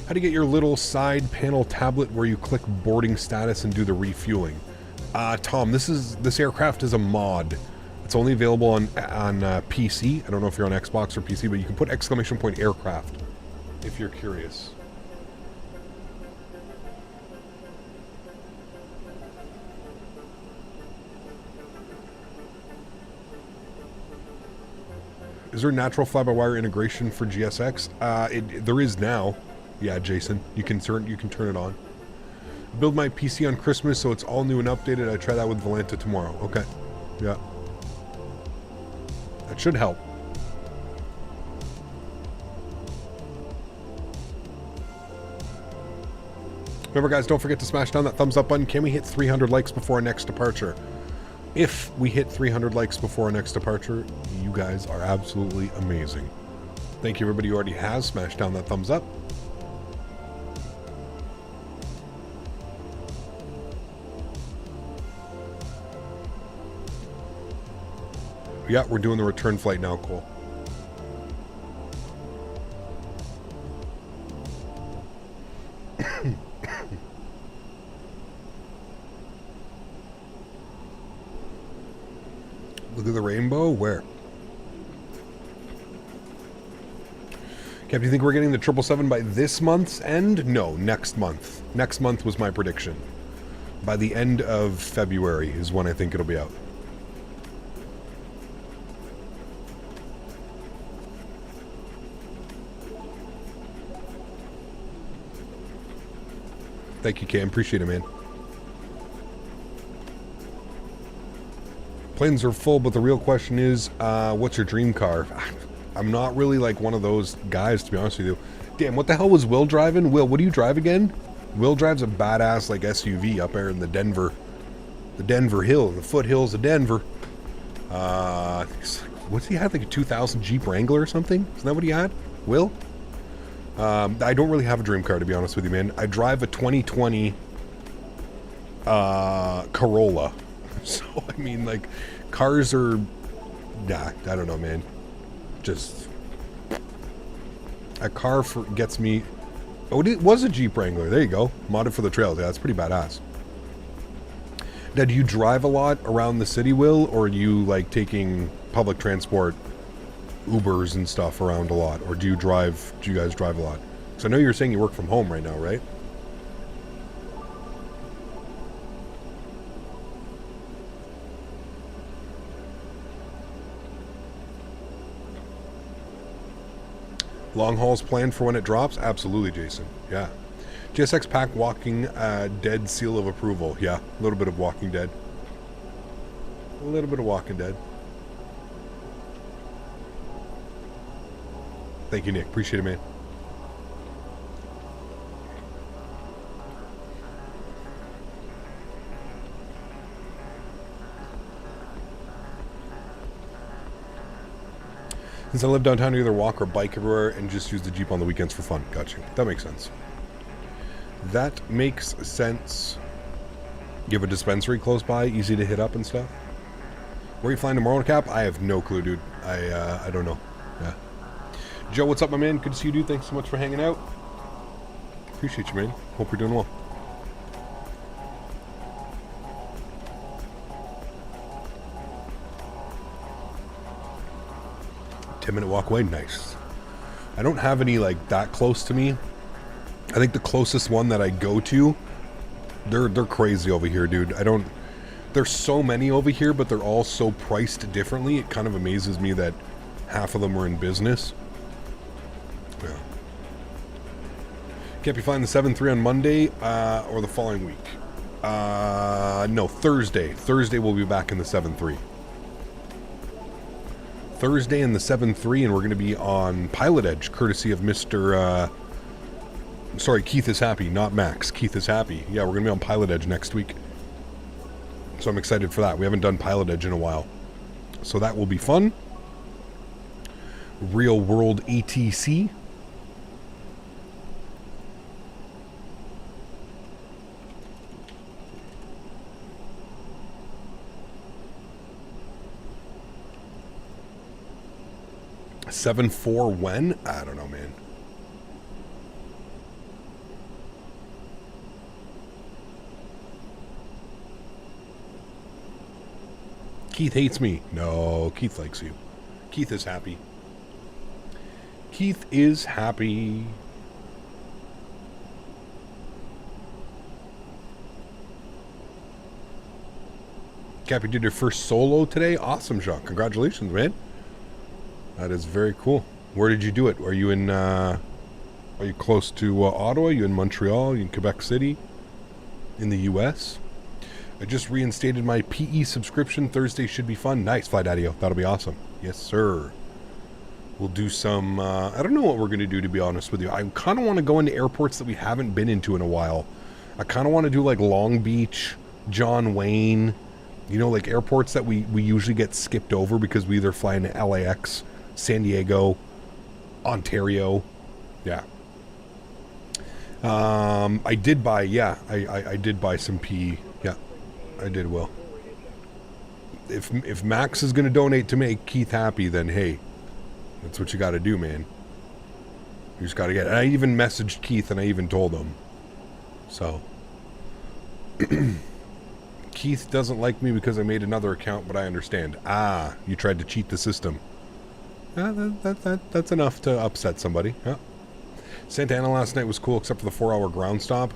How do you get your little side panel tablet where you click boarding status and do the refueling? Tom, this aircraft is a mod. It's only available on PC. I don't know if you're on Xbox or PC, but you can put !aircraft if you're curious. Is there natural fly-by-wire integration for GSX? There is now. Yeah, Jason, you can turn it on. Build my PC on Christmas so it's all new and updated. I try that with Volanta tomorrow. Okay. Yeah. That should help. Remember, guys, don't forget to smash down that thumbs up button. Can we hit 300 likes before our next departure? If we hit 300 likes before our next departure, you guys are absolutely amazing. Thank you, everybody who already has smashed down that thumbs up. Yeah, we're doing the return flight now, Cole. Look at the rainbow? Where? Cap, do you think we're getting the 777 by this month's end? No, next month. Next month was my prediction. By the end of February is when I think it'll be out. Thank you, Cam. Appreciate it, man. Planes are full, but the real question is, what's your dream car? I'm not really like one of those guys, to be honest with you. Damn, what the hell was Will driving? Will, what do you drive again? Will drives a badass like SUV up there in the Denver Hill, the foothills of Denver. What's he had? Like a 2000 Jeep Wrangler or something? Isn't that what he had? Will? I don't really have a dream car, to be honest with you, man. I drive a 2020 Corolla. So, I mean, like, cars are... Nah, I don't know, man. Just... A car gets me... Oh, it was a Jeep Wrangler. There you go. Modded for the trails. Yeah, that's pretty badass. Now, do you drive a lot around the city, Will? Or are you, like, taking public transport... Ubers and stuff around a lot, or do you guys drive a lot? Because I know you're saying you work from home right now, right? Long haul's planned for when it drops? Absolutely, Jason. Yeah. GSX pack Walking Dead seal of approval. Yeah, a little bit of Walking Dead. A little bit of Walking Dead. Thank you, Nick. Appreciate it, man. Since I live downtown, I either walk or bike everywhere and just use the Jeep on the weekends for fun. Got you. That makes sense. That makes sense. You have a dispensary close by, easy to hit up and stuff? Where are you flying tomorrow, Cap? I have no clue, dude. I don't know. Yeah. Joe, what's up, my man? Good to see you, dude. Thanks so much for hanging out. Appreciate you, man. Hope you're doing well. Minute walk away. Nice. I don't have any like that close to me. I think the closest one that I go to, they're crazy over here, dude. There's so many over here, but they're all so priced differently. It kind of amazes me that half of them are in business. Yeah. Can't be flying the 7-3 on Monday or the following week. No, Thursday. Thursday we'll be back in the 7-3. Thursday in the 7-3, and we're going to be on Pilot Edge, courtesy of Mr. Sorry, Keith is happy, not Max. Keith is happy. Yeah, we're going to be on Pilot Edge next week. So I'm excited for that. We haven't done Pilot Edge in a while. So that will be fun. Real World ATC. $7-4 when? I don't know, man. Keith hates me. No, Keith likes you. Keith is happy. Keith is happy. Cappy did your first solo today? Awesome, Jean. Congratulations, man. That is very cool. Where did you do it? Are you in, are you close to Ottawa? Are you in Montreal? Are you in Quebec City? In the U.S.? I just reinstated my PE subscription. Thursday should be fun. Nice, Fly Daddy-O. That'll be awesome. Yes, sir. We'll do some, I don't know what we're going to do, to be honest with you. I kind of want to go into airports that we haven't been into in a while. I kind of want to do like Long Beach, John Wayne, you know, like airports that we usually get skipped over because we either fly into LAX, San Diego, Ontario. Yeah. I did buy, yeah, I did buy some PE. Yeah, I did well. If Max is going to donate to make Keith happy, then hey, that's what you got to do, man. You just got to get it. And I even messaged Keith and I even told him. So. Keith doesn't like me because I made another account, but I understand. Ah, you tried to cheat the system. That's enough to upset somebody. Yeah. Santa Ana last night was cool, except for the 4-hour ground stop.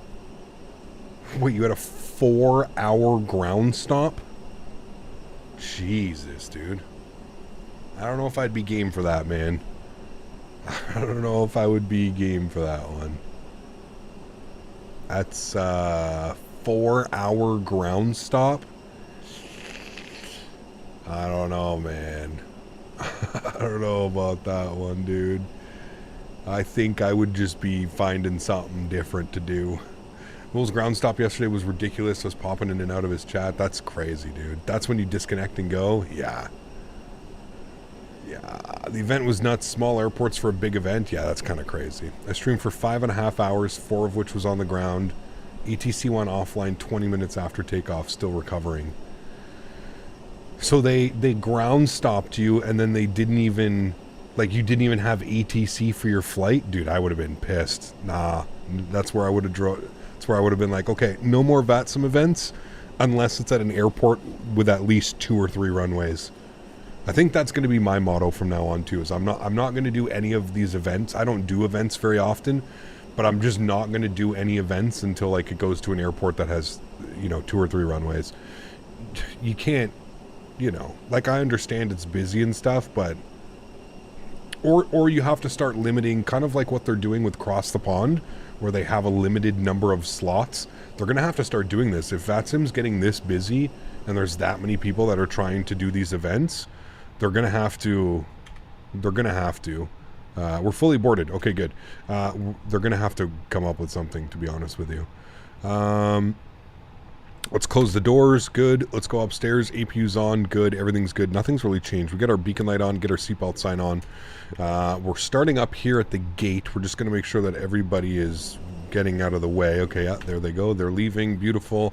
Wait, you had a 4-hour ground stop? Jesus, dude. I don't know if I'd be game for that, man. I don't know if I would be game for that one. That's 4-hour ground stop? I don't know, man. I don't know about that one, dude. I think I would just be finding something different to do. Will's ground stop yesterday was ridiculous. I was popping in and out of his chat. That's crazy, dude. That's when you disconnect and go? Yeah. Yeah. The event was nuts. Small airports for a big event? Yeah, that's kind of crazy. I streamed for 5.5 hours, 4 of which was on the ground. ETC went offline 20 minutes after takeoff, still recovering. So they ground stopped you, and then they didn't even, like, you didn't even have ATC for your flight? Dude, I would have been pissed. Nah, that's where I would have that's where I would have been like, okay, no more VATSIM events unless it's at an airport with at least 2 or 3 runways. I think that's going to be my motto from now on too, is I'm not going to do any of these events. I don't do events very often, but I'm just not going to do any events until like it goes to an airport that has, you know, 2 or 3 runways. You can't, you know, like I understand it's busy and stuff, but or you have to start limiting, kind of like what they're doing with Cross the Pond, where they have a limited number of slots. They're going to have to start doing this. If VATSIM's getting this busy and there's that many people that are trying to do these events, they're going to have to, we're fully boarded. Okay, good. They're going to have to come up with something, to be honest with you. Let's close the doors. Good. Let's go upstairs. APU's on. Good. Everything's good. Nothing's really changed. We get our beacon light on, get our seatbelt sign on. We're starting up here at the gate. We're just going to make sure that everybody is getting out of the way. Okay, yeah, there they go. They're leaving. Beautiful.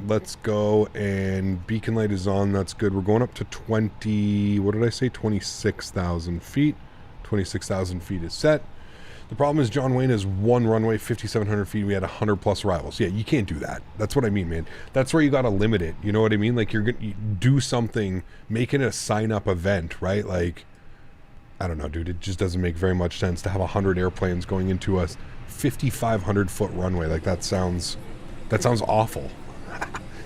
Let's go, and beacon light is on. That's good. We're going up to 20, what did I say? 26,000 feet. 26,000 feet is set. The problem is John Wayne has one runway, 5,700 feet. We had 100 plus arrivals. Yeah, you can't do that. That's what I mean, man. That's where you got to limit it. You know what I mean? Like, you do something, make it a sign-up event, right? Like, I don't know, dude. It just doesn't make very much sense to have 100 airplanes going into a 5,500 foot runway. Like, that sounds awful.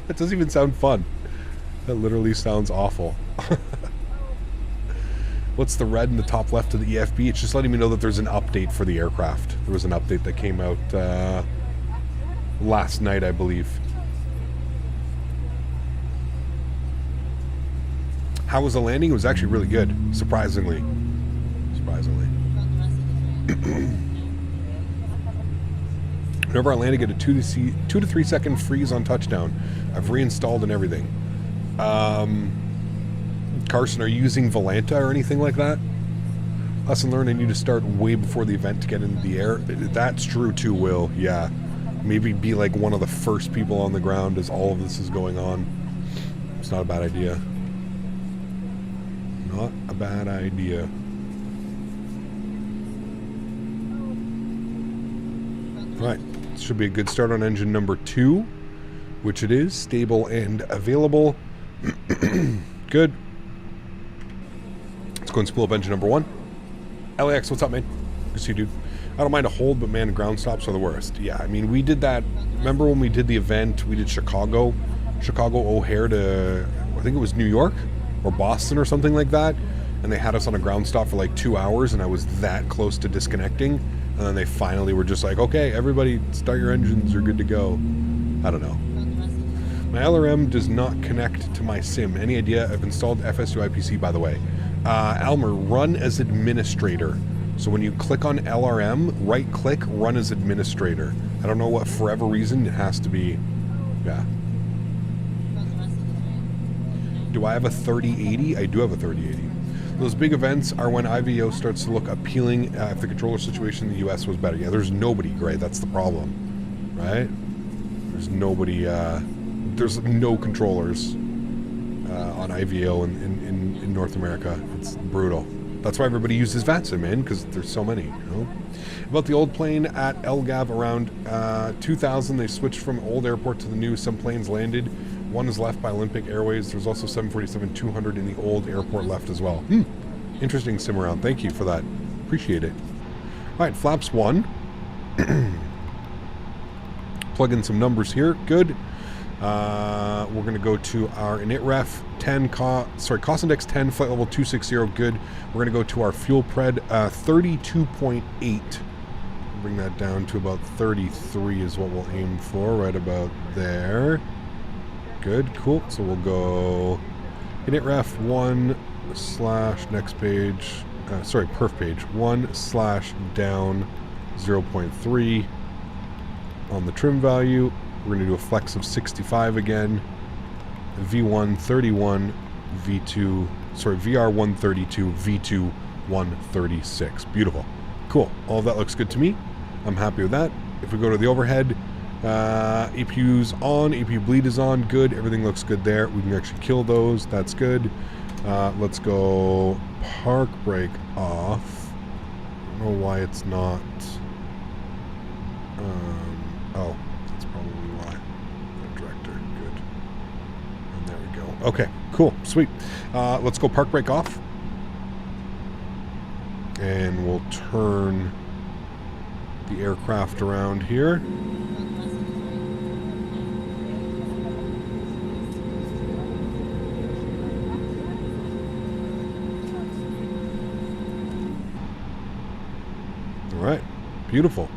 That doesn't even sound fun. That literally sounds awful. What's the red in the top left of the EFB? It's just letting me know that there's an update for the aircraft. There was an update that came out last night, I believe. How was the landing? It was actually really good, surprisingly. Whenever I land, I get a 2 to 3 second freeze on touchdown. I've reinstalled and everything. Carson, are you using Volanta or anything like that? Lesson learned, I need to start way before the event to get into the air. That's true too, Will. Yeah. Maybe be like one of the first people on the ground as all of this is going on. It's not a bad idea. Not a bad idea. Right. This should be a good start on engine number 2, which it is. Stable and available. Good. Let's go and spool up engine number 1. LAX, what's up, man? Good to see you, dude. I don't mind a hold, but man, ground stops are the worst. Yeah, I mean, we did that. Remember when we did the event? We did Chicago O'Hare to, I think it was New York or Boston or something like that. And they had us on a ground stop for like 2 hours, and I was that close to disconnecting. And then they finally were just like, okay, everybody start your engines, you're good to go. I don't know. My LRM does not connect to my sim. Any idea? I've installed FSU IPC, by the way. Almer, run as administrator. So when you click on LRM, right click, run as administrator. I don't know what, for whatever reason, it has to be, yeah. Do I have a 3080? I do have a 3080. Those big events are when IVO starts to look appealing if the controller situation in the US was better. Yeah, there's nobody, Gray. That's the problem, right? There's nobody, there's no controllers on IVO in North America. It's brutal. That's why everybody uses VATSIM, man, because there's so many, you know? About the old plane at LGAV around 2000, they switched from old airport to the new. Some planes landed. One is left by Olympic Airways. There's also 747-200 in the old airport left as well. Interesting sim around. Thank you for that. Appreciate it. All right, flaps 1. Plug in some numbers here. Good. We're going to go to our init-ref 10, cost index 10, flight level 260. Good. We're going to go to our fuel pred 32.8. Bring that down to about 33 is what we'll aim for, right about there. Good, cool. So we'll go init-ref 1 / next page, perf page 1 / down 0.3 on the trim value. We're going to do a flex of 65 again. V1 31, V2, VR 132, V2 136. Beautiful. Cool. All of that looks good to me. I'm happy with that. If we go to the overhead, APU's on, APU bleed is on, good. Everything looks good there. We can actually kill those. That's good. Let's go park brake off. I don't know why it's not. Oh, that's probably why. Director, good. And there we go. Okay, cool, sweet. Let's go park brake off. And we'll turn the aircraft around here. Alright, beautiful.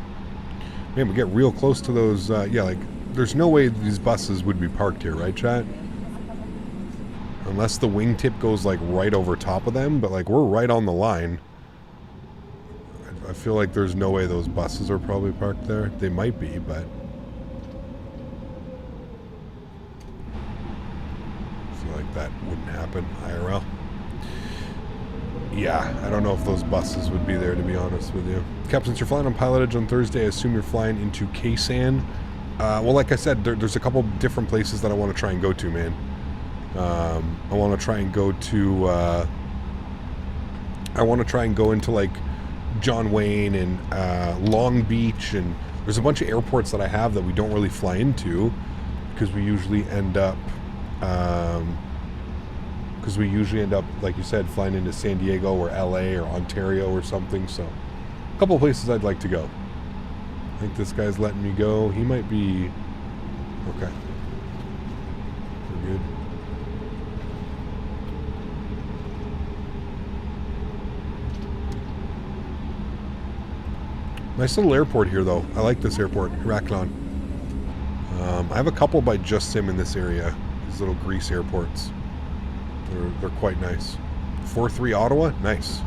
Man, we get real close to those, yeah, like, there's no way these buses would be parked here, right, chat? Unless the wingtip goes, like, right over top of them, but, like, we're right on the line. I feel like there's no way those buses are probably parked there. They might be, but I feel like that wouldn't happen, IRL. Yeah, I don't know if those buses would be there, to be honest with you. Cap, since you're flying on pilotage on Thursday, I assume you're flying into Kaysan. Well, like I said, there's a couple different places that I want to try and go to, man. I want to try and go to... I want to try and go into, like, John Wayne and Long Beach, and there's a bunch of airports that I have that we don't really fly into because we usually end up... like you said, flying into San Diego or LA or Ontario or something. So a couple of places I'd like to go. I think this guy's letting me go. He might be... Okay. We're good. Nice little airport here, though. I like this airport, Heraklion. I have a couple by Just Sim in this area. These little Greece airports. They're quite nice. 4-3 Ottawa? Nice.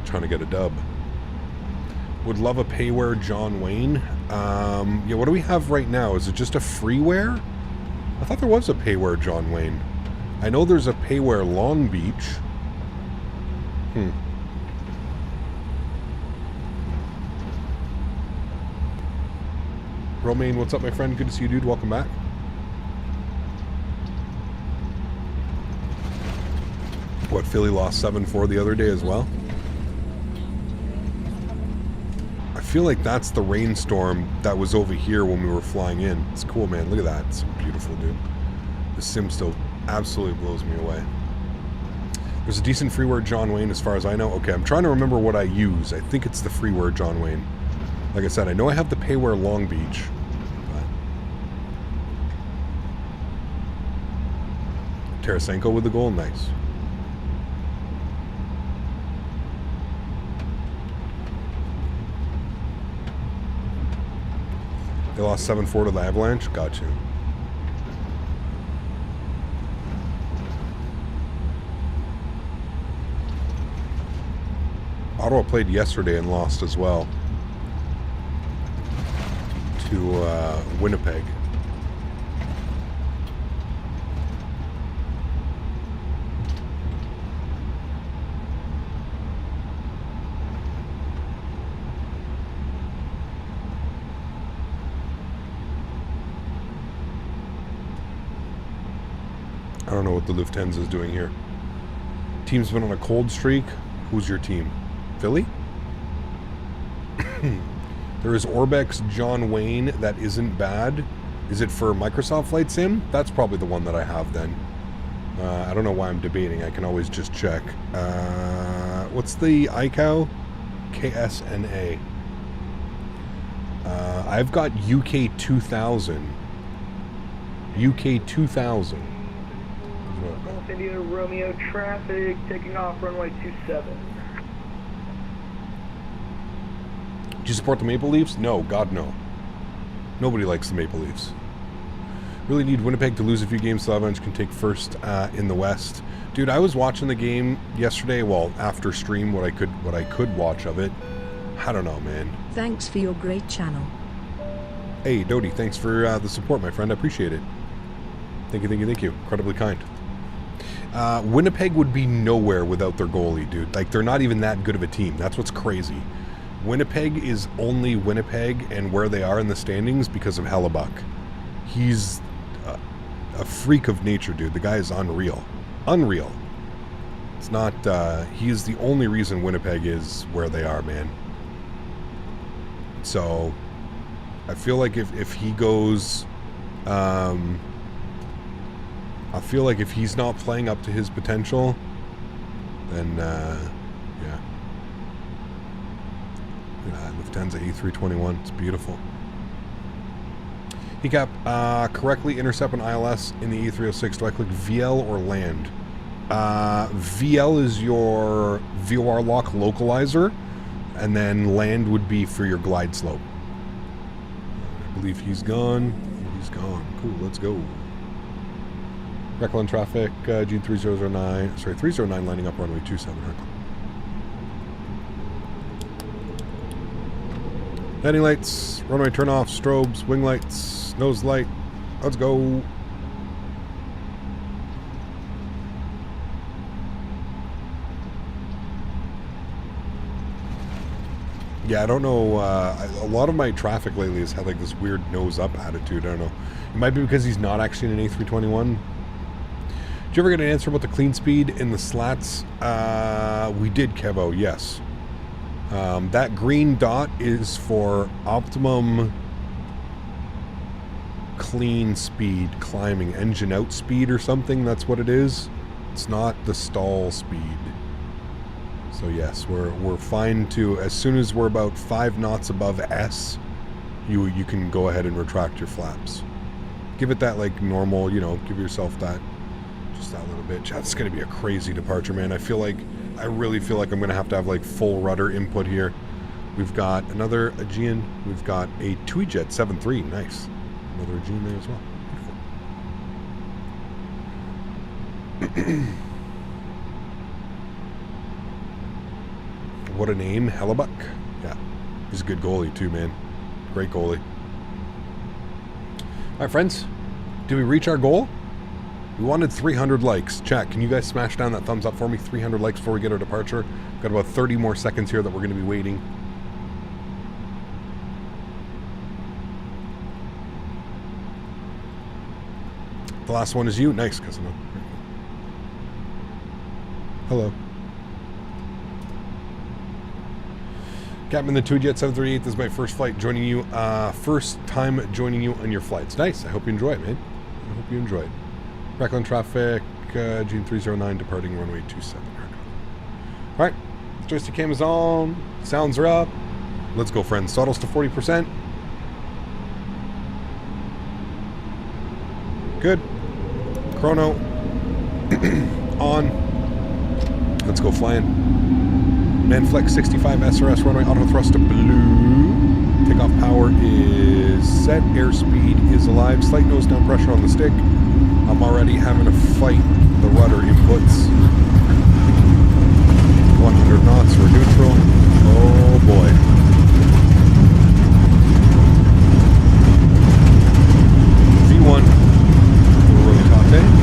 Trying to get a dub. Would love a payware John Wayne. Yeah, what do we have right now? Is it just a freeware? I thought there was a payware John Wayne. I know there's a payware Long Beach. Romaine, what's up, my friend? Good to see you, dude. Welcome back. What, Philly lost 7-4 the other day as well? I feel like that's the rainstorm that was over here when we were flying in. It's cool, man. Look at that. It's beautiful, dude. The sim still absolutely blows me away. There's a decent freeware John Wayne as far as I know. Okay, I'm trying to remember what I use. I think it's the freeware John Wayne. Like I said, I know I have the payware Long Beach. But Tarasenko with the goal, nice. They lost 7-4 to the Avalanche? Got you. Ottawa played yesterday and lost as well to Winnipeg. I don't know what the Lufthansa is doing here. Team's been on a cold streak. Who's your team? Philly? There is Orbex John Wayne that isn't bad. Is it for Microsoft Flight Sim? That's probably the one that I have then. I don't know why I'm debating. I can always just check. What's the ICAO? KSNA. I've got UK 2000. UK 2000. Golf India Romeo traffic, taking off runway 27. Do you support the Maple Leafs? No, God no. Nobody likes the Maple Leafs. Really need Winnipeg to lose a few games so Avalanche can take first in the West. Dude, I was watching the game yesterday, well, after stream, what I could watch of it. I don't know, man. Thanks for your great channel. Hey, Dodie, thanks for the support, my friend. I appreciate it. Thank you, thank you, thank you. Incredibly kind. Winnipeg would be nowhere without their goalie, dude. Like, they're not even that good of a team. That's what's crazy. Winnipeg is only Winnipeg and where they are in the standings because of Hellebuck. He's a freak of nature, dude. The guy is unreal. Unreal. It's not, he is the only reason Winnipeg is where they are, man. So, I feel like if he goes, I feel like if he's not playing up to his potential, then, yeah. Lufthansa A321. It's beautiful. Hecap, correctly intercept an ILS in the A306. Do I click VL or land? VL is your VOR lock localizer, and then land would be for your glide slope. I believe he's gone. He's gone. Cool, let's go. Heraklion traffic, Gene 3009, sorry, 309 lining up runway 27, Heraklion. Heading lights, runway turn off, strobes, wing lights, nose light. Let's go. Yeah, I don't know. A lot of my traffic lately has had like this weird nose-up attitude. I don't know. It might be because he's not actually in an A321. Did you ever get an answer about the clean speed in the slats? We did, Kevo, yes. That green dot is for optimum clean speed climbing, engine out speed or something. That's what it is. It's not the stall speed. So yes, we're fine to, as soon as we're about 5 knots above S, you can go ahead and retract your flaps. Give it that like normal, you know, give yourself that, just that little bit. It's going to be a crazy departure, man. I really feel like I'm going to have like full rudder input here. We've got another Aegean. We've got a Tweejet 7.3. Nice. Another Aegean there as well. Beautiful. What a name, Hellebuck. Yeah, he's a good goalie too, man. Great goalie. All right, friends. Did we reach our goal? We wanted 300 likes. Chat, can you guys smash down that thumbs up for me? 300 likes before we get our departure. Got about 30 more seconds here that we're going to be waiting. The last one is you. Nice, cousin. Hello. Captain the Tweejet 738, this is my first flight joining you. First time joining you on your flights. Nice. I hope you enjoy it, man. I hope you enjoy it. Heraklion traffic, June 309, departing runway 27. All right. Joystick cam is on. Sounds are up. Let's go, friends. Throttles to 40%. Good. Chrono. On. Let's go flying. Manflex 65 SRS runway auto thrust to blue. Takeoff power is set. Airspeed is alive. Slight nose down pressure on the stick. I'm already having to fight the rudder inputs. 100 knots. We're neutral. Oh boy. V1. We're really top end.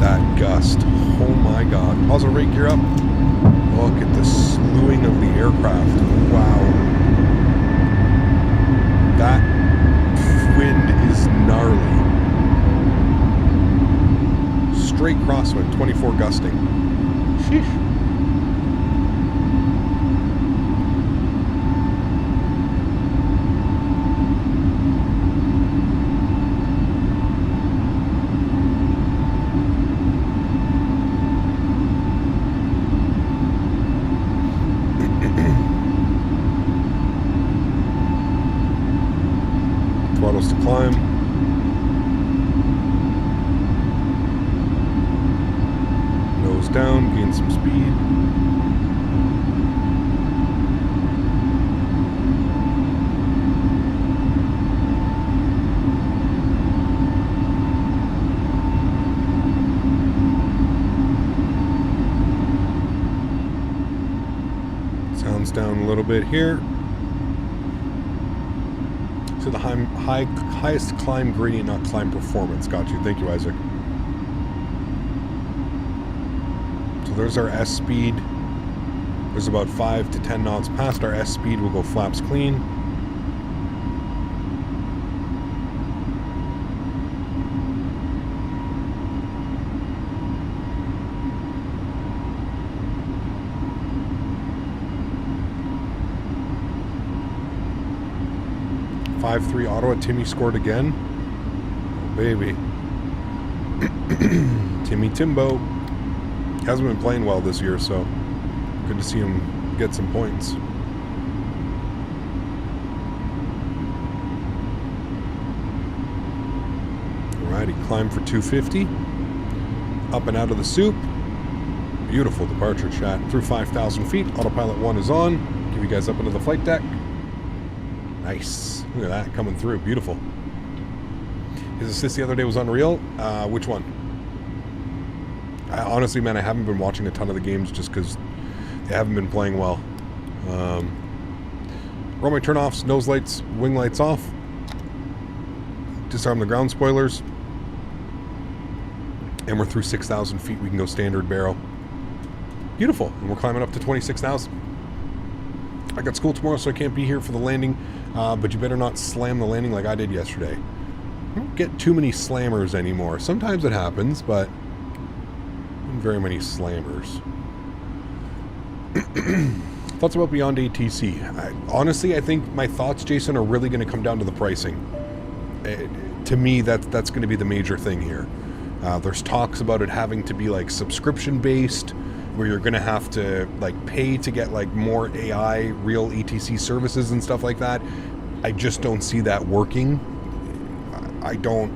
That gust. Oh my god. Pause the rate gear up. Look at the slewing of the aircraft. Wow. That wind is gnarly. Straight crosswind, 24 gusting. Sheesh. Throttles to climb. Nose down, gain some speed. Sounds down a little bit here. To the highest climb gradient, not climb performance. Got you. Thank you, Isaac. So there's our S speed. There's about 5 to 10 knots past our S speed. We'll go flaps clean. .53 Ottawa. Timmy scored again. Oh, baby. Timmy Timbo. Hasn't been playing well this year, so good to see him get some points. Alrighty, climb for 250. Up and out of the soup. Beautiful departure, chat. Through 5,000 feet. Autopilot 1 is on. Give you guys up into the flight deck. Nice. Look at that coming through. Beautiful. His assist the other day was unreal. Which one? Honestly, man, I haven't been watching a ton of the games just because they haven't been playing well. Runway turn-offs, nose lights, wing lights off. Disarm the ground spoilers. And we're through 6,000 feet. We can go standard barrel. Beautiful. And we're climbing up to 26,000. I got school tomorrow, so I can't be here for the landing. But you better not slam the landing like I did yesterday. I don't get too many slammers anymore. Sometimes it happens, but not very many slammers. Thoughts about Beyond ATC? Honestly, I think my thoughts, Jason, are really going to come down to the pricing. To me, that's going to be the major thing here. There's talks about it having to be like subscription based, where you're going to have to like pay to get like more AI real ETC services and stuff like that. I just don't see that working. I don't.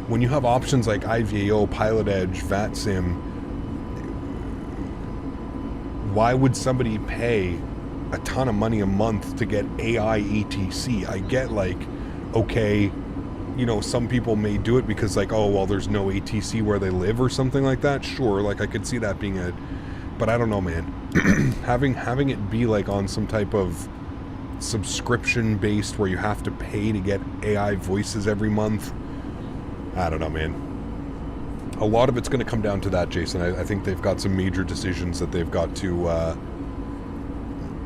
When you have options like IVAO, Pilot Edge, VATSIM, why would somebody pay a ton of money a month to get AI ETC? I get like, okay, you know, some people may do it because like, oh, well, there's no ATC where they live or something like that. Sure, like I could see that being a, but I don't know, man. having it be like on some type of subscription based where you have to pay to get AI voices every month, I don't know, man. A lot of it's going to come down to that, Jason. I think they've got some major decisions that they've got to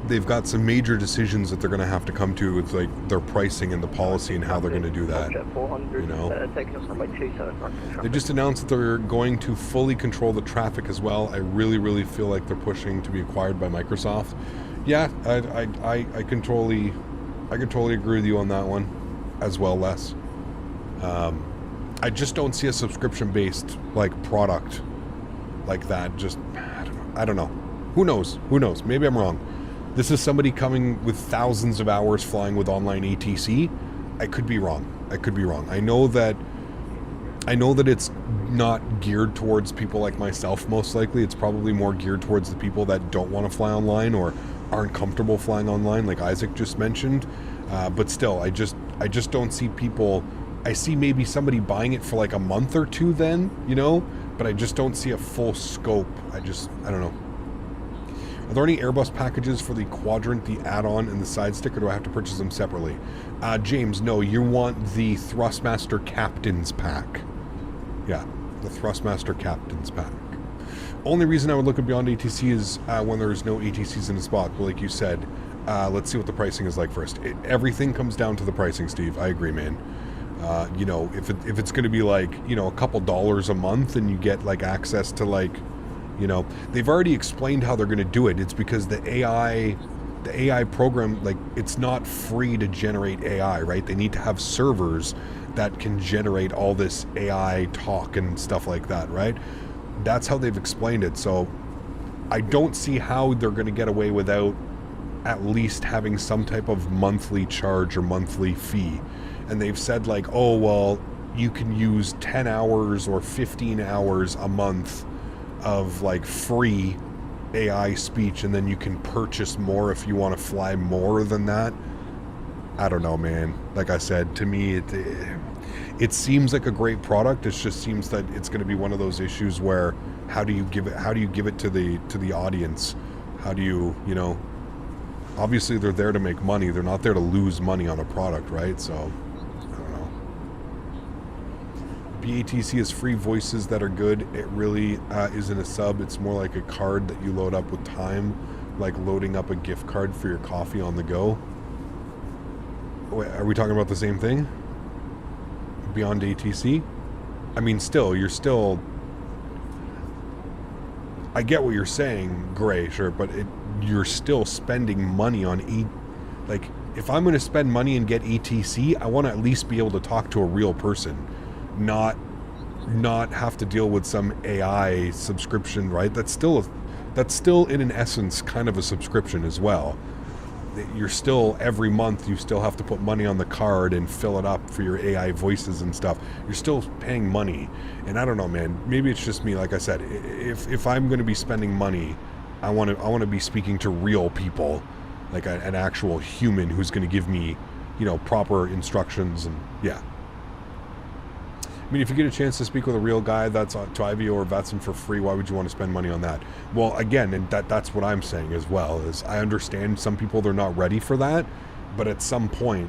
they're going to have to come to with like their pricing and the policy and how they're going to do that. You know, they just announced that they're going to fully control the traffic as well. I really feel like they're pushing to be acquired by Microsoft. Yeah, I can totally agree with you on that one as well, Les. I just don't see a subscription-based like product like that. Just I don't know. Who knows? Maybe I'm wrong. This is somebody coming with thousands of hours flying with online ATC. I could be wrong. I know that it's not geared towards people like myself. Most likely, it's probably more geared towards the people that don't want to fly online or aren't comfortable flying online, like Isaac just mentioned. But still, I just don't see people. I see maybe somebody buying it for like a month or two then, you know, but I just don't see a full scope. I don't know. Are there any Airbus packages for the quadrant, the add-on, and the side stick, or do I have to purchase them separately? James, no, you want the Thrustmaster Captain's Pack. Yeah, the Thrustmaster Captain's Pack. Only reason I would look at Beyond ATC is when there's no ATCs in the spot, but like you said, let's see what the pricing is like first. Everything comes down to the pricing, Steve. I agree, man. You know, if it's going to be like, you know, a couple dollars a month and you get like access to like, you know, they've already explained how they're going to do it. It's because the AI program, like, it's not free to generate AI, right? They need to have servers that can generate all this AI talk and stuff like that, right? That's how they've explained it. So I don't see how they're going to get away without at least having some type of monthly charge or monthly fee. And they've said like, oh, well, you can use 10 hours or 15 hours a month of like free AI speech, and then you can purchase more if you want to fly more than that. I don't know, man. Like I said, to me, it seems like a great product. It just seems that it's going to be one of those issues where how do you give it to the audience? How do you know? Obviously, they're there to make money. They're not there to lose money on a product, right? So, I don't know. BATC has free voices that are good. It really isn't a sub. It's more like a card that you load up with time, like loading up a gift card for your coffee on the go. Wait, are we talking about the same thing? Beyond ATC? I mean, you're still... I get what you're saying, Gray, sure, but you're still spending money on like, if I'm going to spend money and get ETC, I want to at least be able to talk to a real person, not have to deal with some AI subscription, right? That's still in an essence kind of a subscription as well. You're still, every month you still have to put money on the card and fill it up for your AI voices and stuff. You're still paying money. And I don't know, man, maybe it's just me. Like I said, if I'm going to be spending money, I want to be speaking to real people, like an actual human who's going to give me, you know, proper instructions. And yeah, I mean, if you get a chance to speak with a real guy that's to IVO or VATSIM for free, why would you want to spend money on that? Well, again, and that's what I'm saying as well, is I understand some people, they're not ready for that, but at some point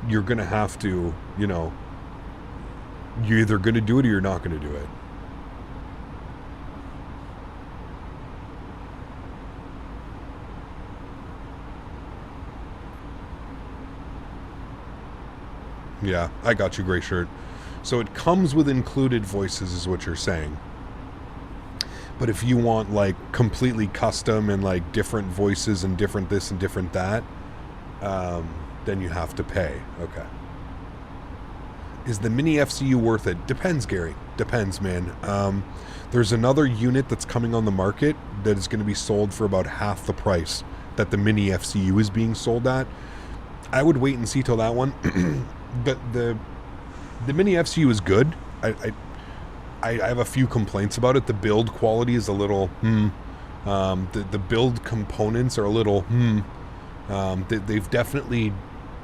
you're going to have to, you know, you're either going to do it or you're not going to do it. Yeah, I got you, gray shirt. So it comes with included voices is what you're saying. But if you want like completely custom and like different voices and different this and different that, then you have to pay. Okay. Is the miniFCU worth it? Depends, Gary. Depends, man. There's another unit that's coming on the market that is going to be sold for about half the price that the miniFCU is being sold at. I would wait and see till that one. The miniFCU is good. I have a few complaints about it. The build quality is a little the build components are a little they've definitely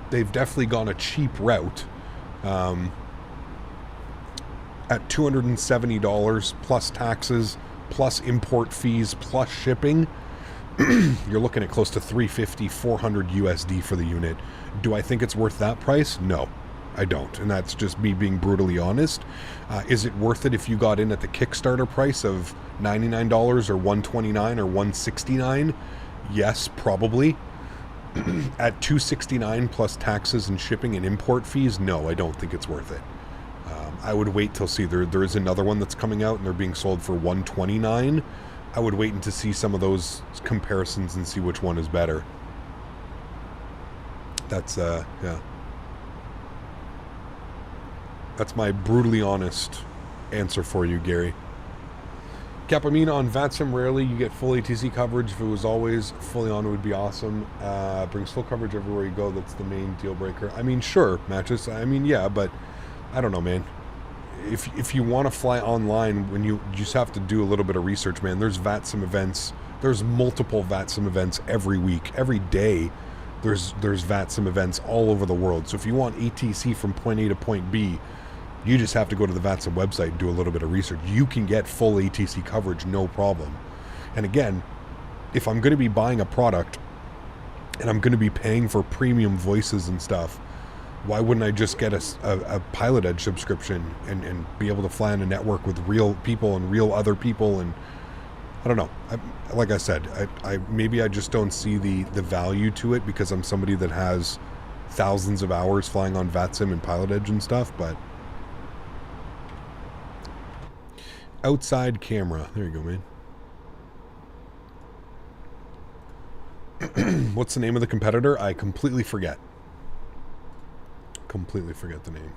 gone a cheap route at $270 plus taxes plus import fees plus shipping. You're looking at close to $350, $400 USD for the unit. Do I think it's worth that price? No, I don't, and that's just me being brutally honest. Is it worth it if you got in at the Kickstarter price of $99 or $129 or $169? Yes, probably. At $269 plus taxes and shipping and import fees, no, I don't think it's worth it. I would wait till see. There is another one that's coming out and they're being sold for $129. I would wait to see some of those comparisons and see which one is better. That's yeah. That's my brutally honest answer for you, Gary. Capamina, on VATSIM, rarely you get full ATC coverage. If it was always fully on, it would be awesome. Brings full coverage everywhere you go. That's the main deal breaker. I mean, sure, Matches. I mean, yeah, but I don't know, man. If you want to fly online, when you just have to do a little bit of research, man. There's VATSIM events. There's multiple VATSIM events every week, every day. There's VATSIM events all over the world. So if you want ATC from point A to point B, you just have to go to the VATSIM website and do a little bit of research. You can get full ATC coverage, no problem. And again, if I'm going to be buying a product and I'm going to be paying for premium voices and stuff, why wouldn't I just get a Pilot Edge subscription and be able to fly on a network with real people and real other people? And I don't know. Like I said, I maybe I just don't see the value to it because I'm somebody that has thousands of hours flying on VATSIM and Pilot Edge and stuff, but outside camera. There you go, man. What's the name of the competitor? I completely forget. Completely forget the name.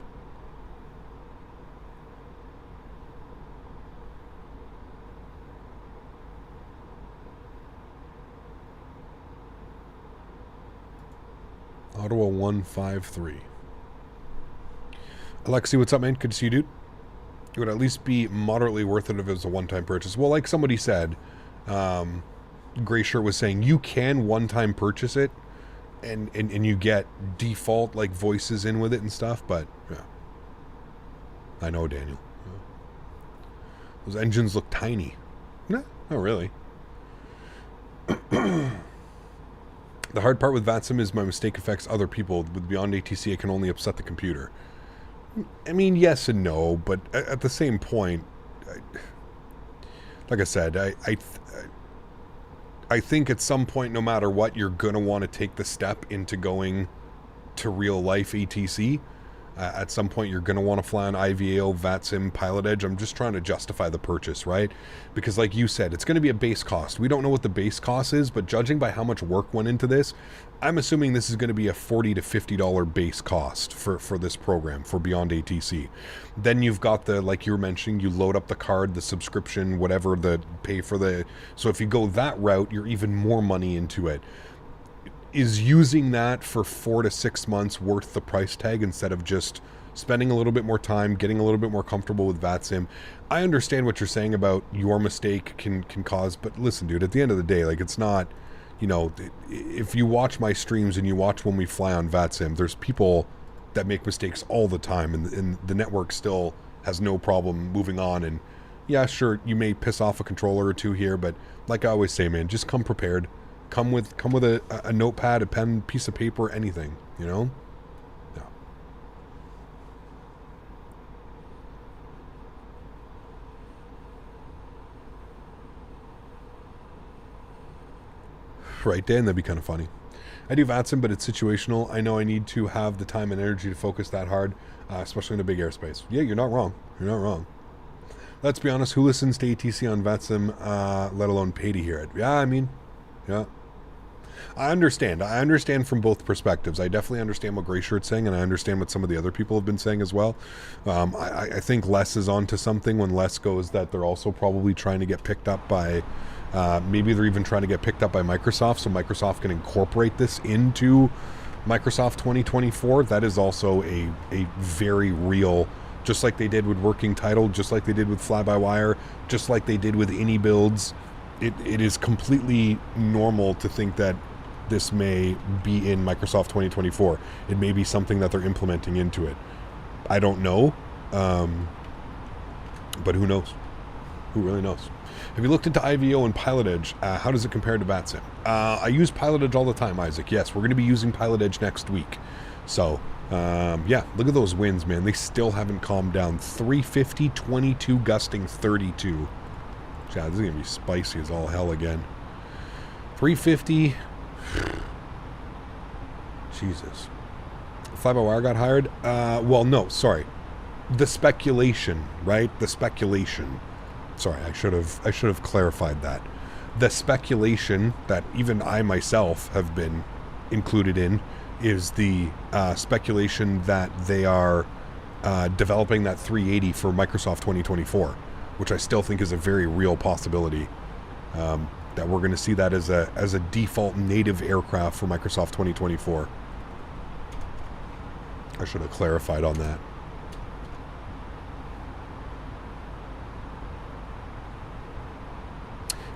Ottawa 153. AlexSiu, what's up, man? Good to see you, dude. It would at least be moderately worth it if it was a one-time purchase. Well, like somebody said, Gray Shirt was saying, you can one-time purchase it, and you get default like voices in with it and stuff, but yeah. I know, Daniel. Yeah. Those engines look tiny. No, not really. The hard part with VATSIM is my mistake affects other people. With Beyond ATC, it can only upset the computer. I mean, yes and no, but at the same point, like I said, I think at some point, no matter what, you're going to want to take the step into going to real life ATC. At some point, you're going to want to fly on IVAO, VATSIM, Pilot Edge. I'm just trying to justify the purchase, right? Because like you said, it's going to be a base cost. We don't know what the base cost is, but judging by how much work went into this, I'm assuming this is going to be a $40 to $50 base cost for this program, for Beyond ATC. Then you've got the, like you were mentioning, you load up the card, the subscription, whatever, the pay for the... So if you go that route, you're even more money into it. Is using that for 4 to 6 months worth the price tag instead of just spending a little bit more time, getting a little bit more comfortable with VATSIM? I understand what you're saying about your mistake can cause, but listen, dude, at the end of the day, like, it's not, you know, if you watch my streams and you watch when we fly on VATSIM, there's people that make mistakes all the time, and the network still has no problem moving on. And yeah, sure, you may piss off a controller or two here, but like I always say, man, just come prepared. Come with a notepad, a pen, piece of paper, anything, you know? Yeah. Right, Dan? That'd be kind of funny. I do VATSIM, but it's situational. I know I need to have the time and energy to focus that hard, especially in a big airspace. Yeah, you're not wrong. You're not wrong. Let's be honest, who listens to ATC on VATSIM, let alone pay to hear it? Yeah, I mean, yeah. I understand. I understand from both perspectives. I definitely understand what Gray Shirt's saying, and I understand what some of the other people have been saying as well. I think Les is onto something when Les goes that they're also probably trying to get picked up by, maybe they're even trying to get picked up by Microsoft, so Microsoft can incorporate this into Microsoft 2024. That is also a very real, just like they did with Working Title, just like they did with Fly-by-Wire, just like they did with any builds. It is completely normal to think that this may be in Microsoft 2024. It may be something that they're implementing into it. I don't know, but who knows? Who really knows? Have you looked into IVO and Pilot Edge? How does it compare to VATSIM? I use Pilot Edge all the time, Isaac. Yes, we're going to be using Pilot Edge next week. So, yeah, look at those winds, man. They still haven't calmed down. 350, 22, gusting 32. Yeah, this is going to be spicy as all hell again. 350. Jesus. Fly-by-wire got hired? Well, no, sorry. The speculation, right? The speculation. Sorry, I should have clarified that. The speculation that even I myself have been included in is the speculation that they are developing that 380 for Microsoft 2024, which I still think is a very real possibility. That we're going to see that as a default native aircraft for Microsoft 2024. I should have clarified on that.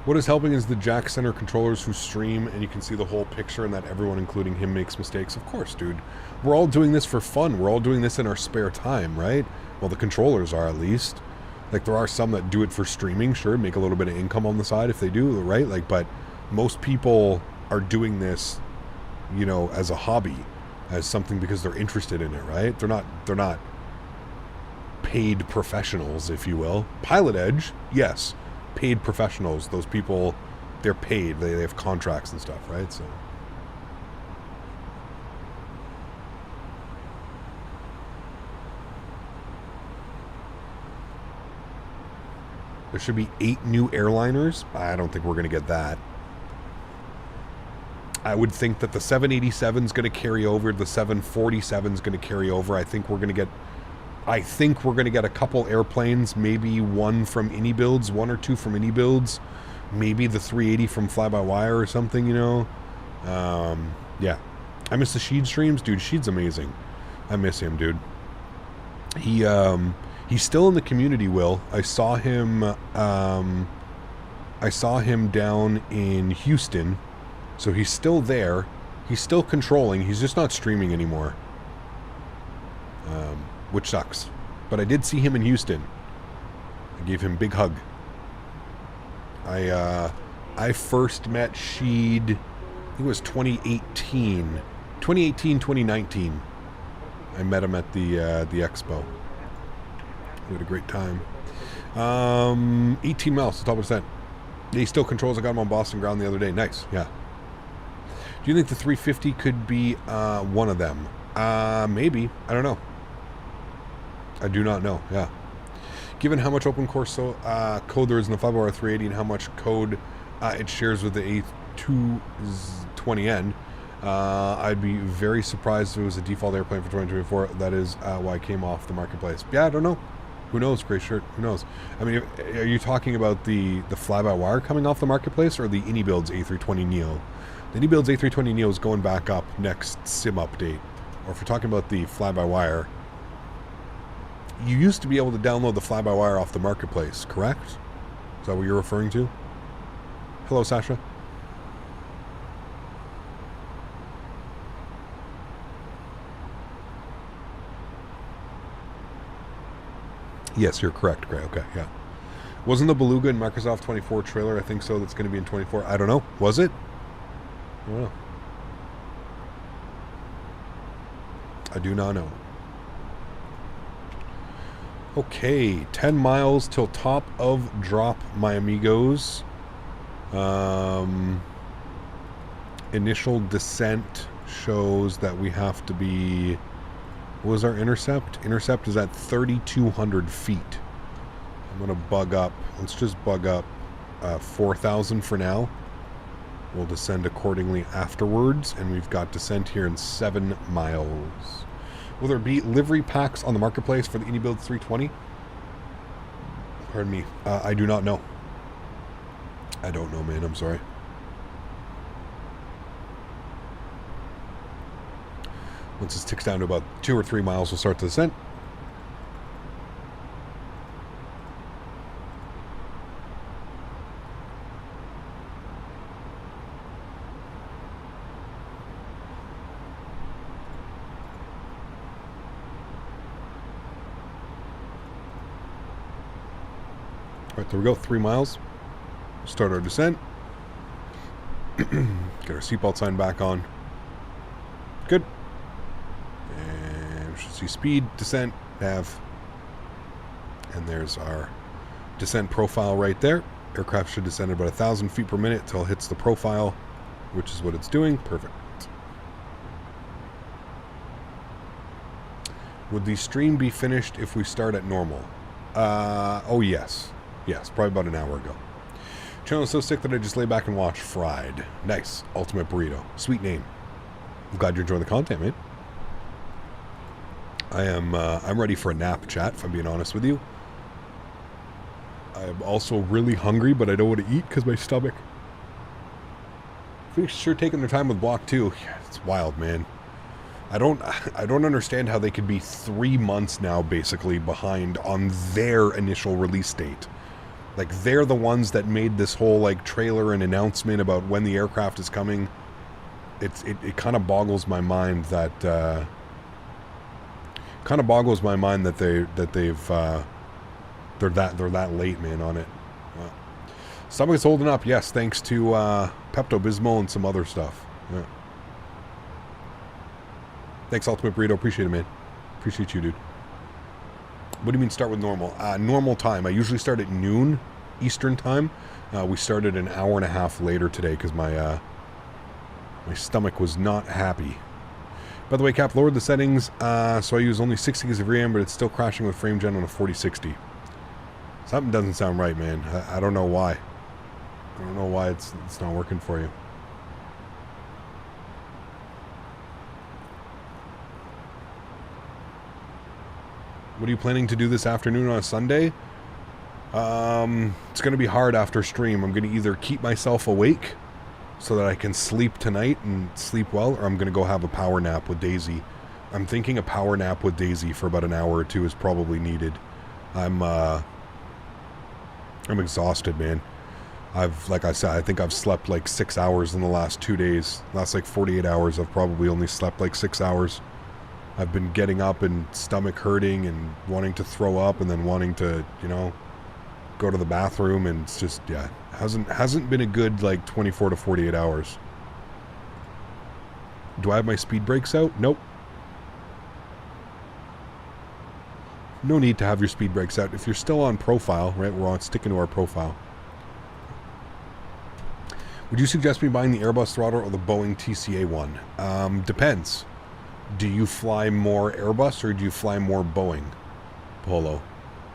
What is helping is the jack center controllers who stream, and you can see the whole picture and that everyone, including him, makes mistakes. Of course, dude. We're all doing this for fun. We're all doing this in our spare time, right? Well, the controllers are, at least. Like, there are some that do it for streaming, sure, make a little bit of income on the side if they do, right? Like, but most people are doing this, you know, as a hobby, as something because they're interested in it, right? They're not paid professionals, if you will. Pilot Edge, yes, paid professionals. Those people, they're paid. They have contracts and stuff, right? So. There should be 8 new airliners. I don't think we're going to get that. I would think that the 787 is going to carry over. The 747 is going to carry over. I think we're going to get a couple airplanes, maybe one from any builds, 1 or 2 from any builds, maybe the 380 from Fly-by-Wire or something, you know. Yeah. I miss the Sheed streams. Dude, Sheed's amazing. I miss him, dude. He's still in the community, Will. I saw him down in Houston. So he's still there. He's still controlling. He's just not streaming anymore. Which sucks. But I did see him in Houston. I gave him a big hug. I first met Sheed, I think it was 2018. 2019. I met him at the expo. We had a great time. 18 miles, top percent. He still controls. I got him on Boston ground the other day. Nice, yeah. Do you think the 350 could be one of them? Maybe. I don't know. I do not know, yeah. Given how much open source code there is in the 5R 380 and how much code it shares with the A220N, I'd be very surprised if it was a default airplane for 2024. That is why it came off the marketplace. Yeah, I don't know. Who knows, Gray Shirt? Who knows? I mean, are you talking about the fly-by-wire coming off the marketplace or the AnyBuilds A320neo? The AnyBuilds A320neo is going back up next sim update. Or if you're talking about the fly-by-wire, you used to be able to download the fly-by-wire off the marketplace, correct? Is that what you're referring to? Hello, Sasha. Yes, you're correct, Gray. Okay, yeah. Wasn't the Beluga in Microsoft 24 trailer? I think so. That's going to be in 24. I don't know. Was it? I don't know. I do not know. Okay, 10 miles till top of drop, my amigos. initial descent shows that we have to be... What was our intercept? Intercept is at 3,200 feet. I'm going to bug up. Let's just bug up 4,000 for now. We'll descend accordingly afterwards, and we've got descent here in 7 miles. Will there be livery packs on the marketplace for the Indy Build 320? Pardon me. I do not know. I don't know, man. I'm sorry. Once this ticks down to about 2 or 3 miles, we'll start the descent. All right, there we go. 3 miles. Start our descent. Get our seatbelt sign back on. Good. And we should see speed, descent, nav. And there's our descent profile right there. Aircraft should descend at about 1,000 feet per minute until it hits the profile, which is what it's doing. Perfect. Would the stream be finished if we start at normal? Oh, yes. Yes, probably about an hour ago. Channel is so sick that I just lay back and watch. Fried. Nice. Ultimate Burrito. Sweet name. I'm glad you're enjoying the content, man. I'm ready for a nap, chat, if I'm being honest with you. I'm also really hungry, but I don't want to eat because my stomach. They're sure taking their time with Block 2. Yeah, it's wild, man. I don't understand how they could be 3 months now, basically, behind on their initial release date. Like, they're the ones that made this whole, like, trailer and announcement about when the aircraft is coming. It kind of boggles my mind that, they're that late, man, on it. Stomach's holding up, yes, thanks to Pepto-Bismol and some other stuff. Yeah. Thanks, Ultimate Burrito. Appreciate it, man. Appreciate you, dude. What do you mean start with normal? Normal time. I usually start at noon Eastern time. We started an hour and a half later today because my stomach was not happy. By the way, Cap, lowered the settings, so I use only 60 gigs of RAM, but it's still crashing with frame gen on a 4060. Something doesn't sound right, man. I don't know why. I don't know why it's not working for you. What are you planning to do this afternoon on a Sunday? It's going to be hard after stream. I'm going to either keep myself awake so that I can sleep tonight and sleep well, or I'm going to go have a power nap with Daisy. I'm thinking a power nap with Daisy for about an hour or two is probably needed. I'm exhausted, man. Like I said, I think I've slept like 6 hours in the last 2 days. Last like 48 hours, I've probably only slept like 6 hours. I've been getting up and stomach hurting and wanting to throw up and then wanting to, you know, go to the bathroom, and it's just, yeah, hasn't been a good like 24 to 48 hours. Do I have my speed brakes out? Nope. No need to have your speed brakes out. If you're still on profile, right, we're on sticking to our profile. Would you suggest me buying the Airbus throttle or the Boeing TCA one? Depends. Do you fly more Airbus or do you fly more Boeing? Polo.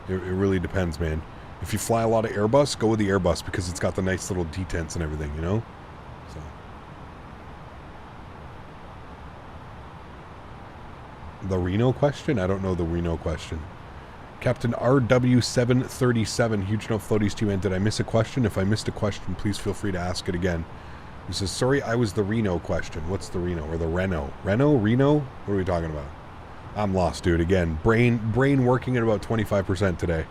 It really depends, man. If you fly a lot of Airbus, go with the Airbus because it's got the nice little detents and everything, you know? So. The Reno question? I don't know the Reno question. Captain RW737, huge note floaties to you, and did I miss a question? If I missed a question, please feel free to ask it again. He says, sorry, I was the Reno question. What's the Reno? Or the Reno? Reno? What are we talking about? I'm lost, dude. Again, brain working at about 25% today.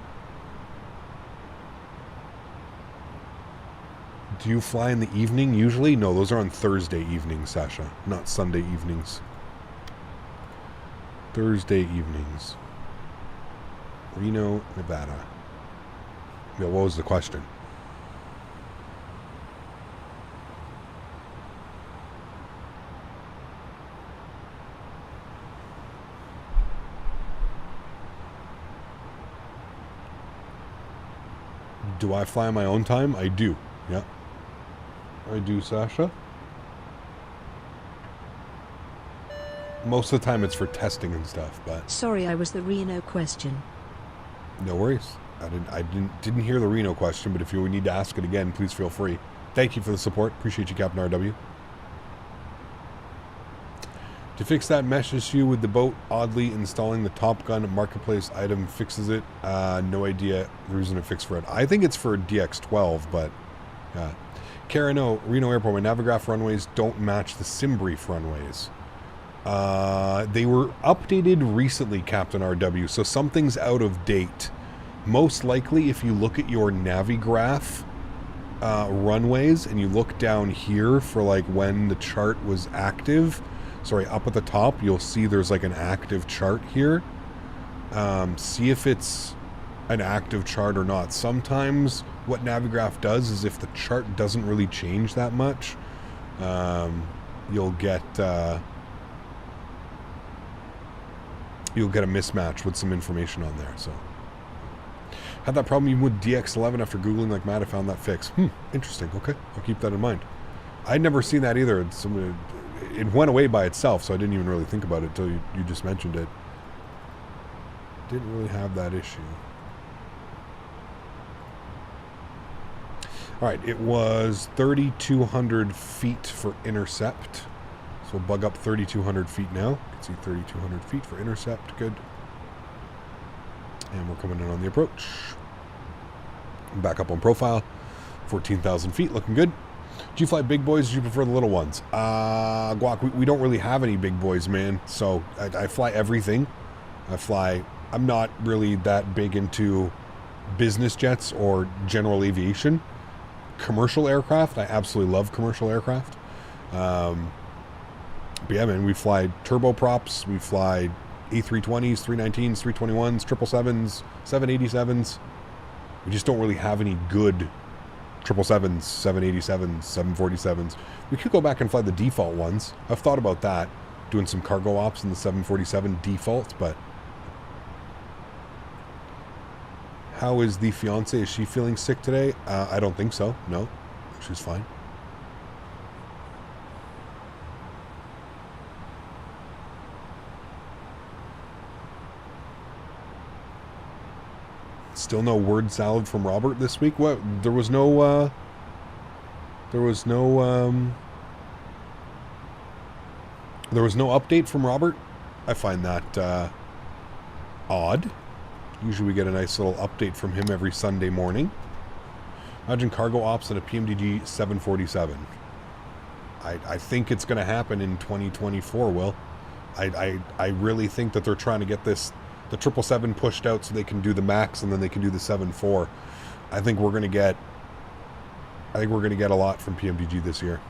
Do you fly in the evening usually? No, those are on Thursday evenings, Sasha. Not Sunday evenings. Thursday evenings. Reno, Nevada. Yeah, what was the question? Do I fly on my own time? I do. Yeah. I do, Sasha. Most of the time it's for testing and stuff, but... Sorry, I was the Reno question. No worries. I didn't hear the Reno question, but if you need to ask it again, please feel free. Thank you for the support. Appreciate you, Captain RW. To fix that mesh issue with the boat, oddly installing the Top Gun Marketplace item fixes it. No idea the reason it fixed for it. I think it's for DX12, but... Karen O, Reno Airport, my Navigraph runways don't match the SimBrief runways. They were updated recently, Captain RW, so something's out of date. Most likely, if you look at your Navigraph runways and you look down here for like when the chart was active, sorry, up at the top, you'll see there's like an active chart here. See if it's an active chart or not. Sometimes what Navigraph does is if the chart doesn't really change that much, you'll get a mismatch with some information on there. So had that problem even with DX11 after Googling like mad. I found that fix. Interesting. Okay, I'll keep that in mind. I'd never seen that either. It went away by itself, so I didn't even really think about it until you just mentioned it. Didn't really have that issue. Alright, it was 3,200 feet for intercept. So we'll bug up 3,200 feet now. You can see 3,200 feet for intercept. Good. And we're coming in on the approach. Back up on profile. 14,000 feet, looking good. Do you fly big boys or do you prefer the little ones? Guac, we don't really have any big boys, man. So I fly everything. I'm not really that big into business jets or general aviation. Commercial aircraft, I absolutely love commercial aircraft. But yeah, man, we fly turboprops, we fly A320s, 319s, 321s, 777s, 787s. We just don't really have any good 777s, 787s, 747s. We could go back and fly the default ones. I've thought about that, doing some cargo ops in the 747 default, but how is the fiance? Is she feeling sick today? I don't think so. No, she's fine. Still no word salad from Robert this week. What? There was no update from Robert. I find that odd. Usually we get a nice little update from him every Sunday morning. Imagine cargo ops in a PMDG 747. I think it's going to happen in 2024, Will. I really think that they're trying to get the 777 pushed out so they can do the MAX and then they can do the 74. I think we're going to get a lot from PMDG this year.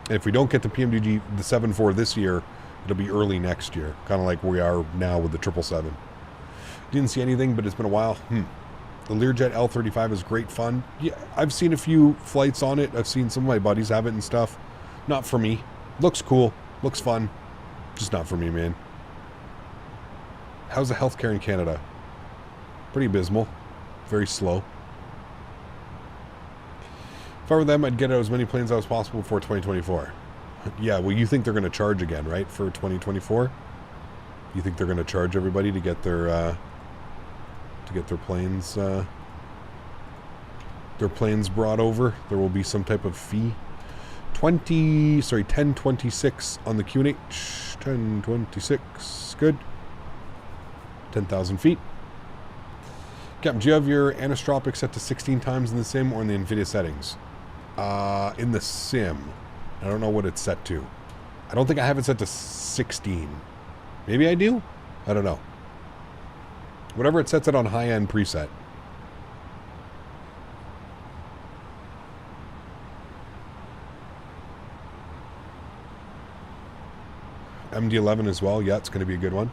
And if we don't get the PMDG, the 74 this year, it'll be early next year. Kind of like we are now with the 777. Didn't see anything, but it's been a while. The Learjet L35 is great fun. Yeah, I've seen a few flights on it. I've seen some of my buddies have it and stuff. Not for me. Looks cool. Looks fun. Just not for me, man. How's the healthcare in Canada? Pretty abysmal. Very slow. If I were them, I'd get out as many planes as possible before 2024. Yeah, well, you think they're going to charge again, right, for 2024? You think they're going to charge everybody to get their planes brought over? There will be some type of fee. 1026 on the QNH. 1026. Good. 10,000 feet. Captain, do you have your anisotropic set to 16 times in the sim or in the NVIDIA settings? In the sim. I don't know what it's set to. I don't think I have it set to 16. Maybe I do? I don't know. Whatever it sets it on high-end preset. MD-11 as well. Yeah, it's going to be a good one.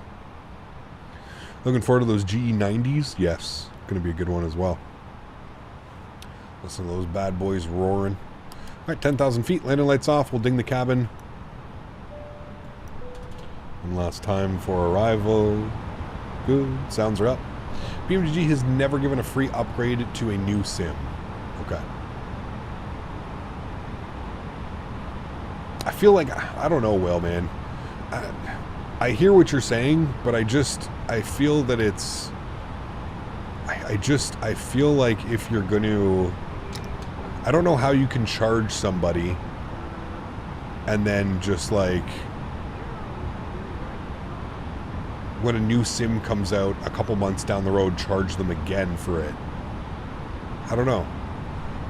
Looking forward to those GE90s. Yes, going to be a good one as well. Listen to those bad boys roaring. All right, 10,000 feet. Landing lights off. We'll ding the cabin. One last time for arrival. Good. Sounds are up. PMDG has never given a free upgrade to a new sim. Okay. I feel like, I don't know, Will, man. I hear what you're saying, but I feel that it's, I feel like if you're going to, I don't know how you can charge somebody and then just like, when a new sim comes out a couple months down the road, charge them again for it. I don't know.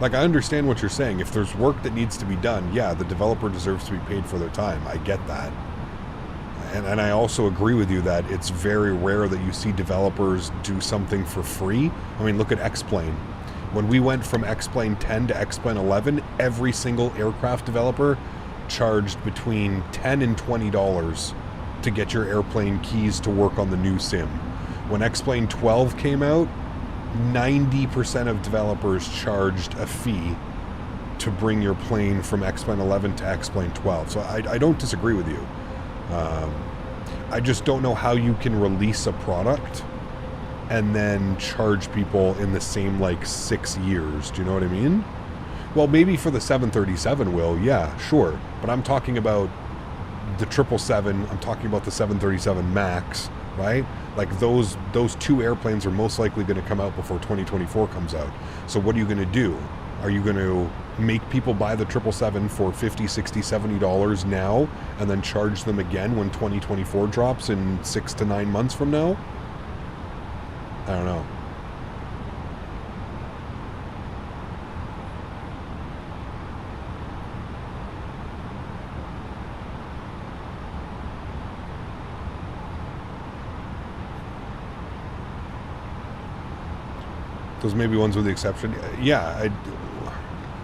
Like, I understand what you're saying. If there's work that needs to be done, yeah, the developer deserves to be paid for their time. I get that. And I also agree with you that it's very rare that you see developers do something for free. I mean, look at X-Plane. When we went from X-Plane 10 to X-Plane 11, every single aircraft developer charged between $10 and $20 to get your airplane keys to work on the new sim. When X-Plane 12 came out, 90% of developers charged a fee to bring your plane from X-Plane 11 to X-Plane 12. So I don't disagree with you. I just don't know how you can release a product and then charge people in the same, like, 6 years. Do you know what I mean? Well, maybe for the 737 will, yeah, sure. But I'm talking about the 777, I'm talking about the 737 MAX, right? Like, those two airplanes are most likely going to come out before 2024 comes out. So what are you going to do? Are you going to make people buy the 777 for $50, $60, $70 now and then charge them again when 2024 drops in 6 to 9 months from now? I don't know. Those may be ones with the exception. Yeah,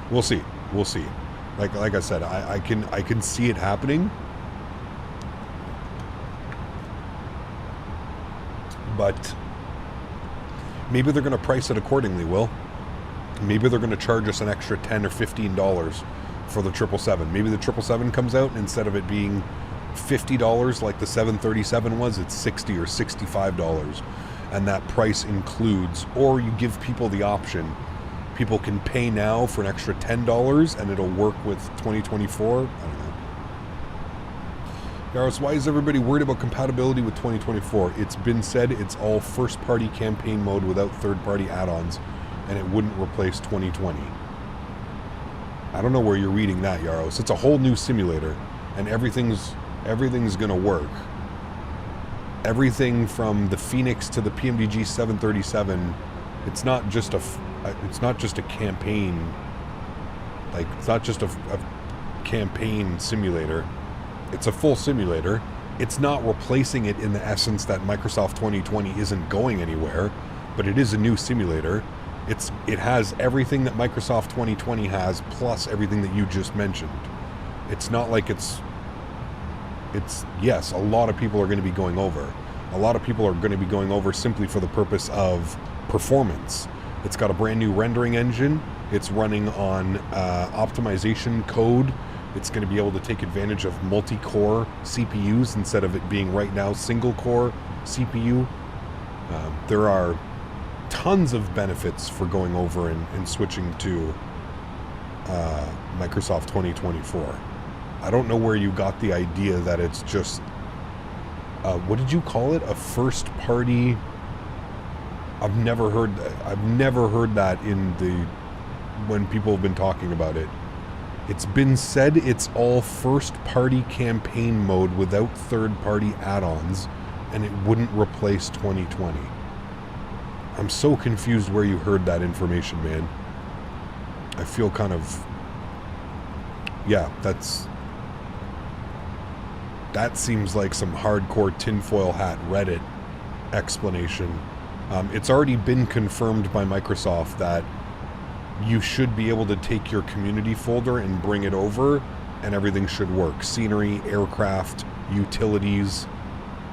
we'll see. We'll see. Like I said, I can see it happening. But maybe they're going to price it accordingly, Will. Maybe they're going to charge us an extra $10 or $15 for the 777. Maybe the 777 comes out, and instead of it being $50 like the 737 was, it's $60 or $65. And that price includes, or you give people the option. People can pay now for an extra $10 and it'll work with 2024. I don't know. Yaros, why is everybody worried about compatibility with 2024? It's been said it's all first-party campaign mode without third-party add-ons, and it wouldn't replace 2020. I don't know where you're reading that, Yaros. It's a whole new simulator, and everything's going to work. Everything from the Phoenix to the PMDG 737, it's not just a campaign, like, it's not just a campaign simulator. It's a full simulator. It's not replacing it in the essence that Microsoft 2020 isn't going anywhere, but it is a new simulator. It has everything that Microsoft 2020 has, plus everything that you just mentioned. It's not like it's yes, a lot of people are going to be going over. A lot of people are going to be going over simply for the purpose of performance. It's got a brand new rendering engine. It's running on optimization code. It's going to be able to take advantage of multi-core CPUs instead of it being right now single-core CPU. There are tons of benefits for going over and switching to Microsoft 2024. I don't know where you got the idea that it's just, what did you call it? A first party? I've never heard that when people have been talking about it. It's been said it's all first party campaign mode without third party add-ons, and it wouldn't replace 2020. I'm so confused where you heard that information, man. I feel kind of, yeah, that seems like some hardcore tinfoil hat Reddit explanation. It's already been confirmed by Microsoft that you should be able to take your community folder and bring it over and everything should work. Scenery, aircraft, utilities,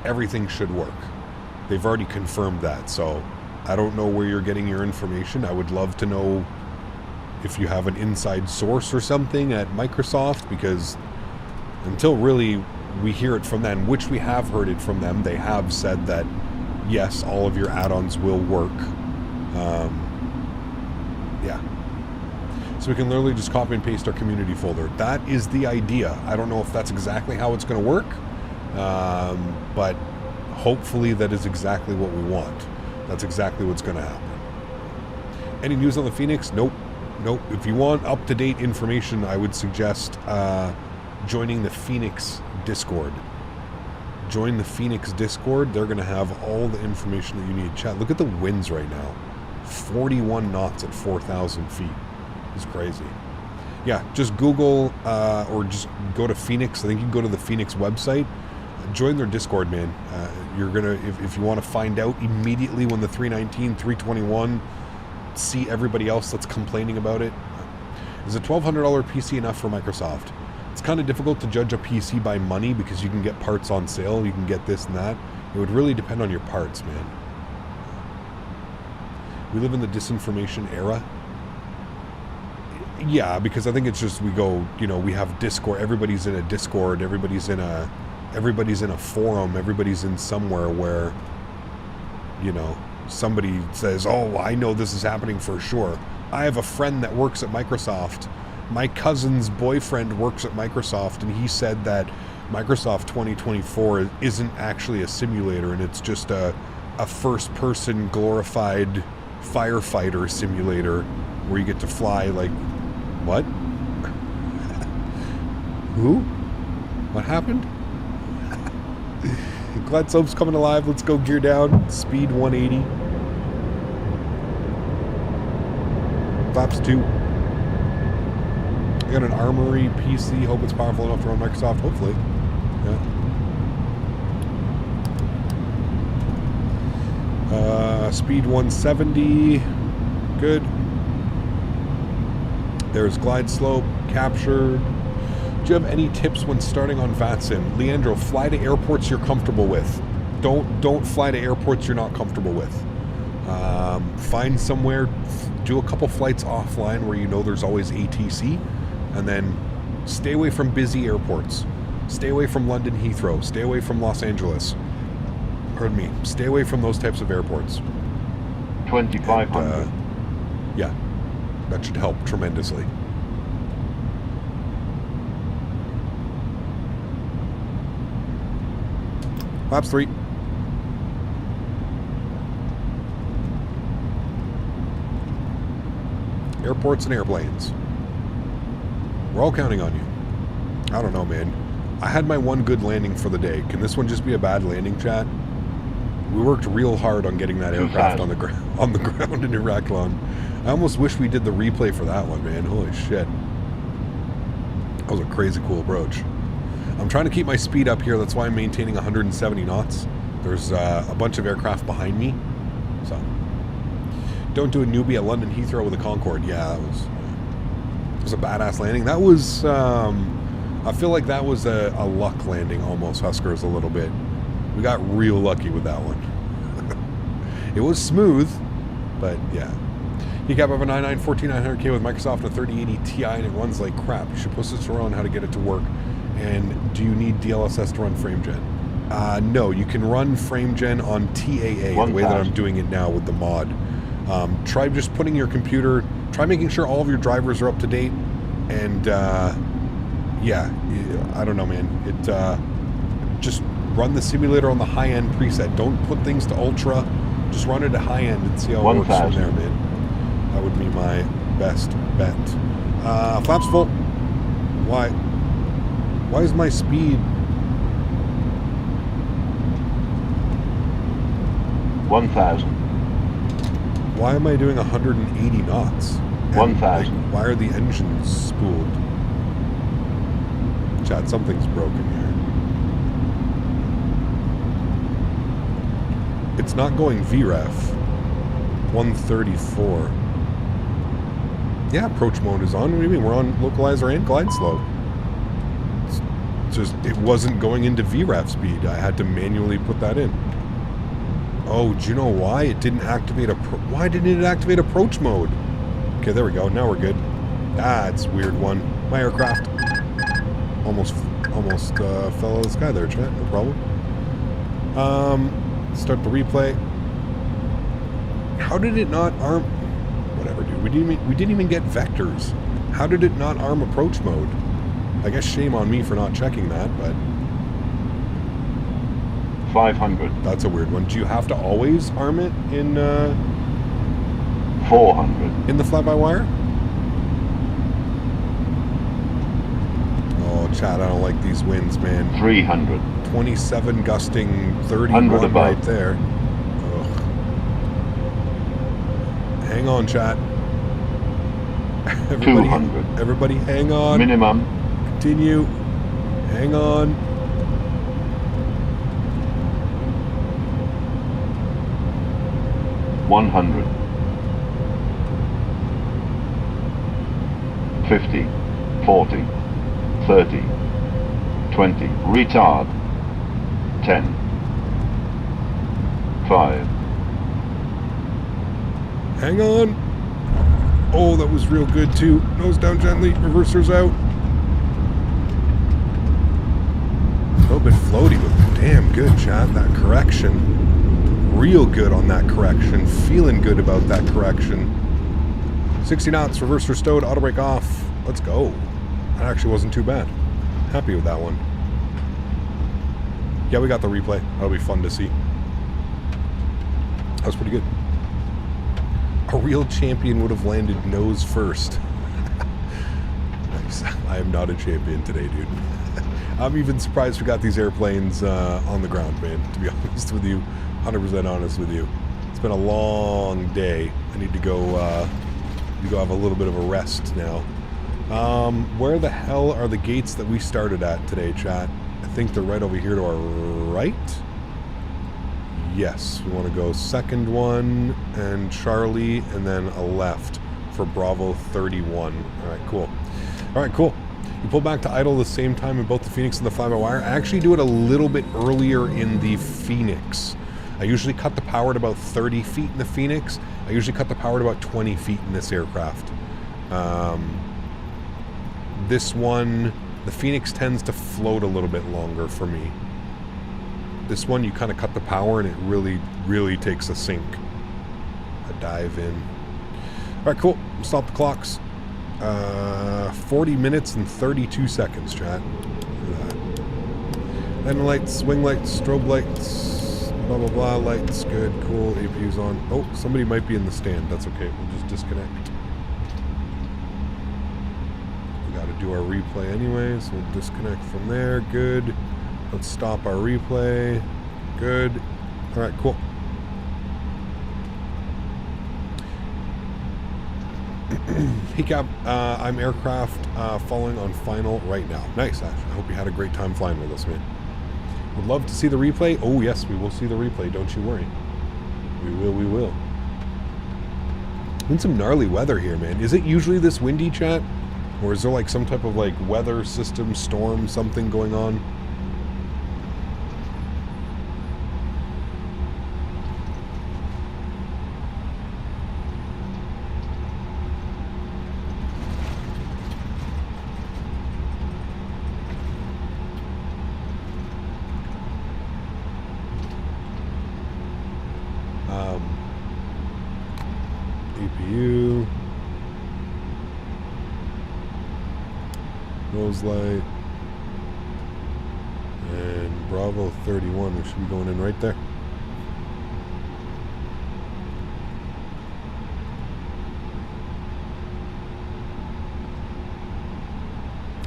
everything should work. They've already confirmed that, so I don't know where you're getting your information. I would love to know if you have an inside source or something at Microsoft, because until really we hear it from them, which we have heard it from them, they have said that yes, all of your add-ons will work. Yeah. So we can literally just copy and paste our community folder. That is the idea. I don't know if that's exactly how it's going to work, But hopefully that is exactly what we want. That's exactly what's going to happen. Any news on the Phoenix? Nope. If you want up-to-date information, I would suggest joining the Phoenix Discord. Join the Phoenix Discord. They're going to have all the information that you need. Chat, look at the winds right now. 41 knots at 4,000 feet. It's crazy. Yeah, just Google or just go to Phoenix. I think you can go to the Phoenix website. Join their Discord, man. You're going to, if you want to find out immediately when the 319, 321, see everybody else that's complaining about it. Is a $1,200 PC enough for Microsoft? It's kind of difficult to judge a PC by money because you can get parts on sale, you can get this and that. It would really depend on your parts, man. We live in the disinformation era. Yeah, because I think it's just we go, you know, we have Discord, everybody's in a Discord, everybody's in a forum, everybody's in somewhere where, you know, somebody says, oh, I know this is happening for sure. I have a friend that works at Microsoft. My cousin's boyfriend works at Microsoft, and he said that Microsoft 2024 isn't actually a simulator, and it's just a first-person glorified firefighter simulator where you get to fly like... What? Who? What happened? Glad Soap's coming alive. Let's go gear down. Speed 180. Flaps 2. I got an Armory PC. Hope it's powerful enough to run Microsoft. Hopefully. Yeah. Speed 170. Good. There's glide slope. Captured. Do you have any tips when starting on VATSIM? Leandro, fly to airports you're comfortable with. Don't fly to airports you're not comfortable with. Find somewhere, do a couple flights offline where you know there's always ATC, and then stay away from busy airports. Stay away from London Heathrow. Stay away from Los Angeles. Pardon me. Stay away from those types of airports. 2,500. Yeah, that should help tremendously. Flaps 3. Airports and airplanes. We're all counting on you. I don't know, man. I had my one good landing for the day. Can this one just be a bad landing, chat? We worked real hard on getting that aircraft on the ground in Heraklion. I almost wish we did the replay for that one, man. Holy shit. That was a crazy cool approach. I'm trying to keep my speed up here. That's why I'm maintaining 170 knots. There's a bunch of aircraft behind me. So, don't do a newbie at London Heathrow with a Concorde. Yeah, it was a badass landing. That was, I feel like that was a luck landing almost, Huskers, a little bit. We got real lucky with that one. It was smooth, but yeah. You have a 99-14900K with Microsoft and a 3080 Ti, and it runs like crap. You should post a tutorial on how to get it to work. And do you need DLSS to run FrameGen? No, you can run FrameGen on TAA, the way that I'm doing it now with the mod. Try just putting your computer, try making sure all of your drivers are up to date, and yeah, I don't know, man. Just run the simulator on the high-end preset. Don't put things to ultra. Just run it at high-end and see how it works from there, man. That would be my best bet. Flaps full. Why? Why is my speed... 1,000. Why am I doing 180 knots? 1,000. Why are the engines spooled? Chat, something's broken here. It's not going VREF. 134. Yeah, approach mode is on. What do you mean? We're on localizer and glide slope. It's just, it wasn't going into VREF speed. I had to manually put that in. Oh, do you know why? It didn't activate why didn't it activate approach mode? Okay, there we go. Now we're good. That's a weird one. My aircraft almost fell out of the sky there, chat. No problem. Start the replay. How did it not arm... Whatever, dude. We didn't even get vectors. How did it not arm approach mode? I guess shame on me for not checking that, but... 500. That's a weird one. Do you have to always arm it in 400. in the fly-by-wire? Oh, Chad, I don't like these winds, man. 300. 27 gusting 31 right there. Ugh. Hang on, chat. Everybody, 200. Everybody hang on. Minimum. Continue. Hang on. $100. 50. 40. 30. 20. Retard. 10. 5. Hang on. Oh, that was real good too. Nose down gently. Reversers out. A little bit floaty, but damn good, Chad. That correction. Real good on that correction. Feeling good about that correction. 60 knots. Reverser stowed. Auto brake off. Let's go. That actually wasn't too bad. Happy with that one. Yeah, we got the replay. That'll be fun to see. That was pretty good. A real champion would have landed nose first. Nice. I am not a champion today, dude. I'm even surprised we got these airplanes on the ground, man, to be honest with you. 100% honest with you. It's been a long day. I need to go have a little bit of a rest now. Where the hell are the gates that we started at today, chat? I think they're right over here to our right. Yes, we want to go second one and Charlie, and then a left for Bravo 31. All right, cool. All right, cool. You pull back to idle the same time in both the Phoenix and the fly-by-wire. I actually do it a little bit earlier in the Phoenix. I usually cut the power at about 30 feet in the Phoenix. I usually cut the power at about 20 feet in this aircraft. This one, the Phoenix tends to float a little bit longer for me. This one, you kind of cut the power and it really, really takes a sink. A dive in. All right, cool. Stop the clocks. 40 minutes and 32 seconds, chat. Look at that. Landing lights, wing lights, strobe lights, blah, blah, blah, lights. Good, cool. APU's on. Oh, somebody might be in the stand. That's okay. We'll just disconnect. We got to do our replay anyway, so we'll disconnect from there. Good. Let's stop our replay. Good. All right, cool. Hey, Cap. I'm aircraft following on final right now. Nice, Ash. I hope you had a great time flying with us, man. Would love to see the replay. Oh, yes, we will see the replay. Don't you worry. We will, we will. Been some gnarly weather here, man. Is it usually this windy, chat? Or is there like some type of like weather system, storm, something going on? APU, nose light, and Bravo 31, we should be going in right there.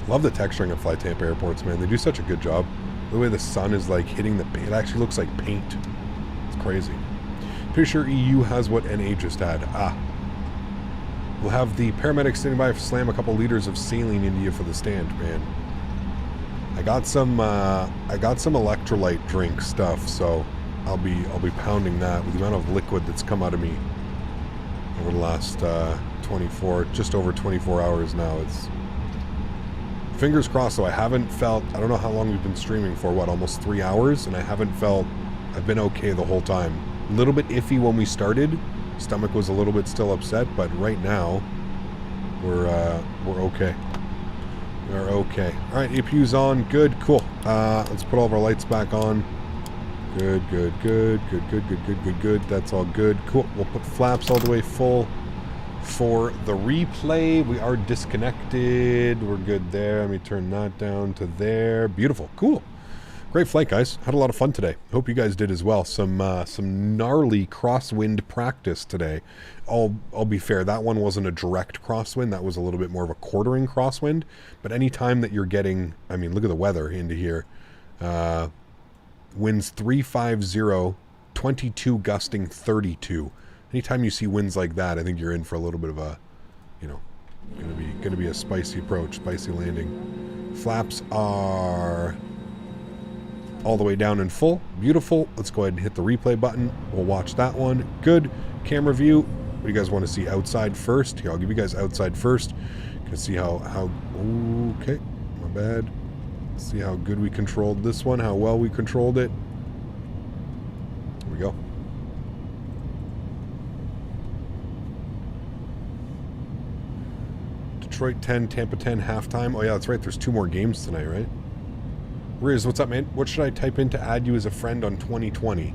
Love the texturing of Fly Tampa airports, man. They do such a good job. The way the sun is like hitting the paint, it actually looks like paint. It's crazy. Pretty sure EU has what NA just had. We'll have the paramedics standing by to slam a couple liters of saline into you for the stand, man. I got some electrolyte drink stuff, so I'll be pounding that with the amount of liquid that's come out of me over the last just over 24 hours now. It's fingers crossed. So I haven't felt, I don't know how long we've been streaming for, what, almost 3 hours, and I haven't felt, I've been okay the whole time. A little bit iffy when we started. Stomach was a little bit still upset, but right now we're okay. We're okay. All right, APU's on. Good, cool. Let's put all of our lights back on. Good. That's all good. Cool. We'll put flaps all the way full for the replay. We are disconnected. We're good there. Let me turn that down to there. Beautiful. Cool. Great flight, guys. Had a lot of fun today. Hope you guys did as well. Some gnarly crosswind practice today. I'll be fair, that one wasn't a direct crosswind. That was a little bit more of a quartering crosswind. But any time that you're getting, I mean, look at the weather into here. Winds 350, 22 gusting 32. Anytime you see winds like that, I think you're in for a little bit of a, you know, gonna be a spicy approach, spicy landing. Flaps are all the way down in full. Beautiful. Let's go ahead and hit the replay button. We'll watch that one. Good. Camera view. What do you guys want to see outside first? Here, I'll give you guys outside first. You can see how okay, my bad. See how good we controlled this one, how well we controlled it. Here we go. Detroit 10, Tampa 10 halftime. Oh yeah, that's right. There's 2 more games tonight, right? Riz, what's up, man? What should I type in to add you as a friend on 2020?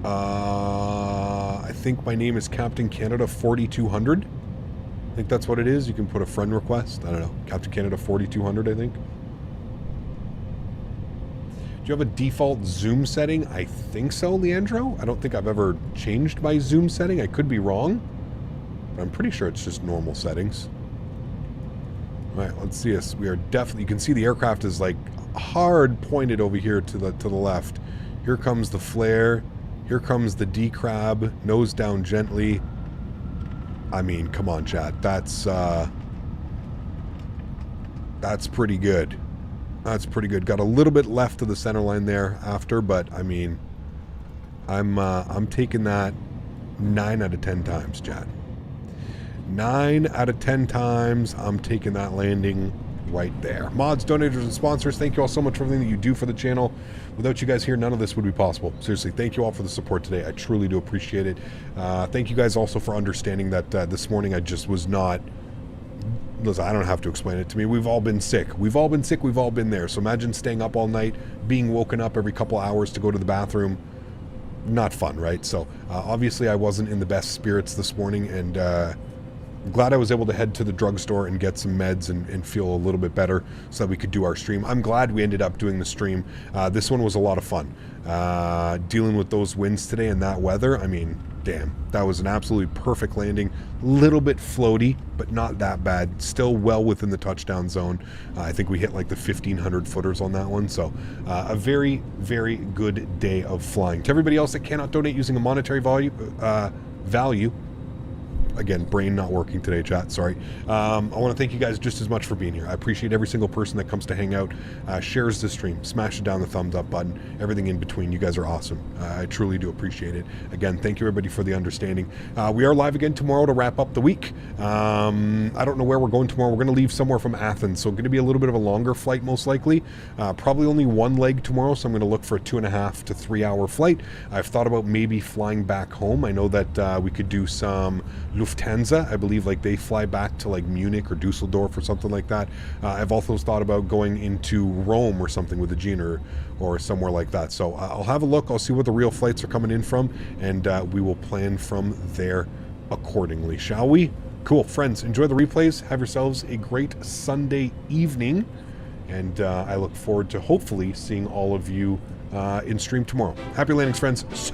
I think my name is Captain Canada 4200. I think that's what it is. You can put a friend request. I don't know. Captain Canada 4200, I think. Do you have a default zoom setting? I think so, Leandro. I don't think I've ever changed my zoom setting. I could be wrong, but I'm pretty sure it's just normal settings. All right, let's see us. We are definitely, you can see the aircraft is like hard pointed over here to the left. Here comes the flare. Here comes the D-crab, nose down gently. I mean, come on, chat. That's pretty good. That's pretty good. Got a little bit left of the center line there after, but I mean, I'm taking that 9 out of 10 times, chat. 9 out of 10 times, I'm taking that landing right there. Mods, donators, and sponsors, thank you all so much for everything that you do for the channel. Without you guys here, none of this would be possible. Seriously, thank you all for the support today. I truly do appreciate it. Thank you guys also for understanding that this morning I just was not... Listen, I don't have to explain it to me. We've all been sick. We've all been sick. We've all been there. So imagine staying up all night, being woken up every couple hours to go to the bathroom. Not fun, right? So obviously I wasn't in the best spirits this morning, and glad I was able to head to the drugstore and get some meds and feel a little bit better so that we could do our stream. I'm glad we ended up doing the stream. This one was a lot of fun. Dealing with those winds today and that weather, I mean, damn, that was an absolutely perfect landing. Little bit floaty, but not that bad. Still well within the touchdown zone. I think we hit like the 1,500 footers on that one. So a very, very good day of flying. To everybody else that cannot donate using a monetary value, again, brain not working today, chat, sorry. I want to thank you guys just as much for being here. I appreciate every single person that comes to hang out, shares the stream, smashes down the thumbs up button, everything in between. You guys are awesome. I truly do appreciate it. Again, thank you everybody for the understanding. We are live again tomorrow to wrap up the week. I don't know where we're going tomorrow. We're going to leave somewhere from Athens, so going to be a little bit of a longer flight most likely. Probably only one leg tomorrow, so I'm going to look for a 2.5 to 3 hour flight. I've thought about maybe flying back home. I know that we could do some Lufthansa. I believe like they fly back to like Munich or Dusseldorf or something like that. I've also thought about going into Rome or something with Aegean or somewhere like that. So I'll have a look. I'll see what the real flights are coming in from, and we will plan from there accordingly, shall we? Cool. Friends, enjoy the replays. Have yourselves a great Sunday evening, and I look forward to hopefully seeing all of you in stream tomorrow. Happy landings, friends. See